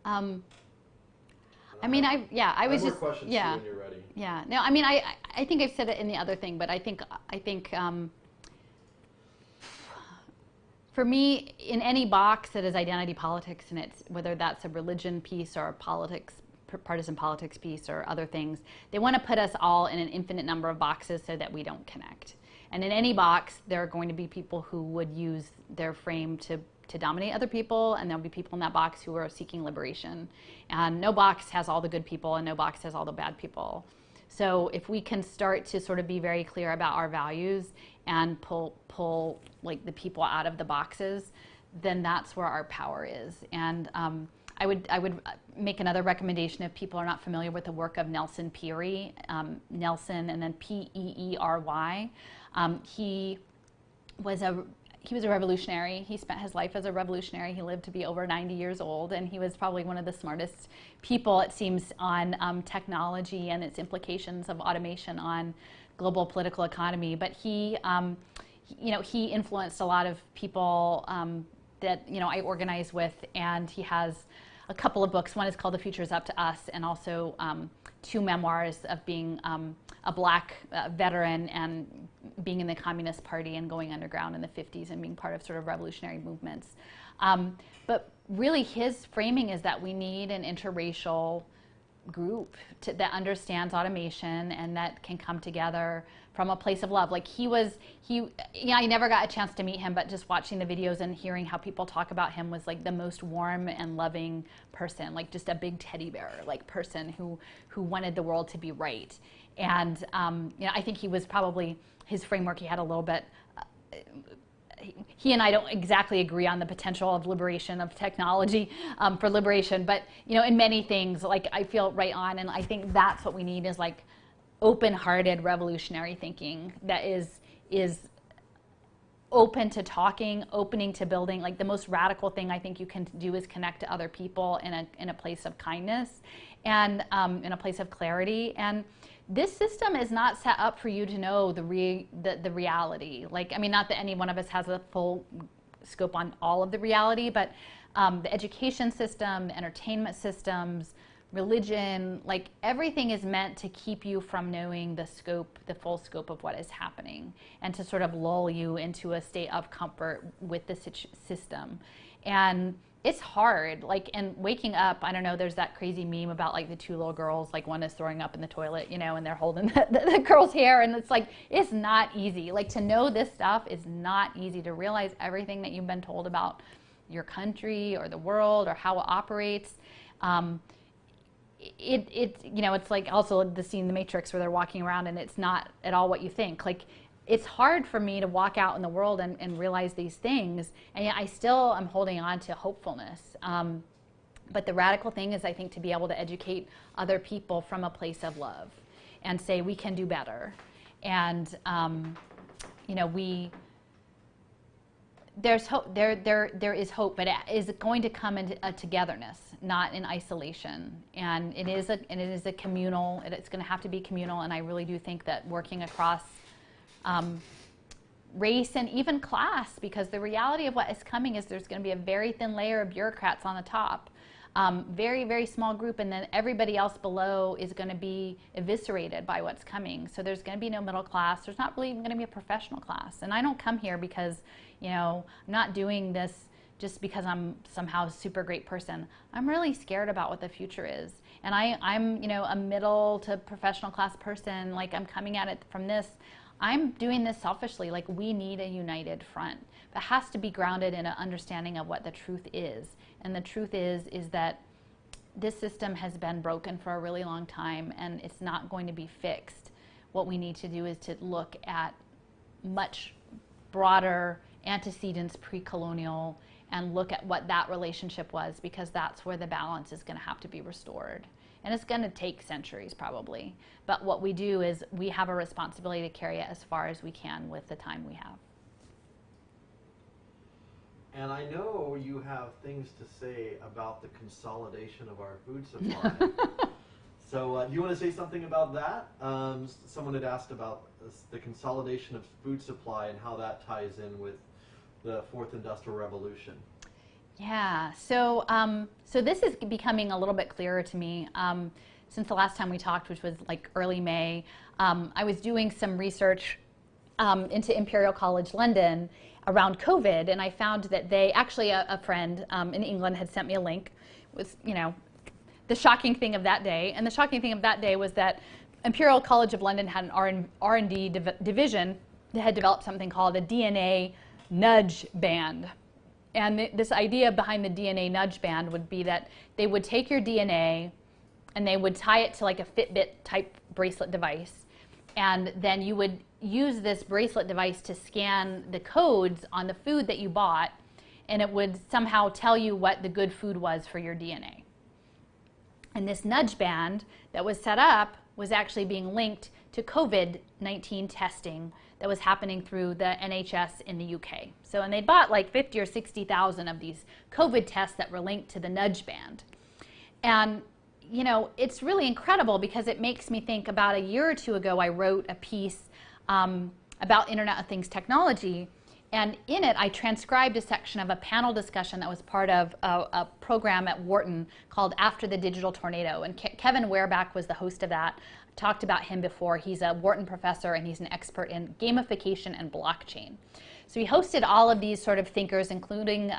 I mean, I was just, questions too when you're ready. Yeah. No, I mean, I think I've said it in the other thing, but I think for me, in any box that is identity politics, and it's whether that's a religion piece or a partisan politics piece or other things, they want to put us all in an infinite number of boxes so that we don't connect. And in any box, there are going to be people who would use their frame to dominate other people, and there'll be people in that box who are seeking liberation. And no box has all the good people, and no box has all the bad people. So if we can start to sort of be very clear about our values and pull the people out of the boxes, then that's where our power is. And I would make another recommendation if people are not familiar with the work of Nelson Peary, Nelson and then Peery. He was a revolutionary. He spent his life as a revolutionary. He lived to be over 90 years old, and he was probably one of the smartest people, it seems, on technology and its implications of automation on global political economy. But he influenced a lot of people that I organize with, and he has a couple of books. One is called The Future is Up to Us, and also 2 memoirs of being a black veteran and being in the Communist Party and going underground in the 50s and being part of sort of revolutionary movements. But really his framing is that we need an interracial group that understands automation and that can come together from a place of love. Like I never got a chance to meet him, but just watching the videos and hearing how people talk about him was like the most warm and loving person, like just a big teddy bear like person who wanted the world to be right. And I think he was probably, his framework, he had a little bit, he and I don't exactly agree on the potential of liberation of technology for liberation, but in many things, like I feel right on, and I think that's what we need is like open-hearted revolutionary thinking that is open to talking, opening to building. Like the most radical thing I think you can do is connect to other people in a place of kindness and in a place of clarity. And this system is not set up for you to know the reality. Like, I mean, not that any one of us has a full scope on all of the reality, but the education system, the entertainment systems, religion, like everything is meant to keep you from knowing the full scope of what is happening, and to sort of lull you into a state of comfort with the system. And it's hard, like, and waking up, I don't know, there's that crazy meme about like the 2 little girls, like one is throwing up in the toilet, and they're holding the girl's hair, and it's like, it's not easy. Like, to know this stuff is not easy. To realize everything that you've been told about your country or the world or how it operates. It's like also the scene in The Matrix where they're walking around and it's not at all what you think. Like, it's hard for me to walk out in the world and realize these things, and yet I still am holding on to hopefulness. But the radical thing is, I think, to be able to educate other people from a place of love and say we can do better. And there's hope. There is hope, but it is going to come in a togetherness, not in isolation. And it is a communal. It's going to have to be communal. And I really do think that working across race and even class, because the reality of what is coming is there's going to be a very thin layer of bureaucrats on the top, very, very small group, and then everybody else below is going to be eviscerated by what's coming. So there's going to be no middle class. There's not really even going to be a professional class. And I don't come here because, I'm not doing this just because I'm somehow a super great person. I'm really scared about what the future is. And I'm a middle to professional class person. Like, I'm coming at it from this. I'm doing this selfishly. Like, we need a united front. But it has to be grounded in an understanding of what the truth is. And the truth is that this system has been broken for a really long time, and it's not going to be fixed. What we need to do is to look at much broader antecedents, pre-colonial, and look at what that relationship was, because that's where the balance is going to have to be restored. And it's going to take centuries probably. But what we do is we have a responsibility to carry it as far as we can with the time we have. And I know you have things to say about the consolidation of our food supply. So do you want to say something about that? Someone had asked about the consolidation of food supply and how that ties in with the Fourth Industrial Revolution. Yeah, so this is becoming a little bit clearer to me since the last time we talked, which was like early May. I was doing some research into Imperial College London around COVID, and I found that they actually, a friend in England had sent me a link with, the shocking thing of that day. And the shocking thing of that day was that Imperial College of London had an R&D division that had developed something called a DNA nudge band. And this idea behind the DNA nudge band would be that they would take your DNA and they would tie it to like a Fitbit type bracelet device. And then you would use this bracelet device to scan the codes on the food that you bought, and it would somehow tell you what the good food was for your DNA. And this nudge band that was set up was actually being linked to COVID-19 testing that was happening through the NHS in the UK. So, and they bought like 50 or 60,000 of these COVID tests that were linked to the nudge band. And, it's really incredible because it makes me think about a year or two ago, I wrote a piece about Internet of Things technology. And in it, I transcribed a section of a panel discussion that was part of a program at Wharton called After the Digital Tornado. And Kevin Werbach was the host of that. I talked about him before. He's a Wharton professor, and he's an expert in gamification and blockchain. So he hosted all of these sort of thinkers, including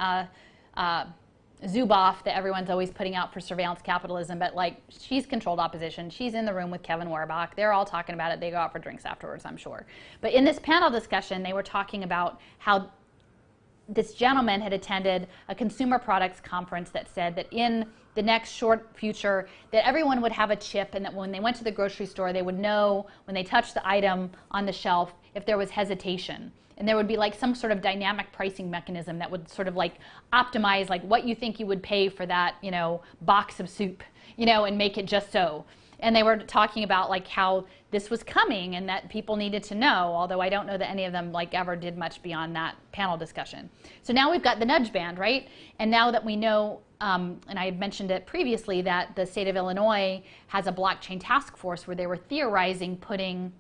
Zuboff, that everyone's always putting out for surveillance capitalism, but like, she's controlled opposition. She's in the room with Kevin Werbach. They're all talking about it. They go out for drinks afterwards, I'm sure. But in this panel discussion, they were talking about how this gentleman had attended a consumer products conference that said that in the next short future, that everyone would have a chip, and that when they went to the grocery store, they would know when they touched the item on the shelf if there was hesitation. And there would be like some sort of dynamic pricing mechanism that would sort of like optimize like what you think you would pay for that, you know, box of soup, you know, and make it just so. And they were talking about like how this was coming and that people needed to know, although I don't know that any of them like ever did much beyond that panel discussion. So now we've got the nudge band, right? And now that we know, and I had mentioned it previously, that the state of Illinois has a blockchain task force where they were theorizing putting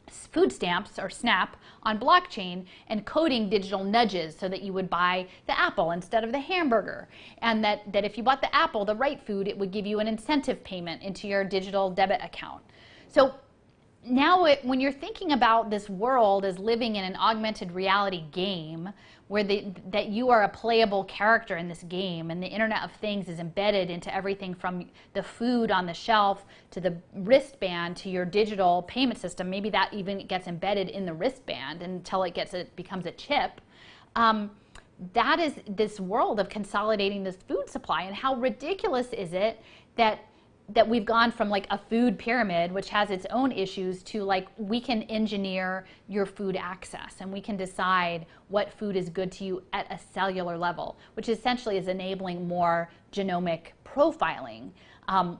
food stamps, or SNAP, on blockchain and coding digital nudges so that you would buy the apple instead of the hamburger. And that if you bought the apple, the right food, it would give you an incentive payment into your digital debit account. So now when you're thinking about this world as living in an augmented reality game, where that you are a playable character in this game, and the Internet of Things is embedded into everything from the food on the shelf to the wristband to your digital payment system. Maybe that even gets embedded in the wristband until it becomes a chip. That is this world of consolidating this food supply. And how ridiculous is it that we've gone from like a food pyramid, which has its own issues, to like we can engineer your food access, and we can decide what food is good to you at a cellular level, which essentially is enabling more genomic profiling,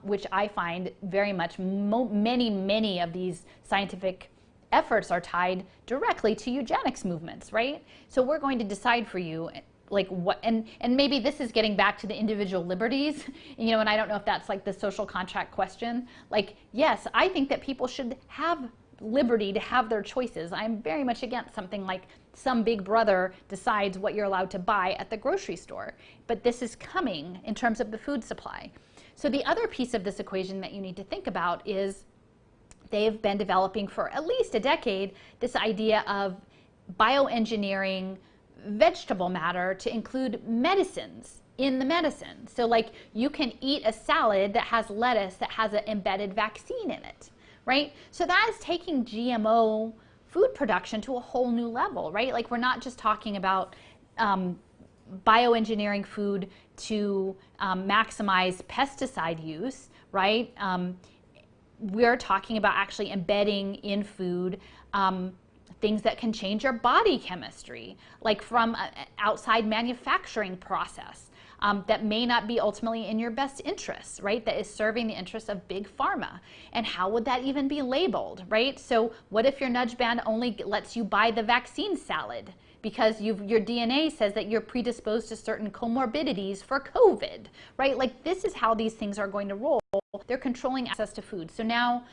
which I find very much many of these scientific efforts are tied directly to eugenics movements, right? So we're going to decide for you like what, and maybe this is getting back to the individual liberties, you know, and I don't know if that's like the social contract question. Like, yes, I think that people should have liberty to have their choices. I'm very much against something like some big brother decides what you're allowed to buy at the grocery store. But this is coming in terms of the food supply. So the other piece of this equation that you need to think about is they've been developing for at least a decade this idea of bioengineering vegetable matter to include medicines in the medicine. So like you can eat a salad that has lettuce that has an embedded vaccine in it, right? So that is taking GMO food production to a whole new level, right? Like we're not just talking about bioengineering food to maximize pesticide use, right? We're talking about actually embedding in food things that can change your body chemistry, like from an outside manufacturing process that may not be ultimately in your best interests, right? That is serving the interests of big pharma. And how would that even be labeled, right? So what if your nudge band only lets you buy the vaccine salad because your DNA says that you're predisposed to certain comorbidities for COVID, right? Like this is how these things are going to roll. They're controlling access to food. So now,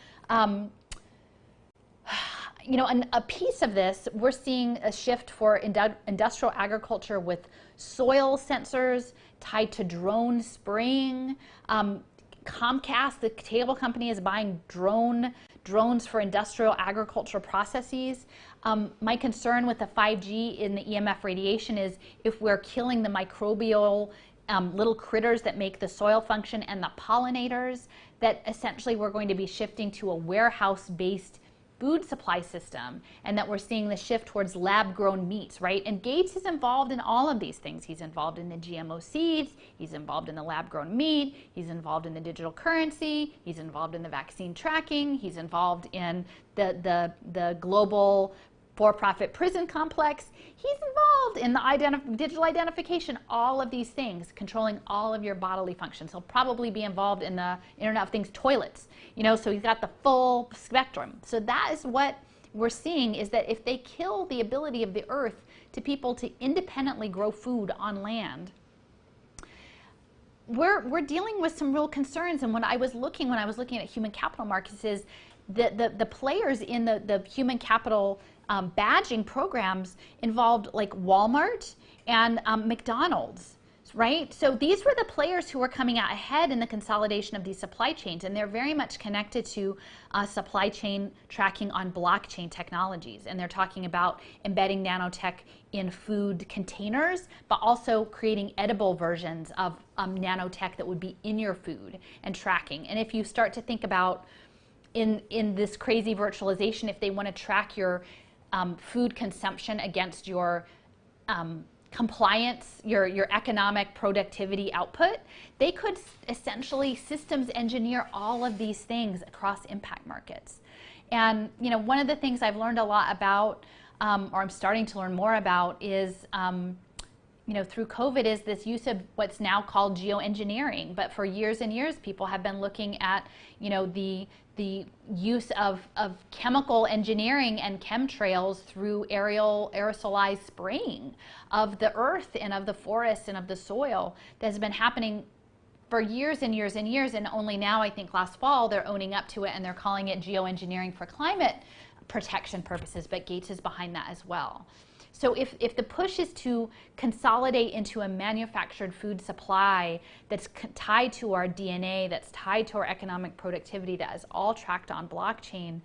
you know, a piece of this, we're seeing a shift for industrial agriculture with soil sensors tied to drone spraying. Comcast, the cable company, is buying drones for industrial agriculture processes. My concern with the 5G in the EMF radiation is if we're killing the microbial little critters that make the soil function and the pollinators, that essentially we're going to be shifting to a warehouse-based food supply system, and that we're seeing the shift towards lab-grown meats, right? And Gates is involved in all of these things. He's involved in the GMO seeds, he's involved in the lab-grown meat, he's involved in the digital currency, he's involved in the vaccine tracking, he's involved in the global for-profit prison complex. He's involved in the digital identification, all of these things, controlling all of your bodily functions. He'll probably be involved in the Internet of Things toilets, you know, so he's got the full spectrum. So that is what we're seeing, is that if they kill the ability of the earth to people to independently grow food on land, we're dealing with some real concerns. And when I was looking at human capital markets, is the players in the human capital badging programs involved like Walmart and McDonald's, right? So these were the players who were coming out ahead in the consolidation of these supply chains, and they're very much connected to supply chain tracking on blockchain technologies. And they're talking about embedding nanotech in food containers, but also creating edible versions of nanotech that would be in your food and tracking. And if you start to think about in this crazy virtualization, if they want to track your food consumption against your compliance, your economic productivity output, they could essentially systems engineer all of these things across impact markets. And one of the things I've learned a lot about, or I'm starting to learn more about, is through COVID, is this use of what's now called geoengineering. But for years and years, people have been looking at the use of chemical engineering and chemtrails through aerosolized spraying of the earth and of the forest and of the soil that has been happening for years and years and years. And only now, I think last fall, they're owning up to it and they're calling it geoengineering for climate protection purposes. But Gates is behind that as well. So if the push is to consolidate into a manufactured food supply that's tied to our DNA, that's tied to our economic productivity, that is all tracked on blockchain,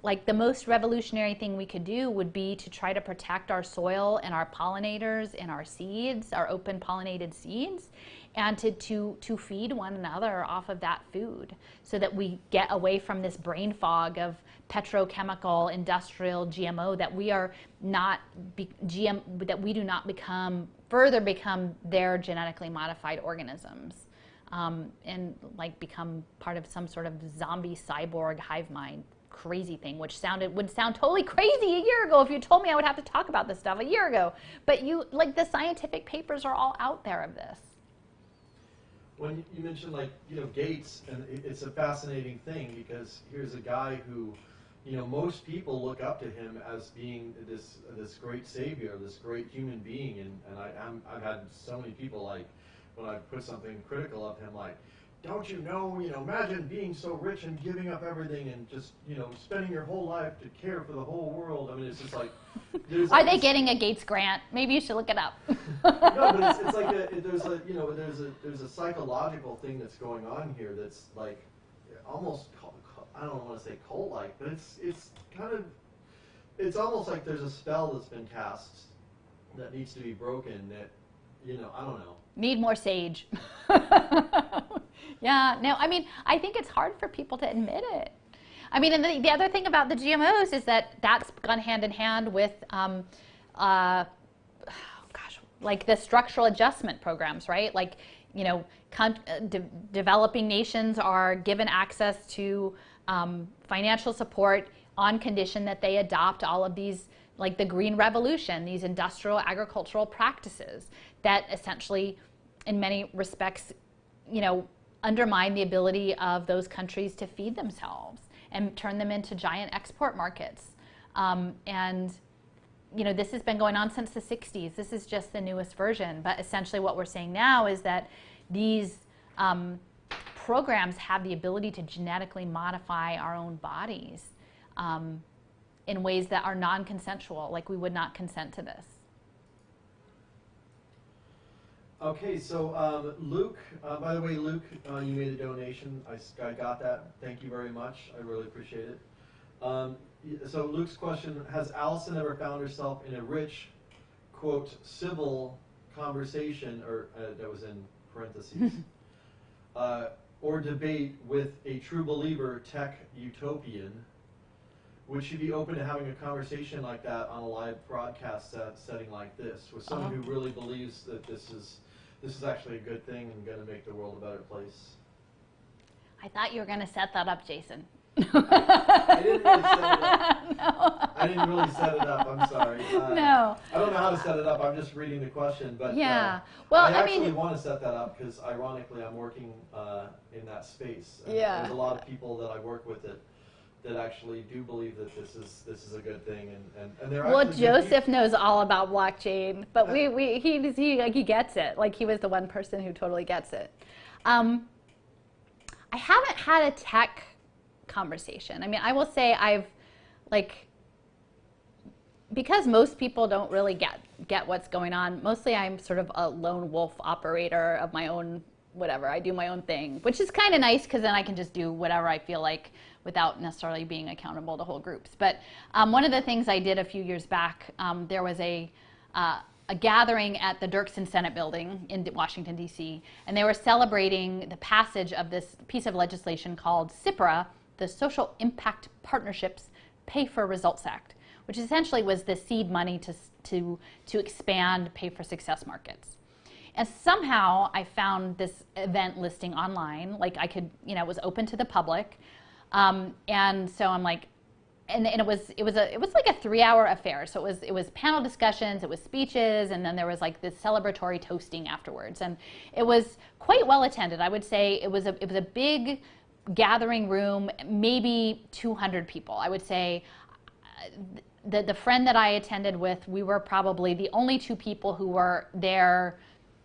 like the most revolutionary thing we could do would be to try to protect our soil and our pollinators and our seeds, our open pollinated seeds, and to feed one another off of that food so that we get away from this brain fog of petrochemical, industrial, GMO, that we are not that we do not further become their genetically modified organisms, and like become part of some sort of zombie cyborg hive mind crazy thing, which would sound totally crazy a year ago if you told me I would have to talk about this stuff a year ago. But the scientific papers are all out there of this. When you mentioned Gates, and it's a fascinating thing because here's a guy who, most people look up to him as being this great savior, this great human being, and I've had so many people, like, when I put something critical of him, like, don't you know, imagine being so rich and giving up everything and just, spending your whole life to care for the whole world. I mean, it's just like... Are they getting a Gates grant? Maybe you should look it up. No, but it's like there's a psychological thing that's going on here that's like almost, I don't want to say cult-like, but it's almost like there's a spell that's been cast that needs to be broken that, I don't know. Need more sage. Yeah, no, I mean, I think it's hard for people to admit it. I mean, and the other thing about the GMOs is that that's gone hand in hand with, like the structural adjustment programs, right? Like, developing nations are given access to financial support on condition that they adopt all of these, like the Green Revolution, these industrial agricultural practices that essentially, in many respects, undermine the ability of those countries to feed themselves and turn them into giant export markets. And this has been going on since the 60s. This is just the newest version. But essentially what we're saying now is that these programs have the ability to genetically modify our own bodies in ways that are non-consensual, like we would not consent to this. Okay, so Luke, by the way, Luke, you made a donation. I got that. Thank you very much. I really appreciate it. So Luke's question, has Alison ever found herself in a rich, quote, civil conversation, or that was in parentheses, or debate with a true believer tech utopian? Would she be open to having a conversation like that on a live broadcast setting like this, with someone who really believes that this is actually a good thing and going to make the world a better place? I thought you were going to set that up, Jason. I didn't really set it up. No. I didn't really set it up. I'm sorry. No. I don't know how to set it up. I'm just reading the question. But yeah. Well, I actually want to set that up because, ironically, I'm working in that space. And yeah. There's a lot of people that I work with that actually do believe that this is a good thing, and they're well, actually Joseph knows all about blockchain, but he gets it. Like, he was the one person who totally gets it. I haven't had a tech conversation. I mean, I will say I've because most people don't really get what's going on, mostly I'm sort of a lone wolf operator of my own whatever. I do my own thing, which is kind of nice because then I can just do whatever I feel like without necessarily being accountable to whole groups. But one of the things I did a few years back, there was a gathering at the Dirksen Senate building in Washington, D.C., and they were celebrating the passage of this piece of legislation called SIPRA, the Social Impact Partnerships Pay for Results Act, which essentially was the seed money to expand pay for success markets. And somehow I found this event listing online, like I could, it was open to the public. And so I'm like, and it was like a 3-hour affair. So it was panel discussions, it was speeches, and then there was like this celebratory toasting afterwards. And it was quite well attended. I would say it was a big gathering room, maybe 200 people. I would say the friend that I attended with, we were probably the only 2 people who were there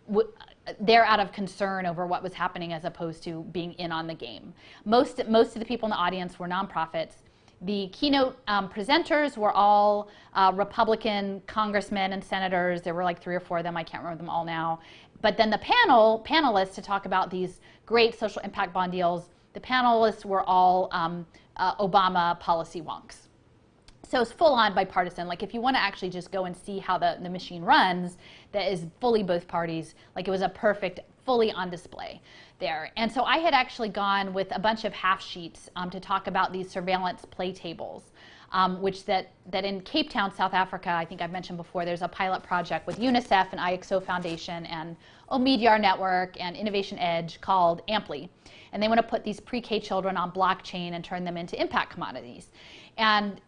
out of concern over what was happening as opposed to being in on the game. Most of the people in the audience were nonprofits. The keynote presenters were all Republican congressmen and senators. There were like 3 or 4 of them. I can't remember them all now. But then the panelists to talk about these great social impact bond deals, the panelists were all Obama policy wonks. So it's full on bipartisan. Like if you want to actually just go and see how the machine runs, that is fully both parties, like it was a perfect, fully on display there. And so I had actually gone with a bunch of half sheets to talk about these surveillance play tables, which that in Cape Town, South Africa, I think I've mentioned before, there's a pilot project with UNICEF and IXO Foundation and Omedyar Network and Innovation Edge called Amply. And they want to put these pre-K children on blockchain and turn them into impact commodities. And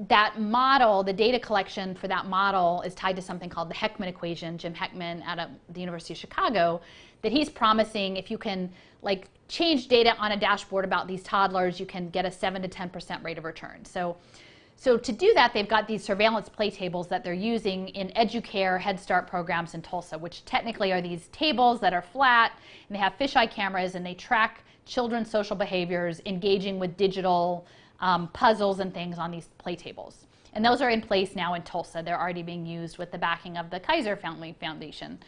that model, the data collection for that model is tied to something called the Heckman equation, Jim Heckman out of the University of Chicago, that he's promising if you can like change data on a dashboard about these toddlers, you can get a 7 to 10% rate of return. So to do that, they've got these surveillance play tables that they're using in EduCare Head Start programs in Tulsa, which technically are these tables that are flat, and they have fisheye cameras, and they track children's social behaviors, engaging with digital puzzles and things on these play tables. And those are in place now in Tulsa. They're already being used with the backing of the Kaiser Family Foundation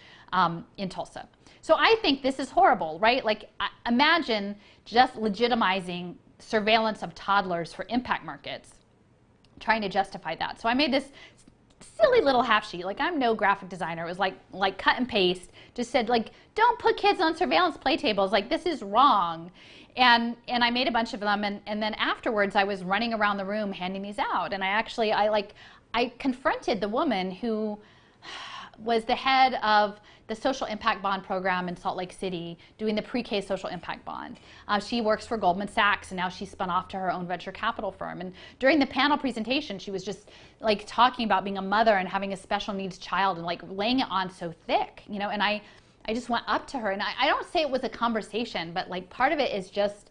in Tulsa. So I think this is horrible, right? Like imagine just legitimizing surveillance of toddlers for impact markets, trying to justify that. So I made this silly little half sheet. Like I'm no graphic designer. It was like cut and paste. Just said like, don't put kids on surveillance play tables. Like this is wrong. And I made a bunch of them, and then afterwards I was running around the room handing these out, and I confronted the woman who was the head of the social impact bond program in Salt Lake City doing the pre-K social impact bond. She works for Goldman Sachs, and now she's spun off to her own venture capital firm. And during the panel presentation, she was just like talking about being a mother and having a special needs child and like laying it on so thick, and I just went up to her, and I don't say it was a conversation, but like part of it is just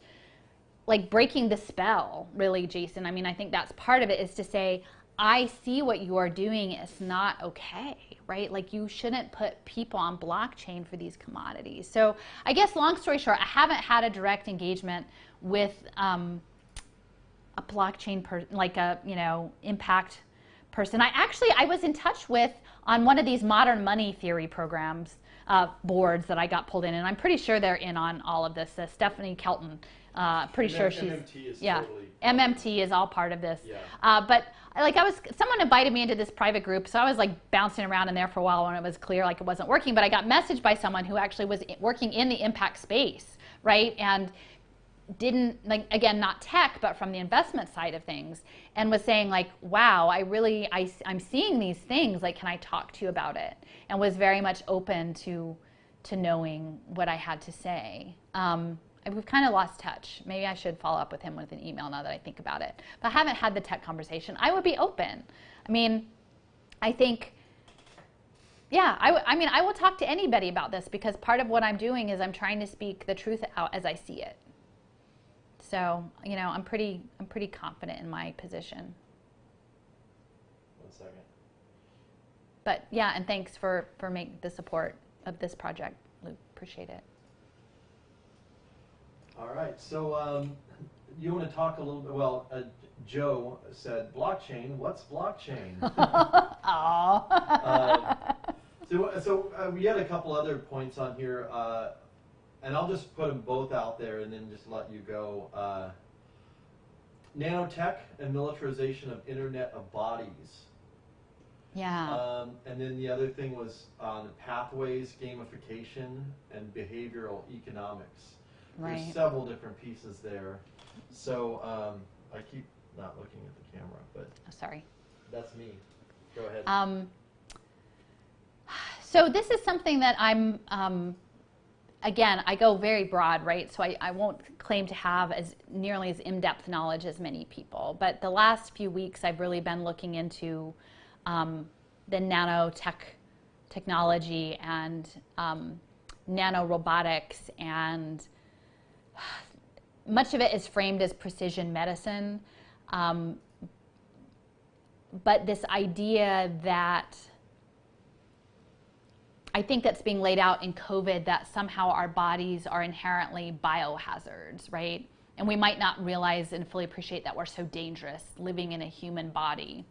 like breaking the spell, really, Jason. I mean, I think that's part of it, is to say, I see what you are doing is not okay, right? Like you shouldn't put people on blockchain for these commodities. So I guess long story short, I haven't had a direct engagement with a blockchain, impact person. I was in touch with on one of these modern money theory programs, boards that I got pulled in, and I'm pretty sure they're in on all of this. Stephanie Kelton, pretty sure she's MMT is all part of this. Yeah. But like someone invited me into this private group, so I was like bouncing around in there for a while when it was clear like it wasn't working. But I got messaged by someone who actually was working in the impact space, right? And didn't, like, again, not tech, but from the investment side of things, and was saying like, wow, I'm seeing these things, like, can I talk to you about it? And was very much open to knowing what I had to say. We've kind of lost touch. Maybe I should follow up with him with an email now that I think about it. But I haven't had the tech conversation. I would be open. I mean, I think, yeah, I will talk to anybody about this, because part of what I'm doing is I'm trying to speak the truth out as I see it. So, I'm pretty confident in my position. 1 second. But yeah, and thanks for making the support of this project, Luke. Appreciate it. All right. So you want to talk a little bit? Well, Joe said, "Blockchain. What's blockchain?" So we had a couple other points on here, and I'll just put them both out there, and then just let you go. Nanotech and militarization of Internet of Bodies. Yeah. And then the other thing was on pathways, gamification, and behavioral economics. Right. There's several different pieces there. So I keep not looking at the camera, but Sorry. that's me. Go ahead. So this is something that I'm, again, I go very broad, right? So I won't claim to have nearly as in-depth knowledge as many people. But the last few weeks, I've really been looking into the nanotech technology and nanorobotics, and much of it is framed as precision medicine. But this idea that I think that's being laid out in COVID, that somehow our bodies are inherently biohazards, right? And we might not realize and fully appreciate that we're so dangerous living in a human body,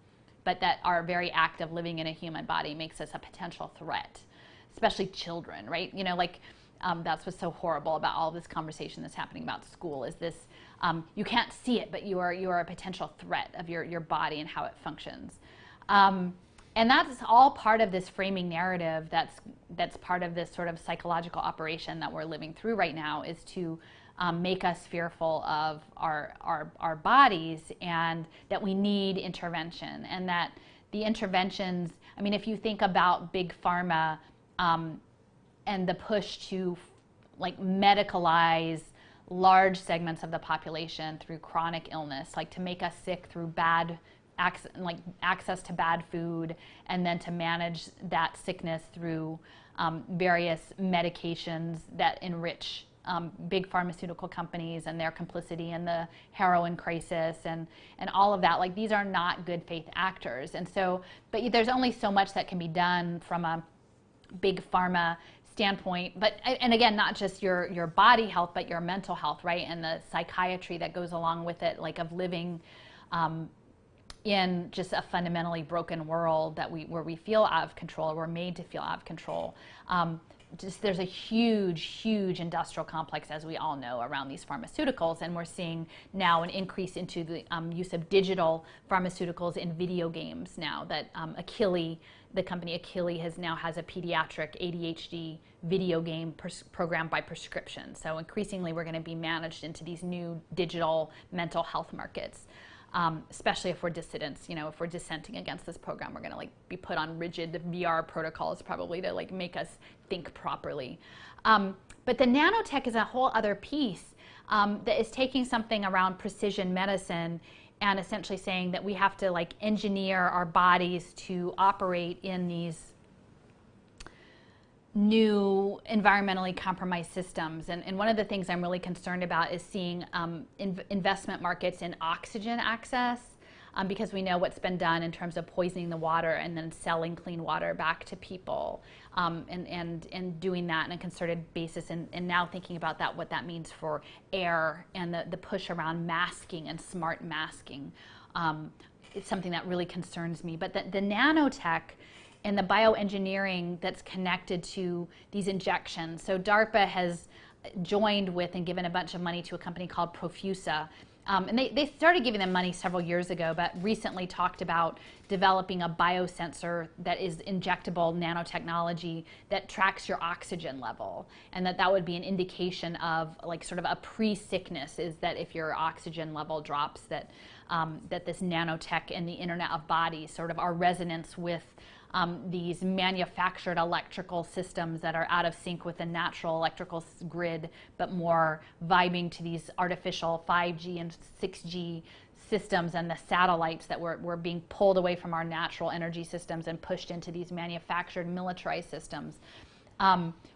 but that our very act of living in a human body makes us a potential threat, especially children, right? You know, like that's what's so horrible about all this conversation that's happening about school is this, you can't see it, but you are a potential threat of your body and how it functions. And that's all part of this framing narrative that's part of this sort of psychological operation that we're living through right now, is to make us fearful of our bodies, and that we need intervention, and that the interventions, I mean, if you think about big pharma and the push to like medicalize large segments of the population through chronic illness, like to make us sick through bad access to bad food, and then to manage that sickness through various medications that enrich big pharmaceutical companies and their complicity in the heroin crisis and all of that. Like, these are not good faith actors. And so, but there's only so much that can be done from a big pharma standpoint, and again, not just your body health, but your mental health, right? And the psychiatry that goes along with it, like of living in just a fundamentally broken world where we feel out of control, or we're made to feel out of control. There's a huge industrial complex, as we all know, around these pharmaceuticals, and we're seeing now an increase into the use of digital pharmaceuticals in video games now. That the company Achille has a pediatric ADHD video game program by prescription. So increasingly, we're going to be managed into these new digital mental health markets. Especially if we're dissidents, if we're dissenting against this program, we're going to be put on rigid VR protocols probably to make us think properly. But the nanotech is a whole other piece that is taking something around precision medicine and essentially saying that we have to engineer our bodies to operate in these new environmentally compromised systems. And one of the things I'm really concerned about is seeing investment markets in oxygen access, because we know what's been done in terms of poisoning the water and then selling clean water back to people, and doing that on a concerted basis, and now thinking about what that means for air and the push around masking and smart masking. It's something that really concerns me. But the nanotech and the bioengineering that's connected to these injections. So DARPA has joined with and given a bunch of money to a company called Profusa. And they started giving them money several years ago, but recently talked about developing a biosensor that is injectable nanotechnology that tracks your oxygen level. And that would be an indication of sort of a pre-sickness, is that if your oxygen level drops, that this nanotech and the Internet of Bodies, sort of our resonance with these manufactured electrical systems that are out of sync with the natural electrical grid, but more vibing to these artificial 5G and 6G systems and the satellites that we're being pulled away from our natural energy systems and pushed into these manufactured militarized systems.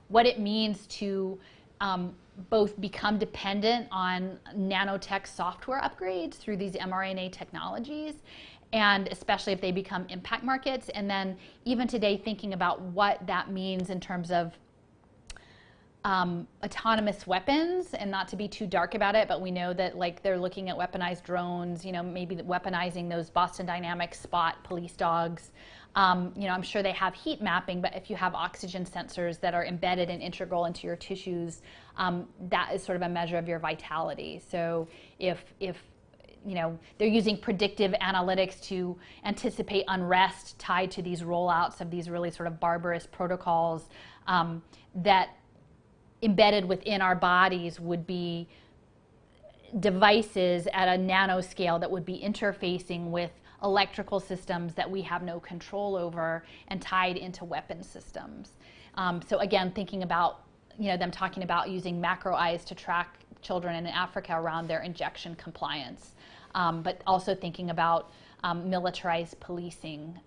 What it means to both become dependent on nanotech software upgrades through these mRNA technologies, and especially if they become impact markets. And then even today, thinking about what that means in terms of autonomous weapons, and not to be too dark about it, but we know that like they're looking at weaponized drones, you know, maybe weaponizing those Boston Dynamics Spot police dogs. You know, I'm sure they have heat mapping, but if you have oxygen sensors that are embedded and integral into your tissues, that is sort of a measure of your vitality. So if you know, they're using predictive analytics to anticipate unrest tied to these rollouts of these really sort of barbarous protocols, that embedded within our bodies would be devices at a nanoscale that would be interfacing with electrical systems that we have no control over and tied into weapon systems. So again, thinking about, you know, them talking about using macro eyes to track children in Africa around their injection compliance, but also thinking about militarized policing.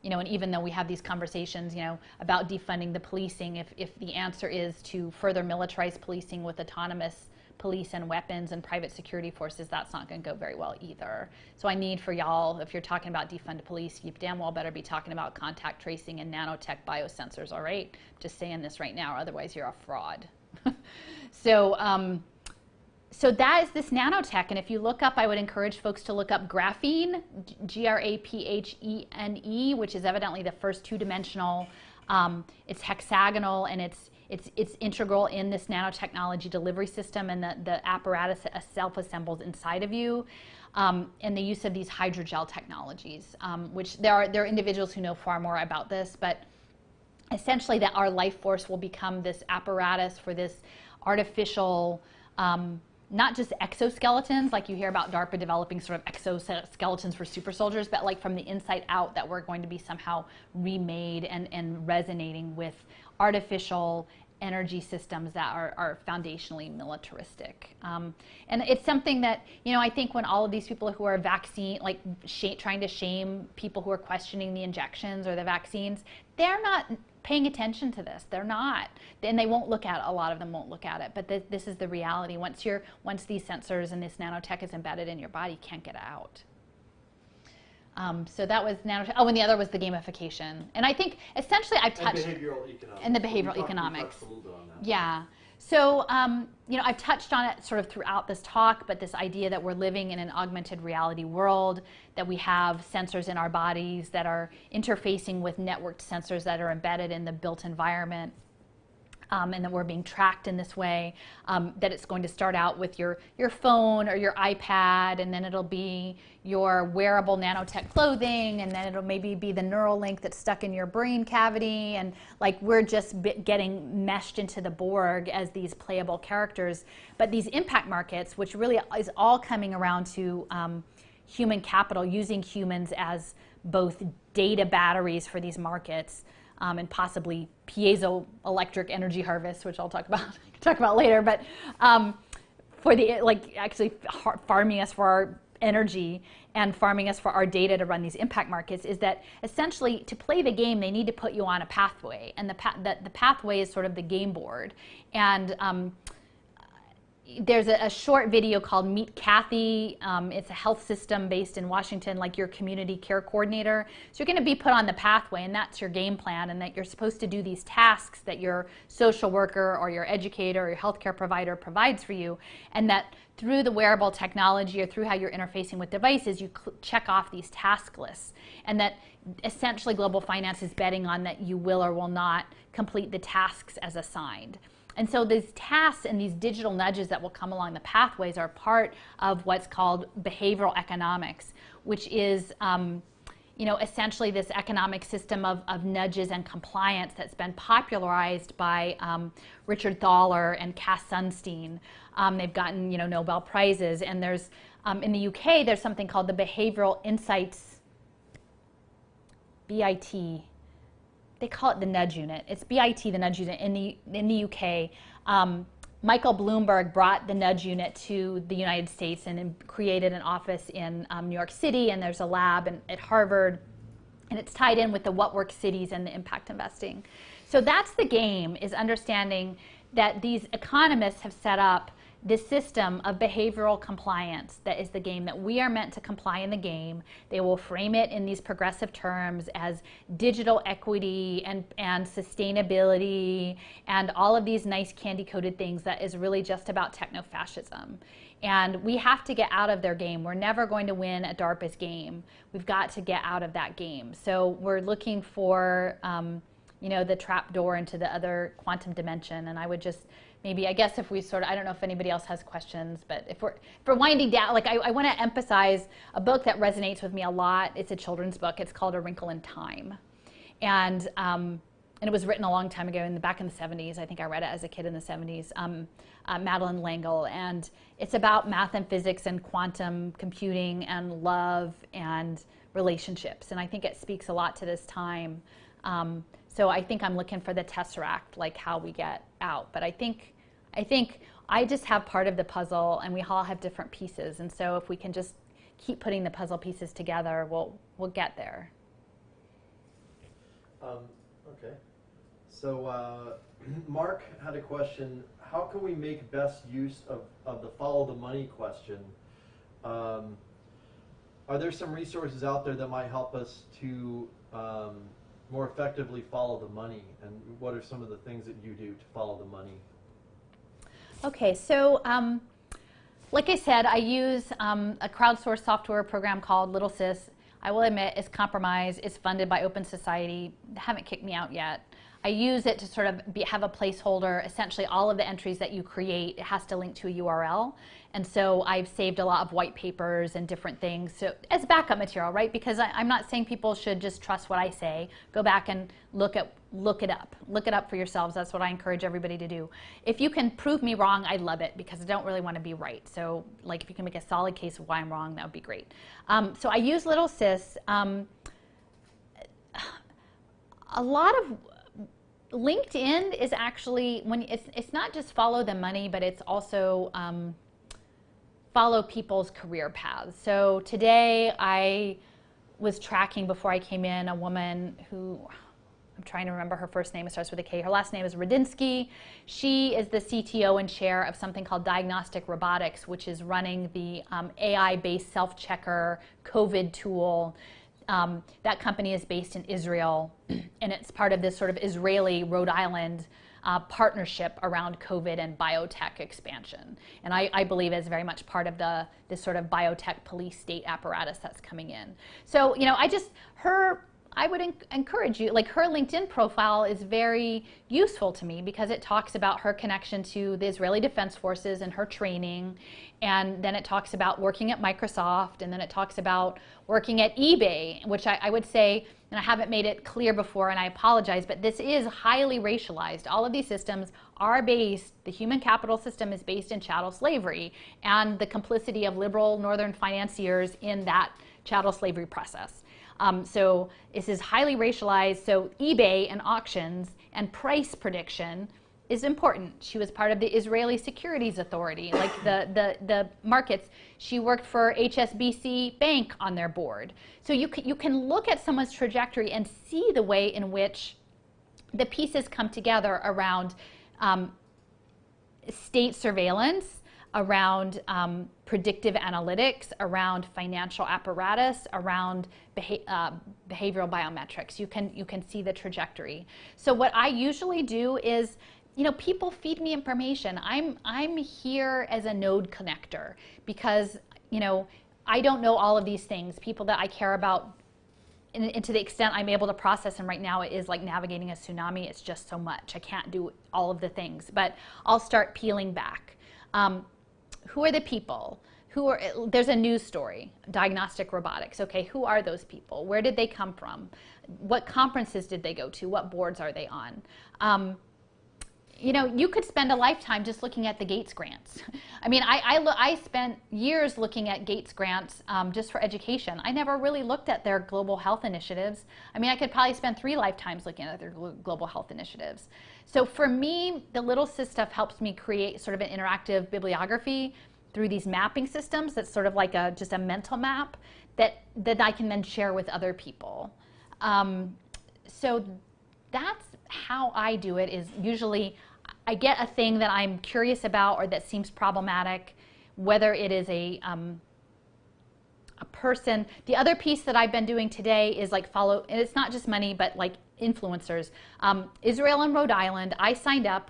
You know, and even though we have these conversations, you know, about defunding the policing, if the answer is to further militarize policing with autonomous police and weapons and private security forces, that's not going to go very well either. So I need for y'all, if you're talking about defund the police, you damn well better be talking about contact tracing and nanotech biosensors, all right? Just saying this right now, otherwise you're a fraud. So that is this nanotech, and if you look up, I would encourage folks to look up graphene, Graphene, which is evidently the first two-dimensional. It's hexagonal, and it's integral in this nanotechnology delivery system, and the apparatus self-assembles inside of you, and the use of these hydrogel technologies, which there are individuals who know far more about this, but essentially that our life force will become this apparatus for this artificial, not just exoskeletons, like you hear about DARPA developing sort of exoskeletons for super soldiers, but like from the inside out, that we're going to be somehow remade and resonating with artificial energy systems that are foundationally militaristic. And it's something that, you know, I think when all of these people who are trying to shame people who are questioning the injections or the vaccines, they're not paying attention to this. They're not. And they won't look at it. A lot of them won't look at it. But this is the reality. Once these sensors and this nanotech is embedded in your body, you can't get it out. So that was nanotech. Oh, and the other was the gamification. And I think essentially I've touched... And behavioral economics. And the behavioral economics. We touched a little bit on that. Yeah. So, you know, I've touched on it sort of throughout this talk, but this idea that we're living in an augmented reality world, that we have sensors in our bodies that are interfacing with networked sensors that are embedded in the built environment, and that we're being tracked in this way, that it's going to start out with your phone or your iPad, and then it'll be your wearable nanotech clothing, and then it'll maybe be the neural link that's stuck in your brain cavity, and like we're just getting meshed into the Borg as these playable characters. But these impact markets, which really is all coming around to human capital, using humans as both data batteries for these markets, and possibly piezoelectric energy harvest, which I'll talk about later. But for actually farming us for our energy and farming us for our data to run these impact markets, is that essentially to play the game they need to put you on a pathway, and the pathway is sort of the game board. And there's a short video called Meet Kathy. It's a health system based in Washington, like your community care coordinator. So you're going to be put on the pathway, and that's your game plan, and that you're supposed to do these tasks that your social worker or your educator or your healthcare provider provides for you, and that through the wearable technology or through how you're interfacing with devices, you check off these task lists, and that essentially global finance is betting on that you will or will not complete the tasks as assigned. And so these tasks and these digital nudges that will come along the pathways are part of what's called behavioral economics, which is you know, essentially this economic system of nudges and compliance that's been popularized by Richard Thaler and Cass Sunstein. They've gotten, you know, Nobel Prizes, and there's in the UK there's something called the Behavioral Insights, BIT. They call it the Nudge Unit. It's BIT, the Nudge Unit, in the UK. Michael Bloomberg brought the Nudge Unit to the United States and created an office in New York City, and there's a lab at Harvard, and it's tied in with the What Works Cities and the impact investing. So that's the game, is understanding that these economists have set up this system of behavioral compliance that is the game, that we are meant to comply in the game. They will frame it in these progressive terms as digital equity and sustainability and all of these nice candy-coated things that is really just about techno-fascism. And we have to get out of their game. We're never going to win a DARPA's game. We've got to get out of that game. So we're looking for the trap door into the other quantum dimension. And I would just maybe, I guess if we sort of, I don't know if anybody else has questions, but if we're winding down, like I want to emphasize a book that resonates with me a lot. It's a children's book. It's called A Wrinkle in Time. And it was written a long time ago, back in the 70s. I think I read it as a kid in the 70s. Madeline L'Engle. And it's about math and physics and quantum computing and love and relationships. And I think it speaks a lot to this time. So I think I'm looking for the tesseract, like how we get out. But I think I just have part of the puzzle, and we all have different pieces. And so if we can just keep putting the puzzle pieces together, we'll get there. Okay. So Mark had a question. How can we make best use of the follow the money question? Are there some resources out there that might help us to more effectively follow the money? And what are some of the things that you do to follow the money? Okay, so like I said, I use a crowdsourced software program called Little Sis. I will admit it's compromised. It's funded by Open Society. They haven't kicked me out yet. I use it to sort of have a placeholder. Essentially, all of the entries that you create, it has to link to a URL. And so I've saved a lot of white papers and different things so as backup material, right? Because I'm not saying people should just trust what I say. Go back and look it up. Look it up for yourselves. That's what I encourage everybody to do. If you can prove me wrong, I love it, because I don't really want to be right. So like if you can make a solid case of why I'm wrong, that would be great. So I use Little Sis. A lot of LinkedIn is actually, when it's not just follow the money, but it's also follow people's career paths. So today I was tracking, before I came in, a woman who, I'm trying to remember her first name, it starts with a K. Her last name is Radinsky. She is the CTO and chair of something called Diagnostic Robotics, which is running the AI-based self-checker COVID tool. That company is based in Israel, and it's part of this sort of Israeli-Rhode Island partnership around COVID and biotech expansion. And I believe is very much part of this sort of biotech police state apparatus that's coming in. So, I would encourage you, like her LinkedIn profile is very useful to me because it talks about her connection to the Israeli Defense Forces and her training, and then it talks about working at Microsoft, and then it talks about working at eBay, which I would say, and I haven't made it clear before, and I apologize, but this is highly racialized. All of these systems are based, the human capital system is based in chattel slavery and the complicity of liberal northern financiers in that chattel slavery process. So this is highly racialized. So eBay and auctions and price prediction is important. She was part of the Israeli Securities Authority, like the markets. She worked for HSBC Bank on their board. So you can look at someone's trajectory and see the way in which the pieces come together around state surveillance, around predictive analytics, around financial apparatus, around behavioral biometrics. You can see the trajectory. So what I usually do is, people feed me information. I'm here as a node connector because, I don't know all of these things. People that I care about, and to the extent I'm able to process them right now, it is like navigating a tsunami. It's just so much. I can't do all of the things, but I'll start peeling back. Who are the people? There's a news story, diagnostic robotics. Okay, who are those people? Where did they come from? What conferences did they go to? What boards are they on? You could spend a lifetime just looking at the Gates grants. I mean, I spent years looking at Gates grants just for education. I never really looked at their global health initiatives. I mean, I could probably spend 3 lifetimes looking at their global health initiatives. So for me, the Little Sis stuff helps me create sort of an interactive bibliography through these mapping systems that's sort of like just a mental map that I can then share with other people. So that's how I do it. Is usually I get a thing that I'm curious about or that seems problematic, whether it is a person. The other piece that I've been doing today is like follow, and it's not just money, but like influencers. Israel and Rhode Island, I signed up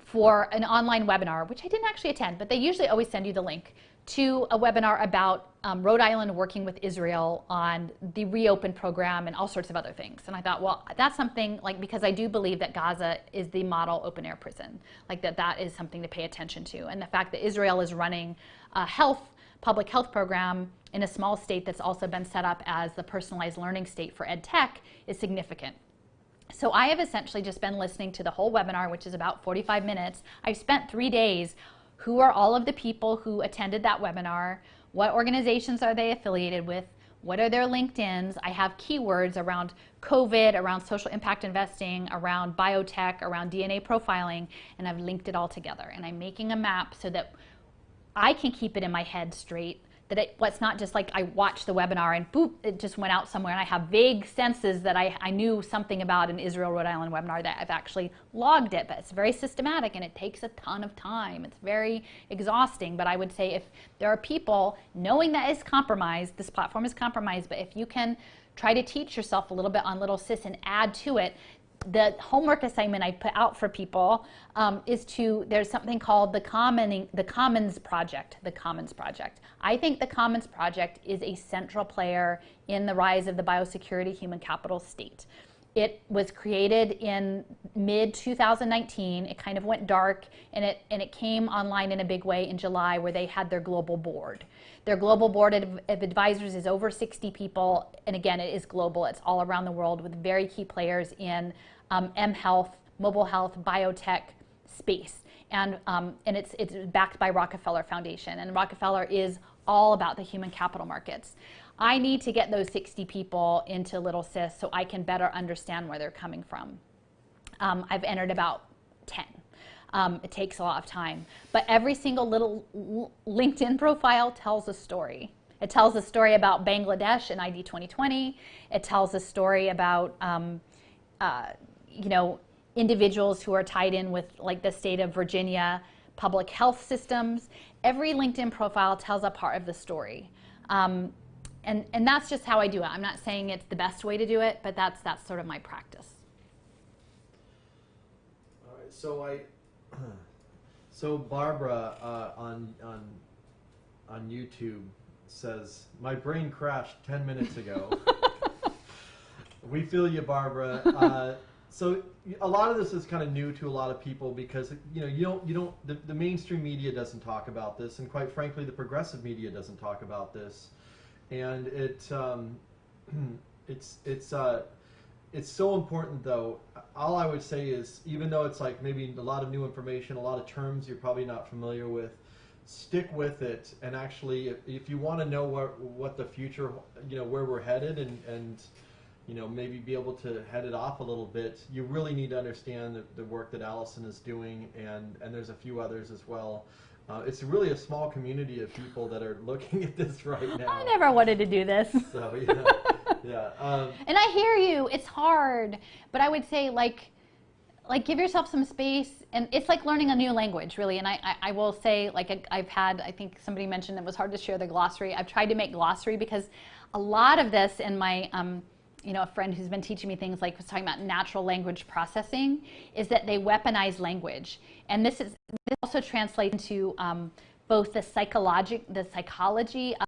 for an online webinar, which I didn't actually attend, but they usually always send you the link to a webinar about Rhode Island working with Israel on the Reopen program and all sorts of other things. And I thought, well, that's something, like, because I do believe that Gaza is the model open air prison, like that is something to pay attention to. And the fact that Israel is running a public health program in a small state that's also been set up as the personalized learning state for ed tech is significant. So I have essentially just been listening to the whole webinar, which is about 45 minutes. I've spent 3 days. Who are all of the people who attended that webinar? What organizations are they affiliated with? What are their LinkedIns? I have keywords around COVID, around social impact investing, around biotech, around DNA profiling, and I've linked it all together. And I'm making a map so that I can keep it in my head straight, that it's not just like I watched the webinar and boop, it just went out somewhere, and I have vague senses that I knew something about an Israel, Rhode Island webinar, that I've actually logged it, but it's very systematic and it takes a ton of time. It's very exhausting, but I would say if there are people, knowing that it's compromised, this platform is compromised, but if you can try to teach yourself a little bit on Little Sis and add to it, the homework assignment I put out for people is there's something called the Commons Project. The Commons Project. I think the Commons Project is a central player in the rise of the biosecurity human capital state. It was created in mid-2019. It kind of went dark, and it came online in a big way in July, where they had their global board. Their global board of advisors is over 60 people, and again, it is global. It's all around the world with very key players in M-Health, mobile health, biotech space. And it's backed by Rockefeller Foundation, and Rockefeller is all about the human capital markets. I need to get those 60 people into Little Sis so I can better understand where they're coming from. I've entered about 10. It takes a lot of time. But every single little LinkedIn profile tells a story. It tells a story about Bangladesh and ID 2020. It tells a story about individuals who are tied in with, like, the state of Virginia public health systems. Every LinkedIn profile tells a part of the story. And that's just how I do it. I'm not saying it's the best way to do it, but that's sort of my practice. All right, so Barbara on YouTube says, my brain crashed 10 minutes ago. We feel you, Barbara. So a lot of this is kind of new to a lot of people because the mainstream media doesn't talk about this, and quite frankly, the progressive media doesn't talk about this. And it's so important, though. All I would say is, even though it's like maybe a lot of new information, a lot of terms you're probably not familiar with, stick with it. And actually, if you want to know what the future, where we're headed, and maybe be able to head it off a little bit, you really need to understand the work that Alison is doing, and there's a few others as well. It's really a small community of people that are looking at this right now. I never wanted to do this. So, yeah. And I hear you. It's hard. But I would say, like give yourself some space. And it's like learning a new language, really. And I will say, like, I've had, I think somebody mentioned it was hard to share the glossary. I've tried to make glossary because a lot of this in my, a friend who's been teaching me things, like, was talking about natural language processing, is that they weaponize language. And this also translates into both the psychology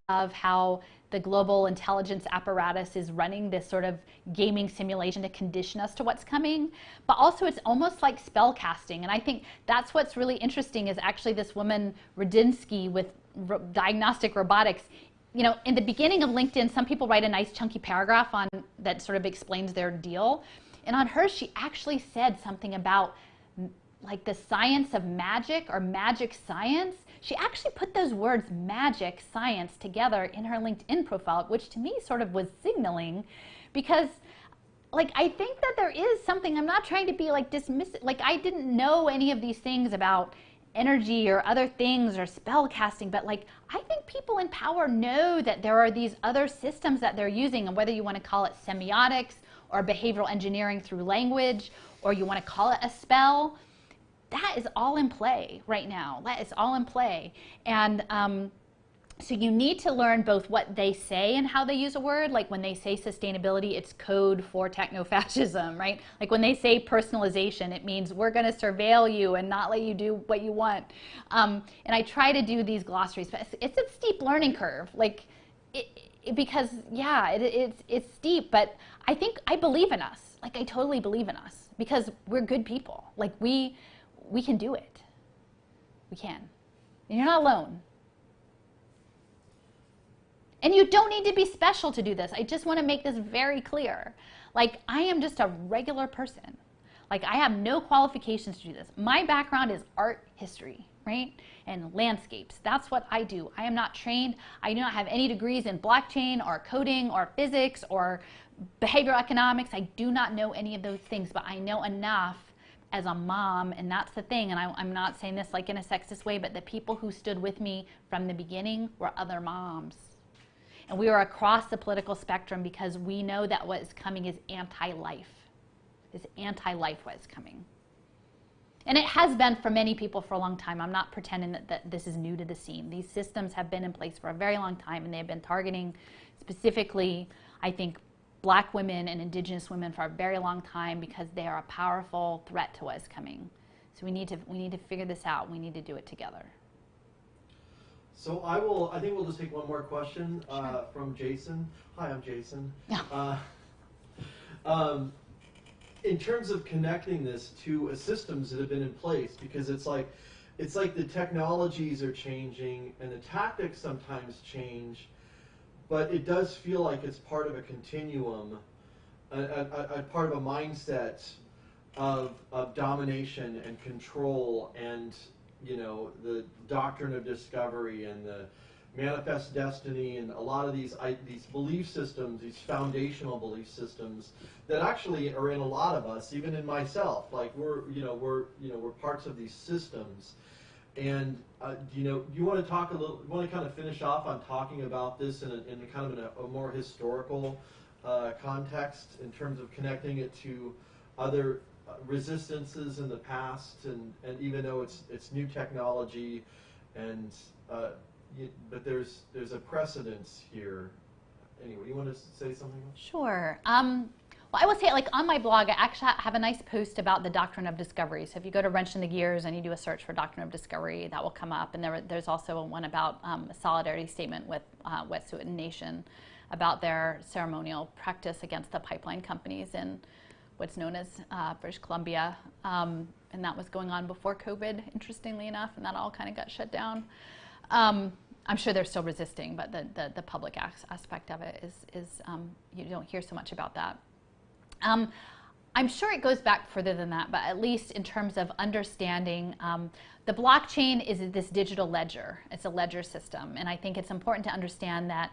of how the global intelligence apparatus is running this sort of gaming simulation to condition us to what's coming, but also it's almost like spell casting. And I think that's what's really interesting is actually this woman, Rudinsky, with diagnostic robotics. In the beginning of LinkedIn, some people write a nice chunky paragraph on that sort of explains their deal. And on hers, she actually said something about like the science of magic or magic science. She actually put those words magic science together in her LinkedIn profile, which to me sort of was signaling, because like I think that there is something, I'm not trying to be like dismissive, like I didn't know any of these things about energy or other things or spell casting, but like I think people in power know that there are these other systems that they're using, and whether you want to call it semiotics or behavioral engineering through language, or you want to call it a spell, that is all in play right now. That is all in play. And so you need to learn both what they say and how they use a word. Like when they say sustainability, it's code for techno-fascism, right? Like when they say personalization, it means we're going to surveil you and not let you do what you want. And I try to do these glossaries, but it's a steep learning curve. Like because yeah, it's steep, but I believe in us. Like I totally believe in us because we're good people. Like we can do it. We can. And you're not alone. And you don't need to be special to do this. I just want to make this very clear. Like, I am just a regular person. Like, I have no qualifications to do this. My background is art history, right? And landscapes. That's what I do. I am not trained. I do not have any degrees in blockchain or coding or physics or behavioral economics. I do not know any of those things, but I know enough as a mom, and that's the thing. And I'm not saying this like in a sexist way, but the people who stood with me from the beginning were other moms. And we are across the political spectrum because we know that what is coming is anti-life. It's anti-life what is coming. And it has been for many people for a long time. I'm not pretending that this is new to the scene. These systems have been in place for a very long time, and they have been targeting specifically, I think, Black women and Indigenous women for a very long time because they are a powerful threat to what is coming. So we need to figure this out. We need to do it together. So I think we'll just take one more question from Jason. Hi, I'm Jason. In terms of connecting this to systems that have been in place, because it's like the technologies are changing and the tactics sometimes change, but it does feel like it's part of a continuum, a part of a mindset of domination and control and the doctrine of discovery and the manifest destiny and a lot of these belief systems, these foundational belief systems that actually are in a lot of us, even in myself. Like we're parts of these systems. And you want to talk a little, you want to kind of finish off on talking about this in a more historical context in terms of connecting it to other resistances in the past, and even though it's new technology, and but there's a precedence here. Anyway, you want to say something? Sure. Well, I will say, like on my blog, I actually have a nice post about the doctrine of discovery. So if you go to Wrench in the Gears and you do a search for doctrine of discovery, that will come up. And there's also one about a solidarity statement with Wet'suwet'en Nation about their ceremonial practice against the pipeline companies in what's known as British Columbia. And that was going on before COVID, interestingly enough, and that all kind of got shut down. I'm sure they're still resisting, but the public aspect of it is you don't hear so much about that. I'm sure it goes back further than that, but at least in terms of understanding, the blockchain is this digital ledger. It's a ledger system, and I think it's important to understand that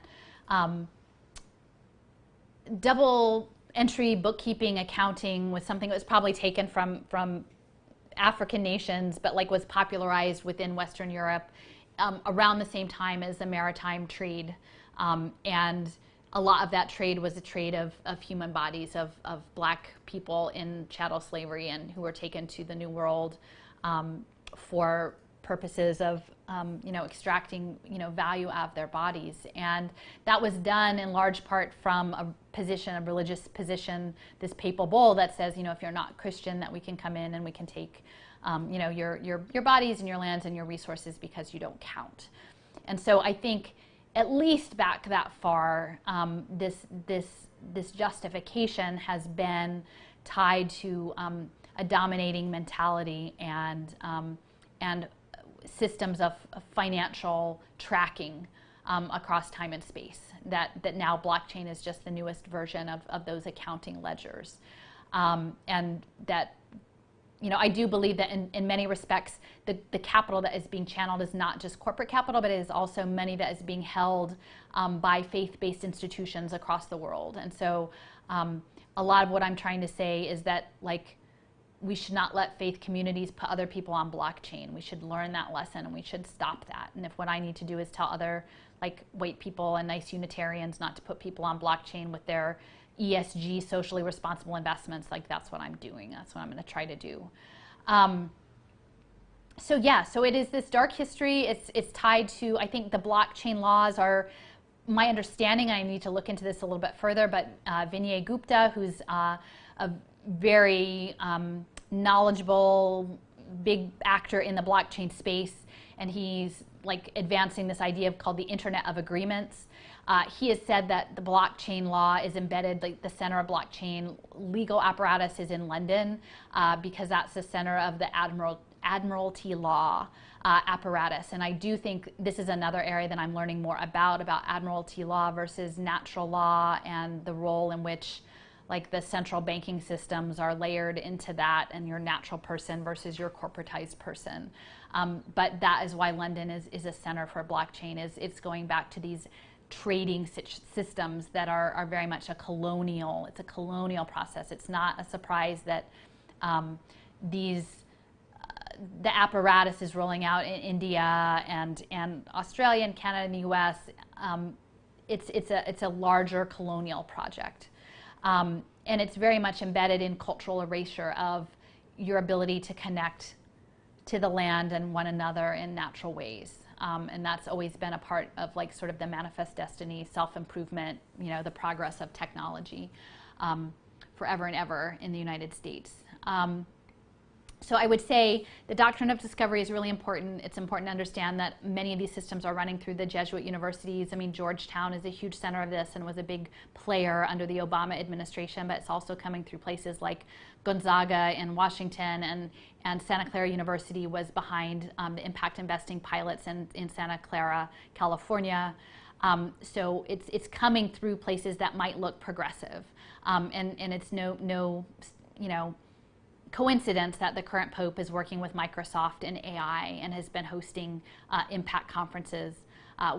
double entry bookkeeping accounting was something that was probably taken from African nations, but like was popularized within Western Europe around the same time as the maritime trade, and a lot of that trade was a trade of human bodies of Black people in chattel slavery and who were taken to the New World for purposes of extracting value out of their bodies. And that was done in large part from a religious position, this papal bull that says, if you're not Christian, that we can come in and we can take your bodies and your lands and your resources because you don't count. And so I think at least back that far, this justification has been tied to a dominating mentality and systems of financial tracking across time and space. That now blockchain is just the newest version of those accounting ledgers, and that. I do believe that in many respects, the capital that is being channeled is not just corporate capital, but it is also money that is being held by faith-based institutions across the world. And so a lot of what I'm trying to say is that, we should not let faith communities put other people on blockchain. We should learn that lesson, and we should stop that. And if what I need to do is tell other, white people and nice Unitarians not to put people on blockchain with their ESG, socially responsible investments, that's what I'm doing. That's what I'm going to try to do. So yeah, so it is this dark history. It's tied to, I think the blockchain laws are, my understanding, I need to look into this a little bit further, but Vinay Gupta, who's a very knowledgeable, big actor in the blockchain space, and he's like advancing this idea called the Internet of Agreements. He has said that the blockchain law is embedded, like the center of blockchain legal apparatus is in London, because that's the center of the Admiralty law apparatus. And I do think this is another area that I'm learning more about Admiralty law versus natural law, and the role in which like the central banking systems are layered into that, and your natural person versus your corporatized person. But that is why London is a center for blockchain. It's going back to these trading systems that are very much it's a colonial process. It's not a surprise that the apparatus is rolling out in India and Australia and Canada and the US. It's a larger colonial project. And it's very much embedded in cultural erasure of your ability to connect to the land and one another in natural ways. And that's always been a part of like sort of the manifest destiny, self-improvement, the progress of technology forever and ever in the United States. So I would say the doctrine of discovery is really important. It's important to understand that many of these systems are running through the Jesuit universities. I mean, Georgetown is a huge center of this and was a big player under the Obama administration, but it's also coming through places like Gonzaga in Washington, and Santa Clara University was behind the impact investing pilots in Santa Clara, California. So it's coming through places that might look progressive. And it's no coincidence that the current Pope is working with Microsoft and AI and has been hosting impact conferences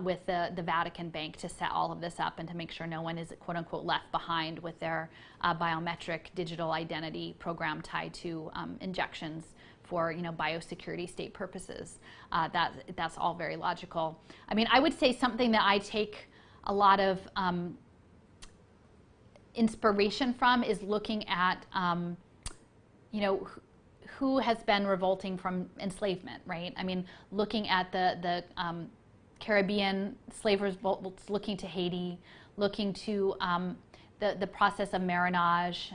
with the Vatican Bank to set all of this up and to make sure no one is quote unquote left behind with their biometric digital identity program tied to injections for biosecurity state purposes. That's all very logical. I mean, I would say something that I take a lot of inspiration from is looking at who has been revolting from enslavement, right? I mean, looking at the Caribbean slave revolts, looking to Haiti, looking to the process of marriage.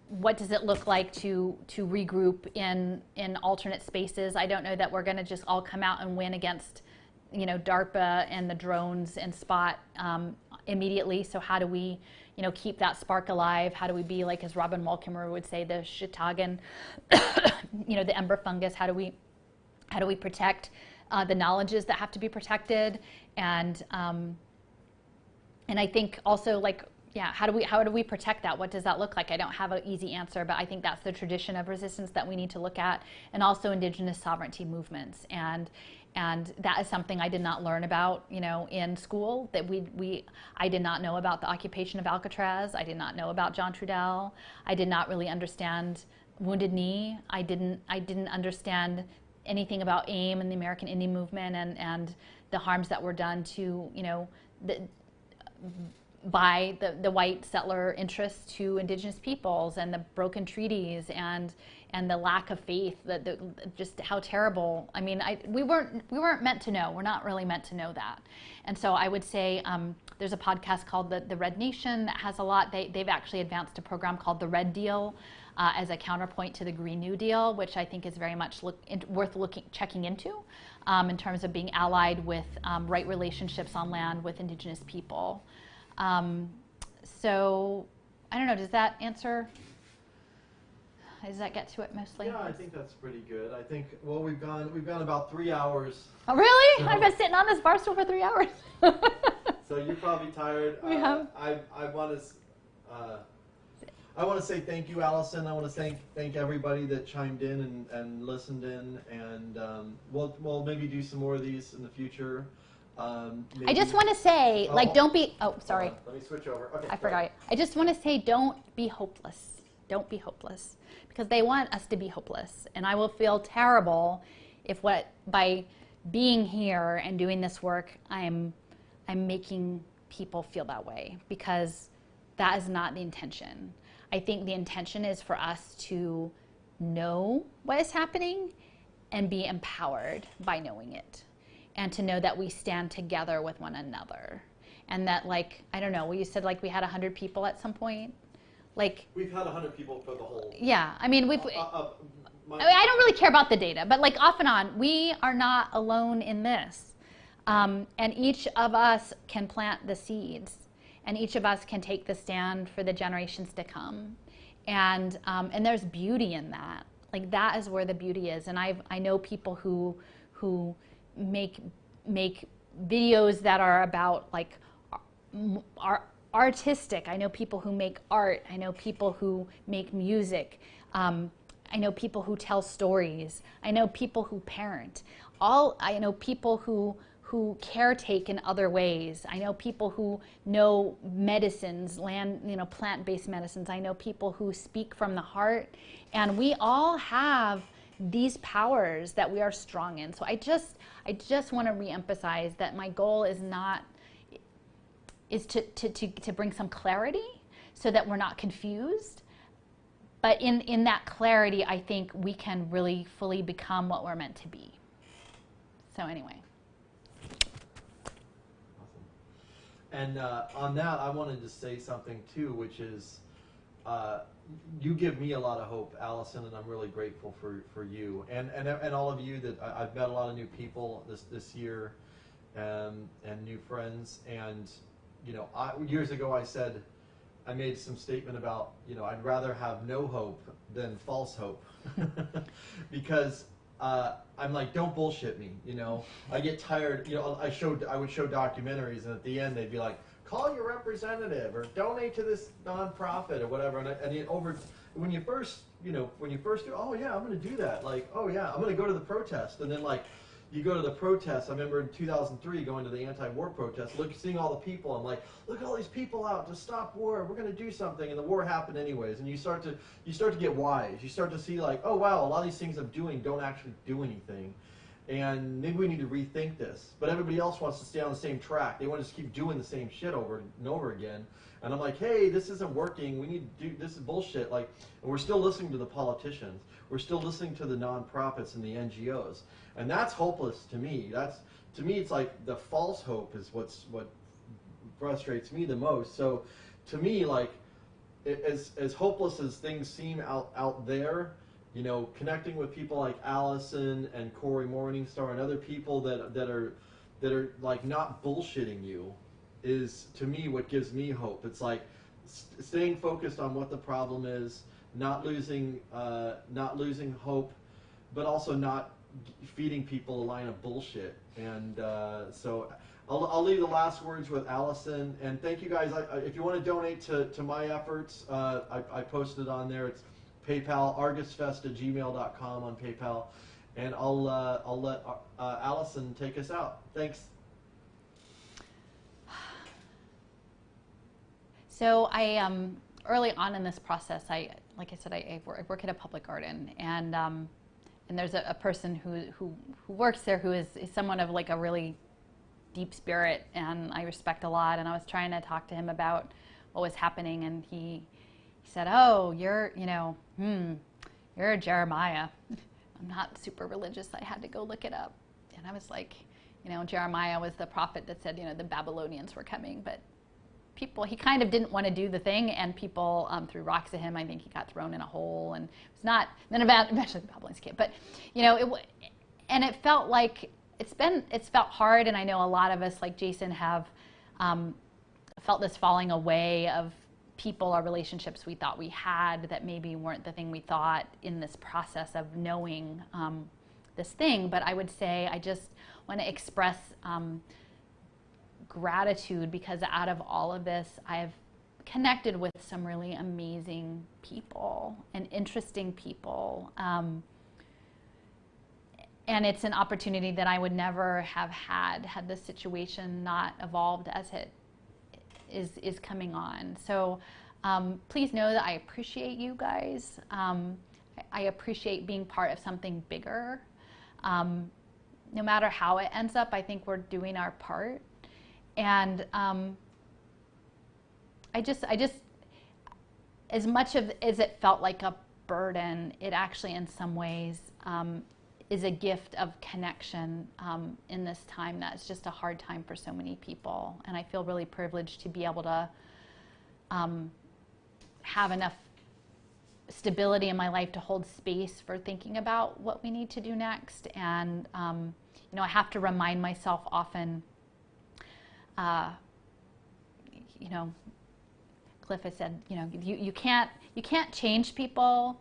What does it look like to regroup in alternate spaces? I don't know that we're going to just all come out and win against DARPA and the drones and Spot immediately. So how do we keep that spark alive? How do we be, like as Robin Walkemer would say, the Chautagan, the ember fungus? How do we protect the knowledges that have to be protected? And I think also how do we protect that? What does that look like? I don't have an easy answer, but I think that's the tradition of resistance that we need to look at, and also indigenous sovereignty movements. And that is something I did not learn about, in school. That I did not know about the occupation of Alcatraz. I did not know about John Trudell. I did not really understand Wounded Knee. I didn't understand anything about AIM and the American Indian movement and the harms that were done to, by the white settler interests to indigenous peoples, and the broken treaties and the lack of faith, just how terrible. I mean, we weren't meant to know. We're not really meant to know that. And so I would say there's a podcast called the Red Nation that has a lot. They've actually advanced a program called the Red Deal as a counterpoint to the Green New Deal, which I think is very much worth checking into in terms of being allied with right relationships on land with indigenous people. So I don't know, does that answer? Does that get to it mostly? Yeah, I think that's pretty good. I think, well, we've gone about 3 hours. Oh, really? So, I've been sitting on this bar stool for 3 hours. So you're probably tired. We have. I want to say thank you, Alison. I want to thank everybody that chimed in and listened in, and we'll maybe do some more of these in the future. I just want to say, don't be. Oh, sorry. Let me switch over. Okay. I forgot. I just want to say, don't be hopeless. Don't be hopeless, because they want us to be hopeless, and I will feel terrible if by being here and doing this work, I'm making people feel that way, because that is not the intention. I think the intention is for us to know what is happening and be empowered by knowing it. And to know that we stand together with one another. And that, like, I don't know, you said like we had 100 people at some point. Like, we've had 100 people for the whole. Yeah, I mean, I don't really care about the data, but like off and on, we are not alone in this. And each of us can plant the seeds, and each of us can take the stand for the generations to come. And there's beauty in that. Like, that is where the beauty is. And I know people who make videos that are about like are artistic. I know people who make art. I know people who make music. I know people who tell stories. I know people who parent. I know people who caretake in other ways. I know people who know medicines, plant-based medicines. I know people who speak from the heart. And we all have these powers that we are strong in. So I just want to reemphasize that my goal is to bring some clarity so that we're not confused. But in that clarity, I think we can really fully become what we're meant to be. So anyway. Awesome. And on that, I wanted to say something too, which is you give me a lot of hope, Alison, and I'm really grateful for you and all of you. That I've met a lot of new people this year, and new friends. And years ago I made some statement about, I'd rather have no hope than false hope because I'm like, don't bullshit me, I get tired, I would show documentaries, and at the end they'd be like, call your representative or donate to this nonprofit or whatever, when you first do, oh yeah, I'm going to do that, like, oh yeah, I'm going to go to the protest, and then like you go to the protest. I remember in 2003 going to the anti-war protest, seeing all the people. I'm like, look at all these people out to stop war. We're going to do something, and the war happened anyways. And you start to get wise. You start to see like, oh wow, a lot of these things I'm doing don't actually do anything, and maybe we need to rethink this. But everybody else wants to stay on the same track. They want to just keep doing the same shit over and over again. And I'm like, hey, this isn't working. We need to do this is bullshit. Like, and we're still listening to the politicians. We're still listening to the nonprofits and the NGOs. And that's hopeless to me. To me, it's like the false hope is what frustrates me the most. So to me, like, as hopeless as things seem out there, connecting with people like Alison and Corey Morningstar and other people that are like not bullshitting you is, to me, what gives me hope. It's like staying focused on what the problem is, not losing hope, but also not feeding people a line of bullshit. And so I'll leave the last words with Alison. And thank you guys. If you want to donate to my efforts, I posted on there. It's PayPal, argusfest@gmail.com on PayPal. And I'll let Alison take us out. Thanks. So I early on in this process, like I said, I work at a public garden, and there's a person who works there who is someone of like a really deep spirit, and I respect a lot. And I was trying to talk to him about what was happening, and he said, "Oh, you're a Jeremiah." I'm not super religious. I had to go look it up, and I was like, Jeremiah was the prophet that said, the Babylonians were coming, but he kind of didn't want to do the thing, and people threw rocks at him. I think he got thrown in a hole, and it's not. Then eventually the Babylonians came, but and it felt like it's felt hard, and I know a lot of us, like Jason, have felt this falling away of people or relationships we thought we had that maybe weren't the thing we thought in this process of knowing this thing. But I would say I just want to express gratitude, because out of all of this, I've connected with some really amazing people and interesting people. And it's an opportunity that I would never have had this situation not evolved as it is coming on. So please know that I appreciate you guys. I appreciate being part of something bigger. No matter how it ends up, I think we're doing our part. And I just, as much as it felt like a burden. It actually, in some ways, is a gift of connection in this time that's just a hard time for so many people. And I feel really privileged to be able to have enough stability in my life to hold space for thinking about what we need to do next. And you know, I have to remind myself often, you know, Cliff has said, you know, you can't change people.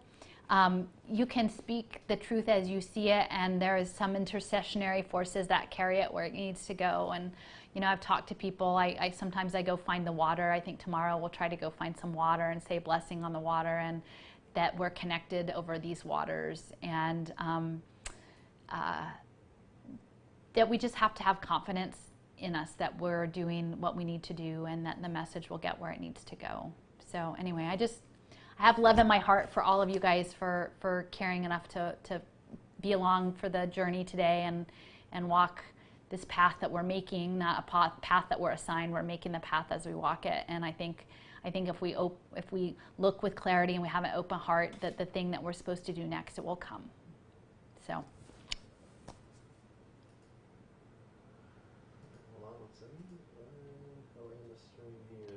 You can speak the truth as you see it, and there is some intercessionary forces that carry it where it needs to go. And you know, I've talked to people. I sometimes I go find the water. I think tomorrow we'll try to go find some water and say a blessing on the water, and that we're connected over these waters, and that we just have to have confidence in us that we're doing what we need to do, and that the message will get where it needs to go. So anyway, I have love in my heart for all of you guys for caring enough to be along for the journey today and walk this path that we're making, not a path that we're assigned. We're making the path as we walk it. And I think if we look with clarity and we have an open heart, that the thing that we're supposed to do next, it will come. So